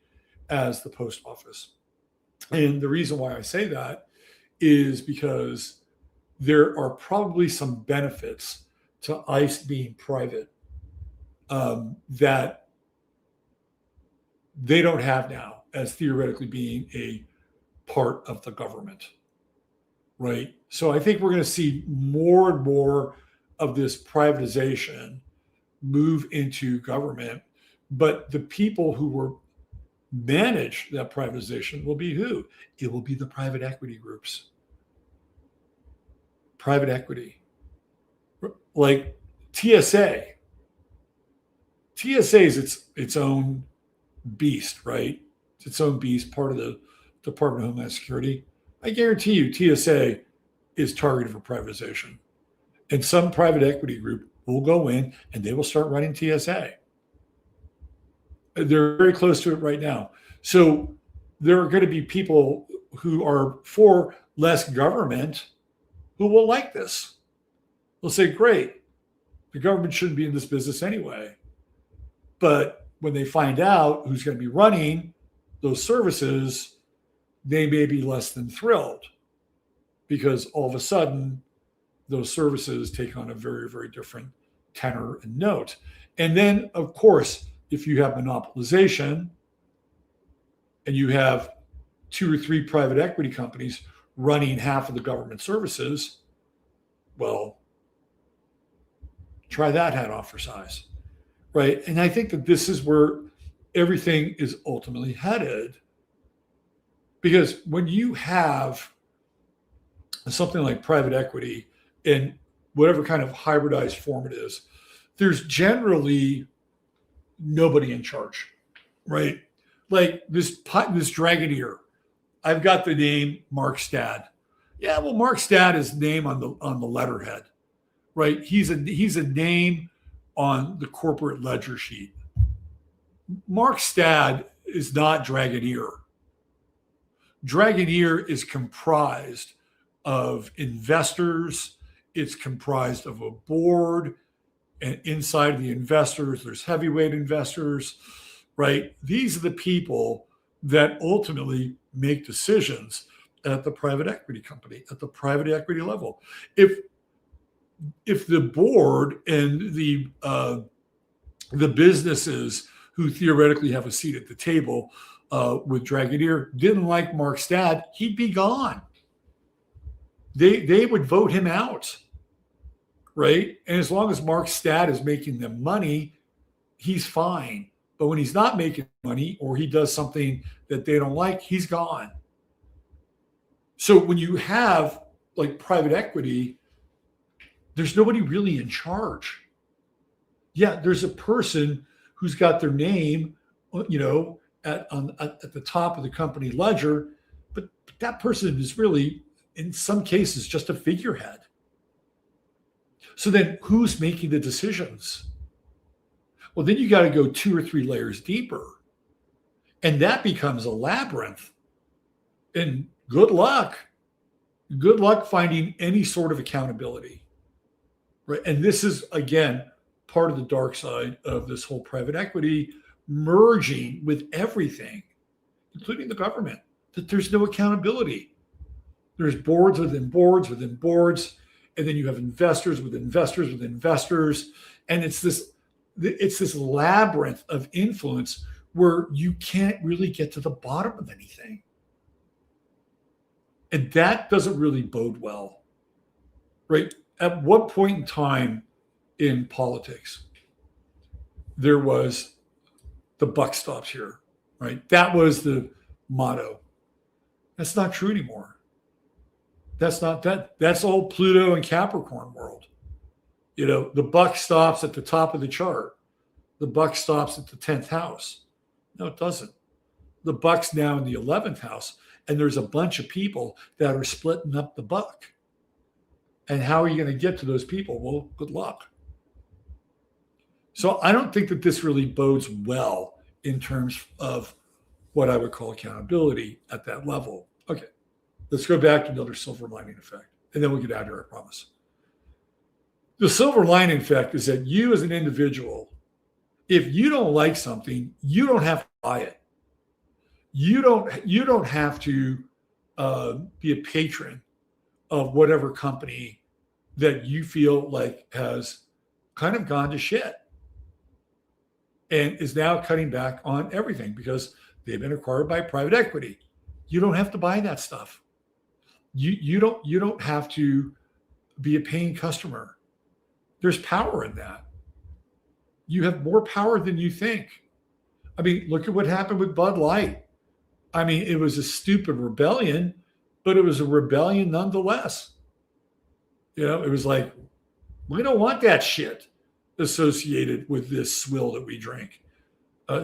B: as the post office. And the reason why I say that is because there are probably some benefits to ICE being private that they don't have now as theoretically being a part of the government, right? So I think we're going to see more and more of this privatization move into government, but the people who will manage that privatization will be who? It will be the private equity groups. Private equity. Like TSA. TSA is its own beast, right? It's its own beast, part of the Department of Homeland Security. I guarantee you TSA is targeted for privatization. And some private equity group will go in and they will start running TSA. They're very close to it right now. So there are going to be people who are for less government who will like this. They'll say, great, the government shouldn't be in this business anyway. But when they find out who's going to be running those services, they may be less than thrilled because all of a sudden those services take on a very, very different tenor and note. And then, of course, if you have monopolization and you have 2 or 3 private equity companies running half of the government services, well, try that hat off for size, right? And I think that this is where everything is ultimately headed. Because when you have something like private equity in whatever kind of hybridized form it is, there's generally nobody in charge, right? Like this Dragoneer, I've got the name Mark Stad. Yeah, well, Mark Stad is name on the letterhead, right? He's a name on the corporate ledger sheet. Mark Stad is not Dragoneer. Dragoneer is comprised of investors. It's comprised of a board, and inside of the investors, there's heavyweight investors, right? These are the people that ultimately make decisions at the private equity company, at the private equity level. If the board and the businesses who theoretically have a seat at the table with Dragoneer didn't like Mark Stad, he'd be gone. They would vote him out, right? And as long as Mark Stad is making them money, he's fine. But when he's not making money or he does something that they don't like, he's gone. So when you have like private equity, there's nobody really in charge. Yeah, there's a person who's got their name, at the top of the company ledger, but that person is really, in some cases, just a figurehead. So then who's making the decisions? Well, then you got to go 2 or 3 layers deeper. And that becomes a labyrinth. And good luck. Good luck finding any sort of accountability. Right? And this is, again, part of the dark side of this whole private equity merging with everything, including the government, that there's no accountability. There's boards within boards within boards, and then you have investors with investors with investors. And it's this labyrinth of influence where you can't really get to the bottom of anything. And that doesn't really bode well, right? At what point in time in politics there was the buck stops here, right? That was the motto. That's not true anymore. That's all Pluto and Capricorn world. The buck stops at the top of the chart. The buck stops at the 10th house. No, it doesn't. The buck's now in the 11th house, and there's a bunch of people that are splitting up the buck. And how are you going to get to those people? Well, good luck. So I don't think that this really bodes well in terms of what I would call accountability at that level. Okay, let's go back to another silver lining effect, and then we'll get out of here, I promise. The silver lining effect is that you as an individual, if you don't like something, you don't have to buy it. You don't have to be a patron of whatever company that you feel like has kind of gone to shit and is now cutting back on everything because they've been acquired by private equity. You don't have to buy that stuff. You don't have to be a paying customer. There's power in that. You have more power than you think. I mean, look at what happened with Bud Light. I mean, it was a stupid rebellion, but it was a rebellion nonetheless. It was like, we don't want that shit associated with this swill that we drink.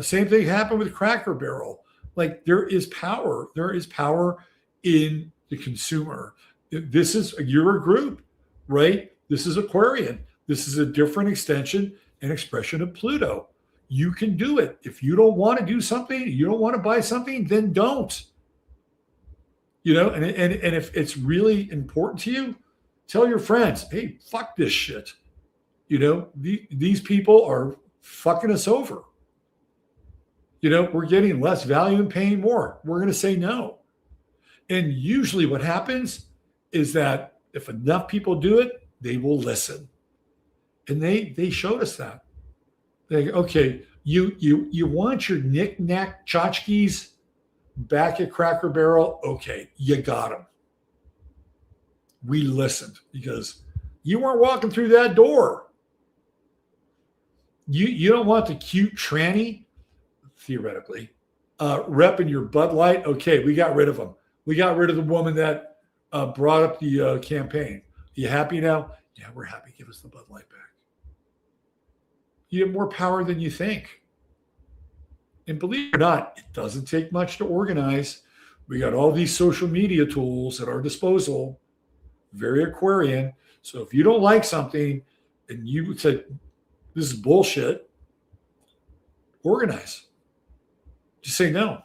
B: Same thing happened with Cracker Barrel. Like, there is power. There is power in the consumer. You're a group, right? This is Aquarian. This is a different extension and expression of Pluto. You can do it. If you don't want to do something, you don't want to buy something, then don't. And if it's really important to you, tell your friends, hey, fuck this shit. These people are fucking us over. We're getting less value and paying more. We're going to say no. And usually what happens is that if enough people do it, they will listen. And they showed us that. They go, okay, you want your knick-knack tchotchkes back at Cracker Barrel? Okay, you got them. We listened because you weren't walking through that door. You don't want the cute tranny, theoretically, repping your Bud Light. Okay, we got rid of them. We got rid of the woman that brought up the campaign. You happy now? Yeah, we're happy. Give us the Bud Light back. You have more power than you think. And believe it or not, it doesn't take much to organize. We got all these social media tools at our disposal, very Aquarian. So if you don't like something and you would say, this is bullshit, organize. Just say no.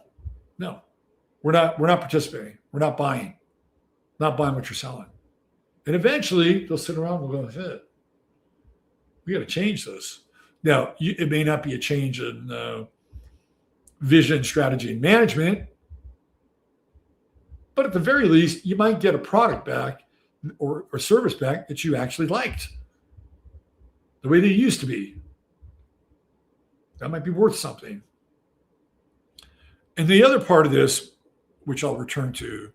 B: We're not participating. We're not buying what you're selling. And eventually they'll sit around and go, hey, we got to change this. Now, it may not be a change in vision, strategy, and management, but at the very least, you might get a product back or service back that you actually liked the way they used to be. That might be worth something. And the other part of this, which I'll return to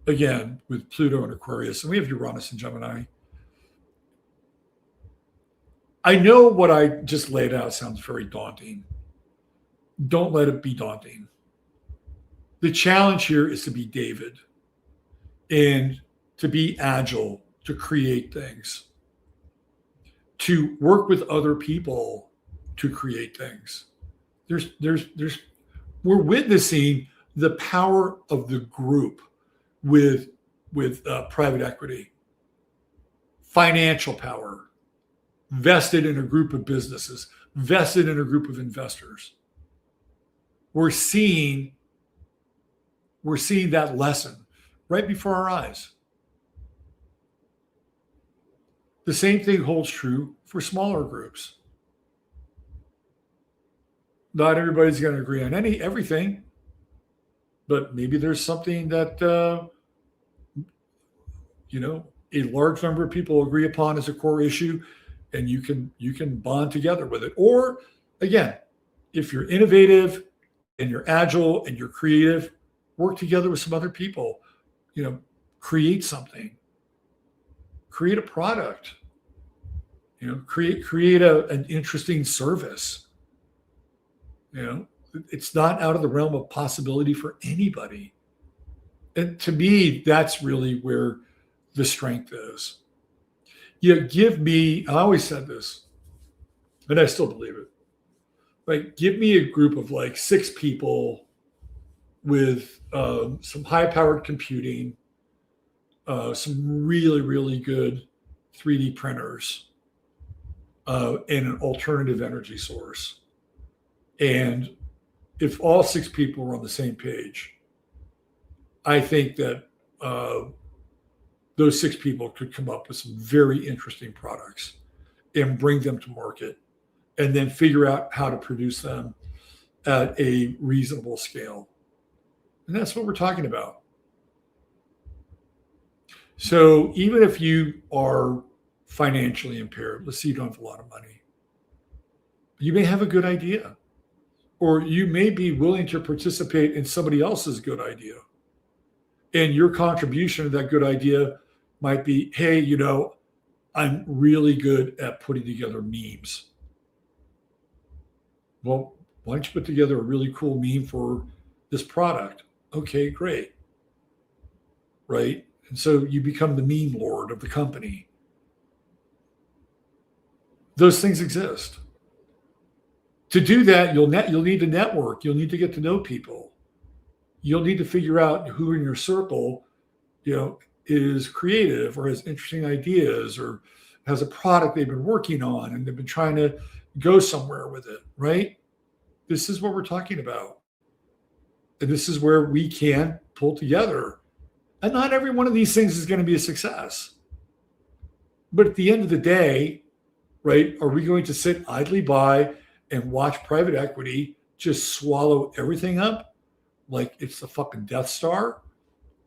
B: again with Pluto and Aquarius, and we have Uranus and Gemini. I know what I just laid out sounds very daunting. Don't let it be daunting. The challenge here is to be David and to be agile, to create things, to work with other people to create things. We're witnessing the power of the group with private equity, financial power, vested in a group of businesses, vested in a group of investors. We're seeing that lesson right before our eyes. The same thing holds true for smaller groups. Not everybody's going to agree on everything, but maybe there's something that a large number of people agree upon as a core issue, and you can bond together with it. Or again, if you're innovative and you're agile and you're creative, work together with some other people. Create something. Create a product. Create an interesting service. It's not out of the realm of possibility for anybody. And to me, that's really where the strength is. Give me, I always said this, and I still believe it. Like, give me a group of like 6 people with some high-powered computing, some really, really good 3D printers, and an alternative energy source. And if all 6 people were on the same page, I think that those 6 people could come up with some very interesting products and bring them to market, and then figure out how to produce them at a reasonable scale. And that's what we're talking about. So even if you are financially impaired, let's say you don't have a lot of money, you may have a good idea, or you may be willing to participate in somebody else's good idea. And your contribution to that good idea might be, hey, I'm really good at putting together memes. Well, why don't you put together a really cool meme for this product? Okay, great. Right? And so you become the meme lord of the company. Those things exist. To do that, you'll need to network. You'll need to get to know people. You'll need to figure out who in your circle, is creative or has interesting ideas or has a product they've been working on and they've been trying to go somewhere with it, right? This is what we're talking about. And this is where we can pull together. And not every one of these things is going to be a success. But at the end of the day, right, are we going to sit idly by and watch private equity just swallow everything up like it's the fucking Death Star?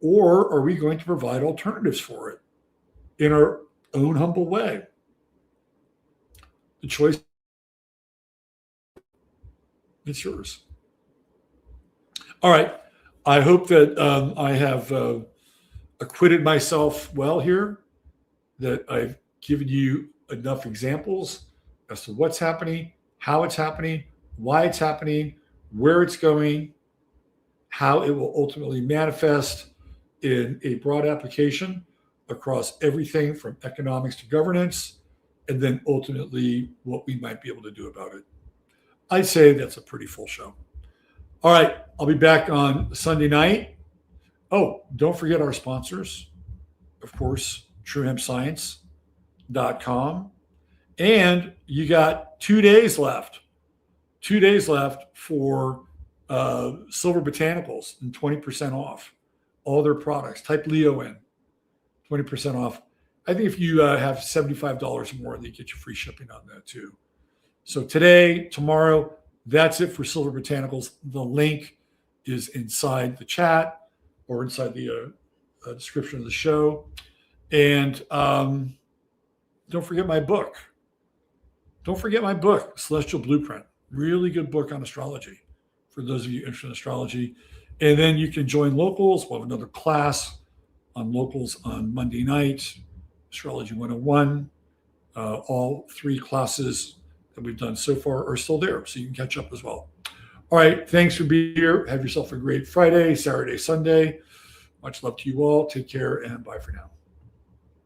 B: Or are we going to provide alternatives for it in our own humble way? The choice is yours. All right. I hope that I have acquitted myself well here, that I've given you enough examples as to what's happening, how it's happening, why it's happening, where it's going, how it will ultimately manifest in a broad application across everything from economics to governance, and then ultimately what we might be able to do about it. I'd say that's a pretty full show. All right, I'll be back on Sunday night. Oh, don't forget our sponsors, of course, truehempscience.com. And you got 2 days left. 2 days left for Silver Botanicals and 20% off all their products. Type Leo in, 20% off. I think if you have $75 or more, they get you free shipping on that too. So today, tomorrow, that's it for Silver Botanicals. The link is inside the chat or inside the description of the show. And don't forget my book. Don't forget my book, Celestial Blueprint. Really good book on astrology for those of you interested in astrology. And then you can join Locals. We'll have another class on Locals on Monday night, Astrology 101. All 3 classes that we've done so far are still there, so you can catch up as well. All right. Thanks for being here. Have yourself a great Friday, Saturday, Sunday. Much love to you all. Take care and bye for now.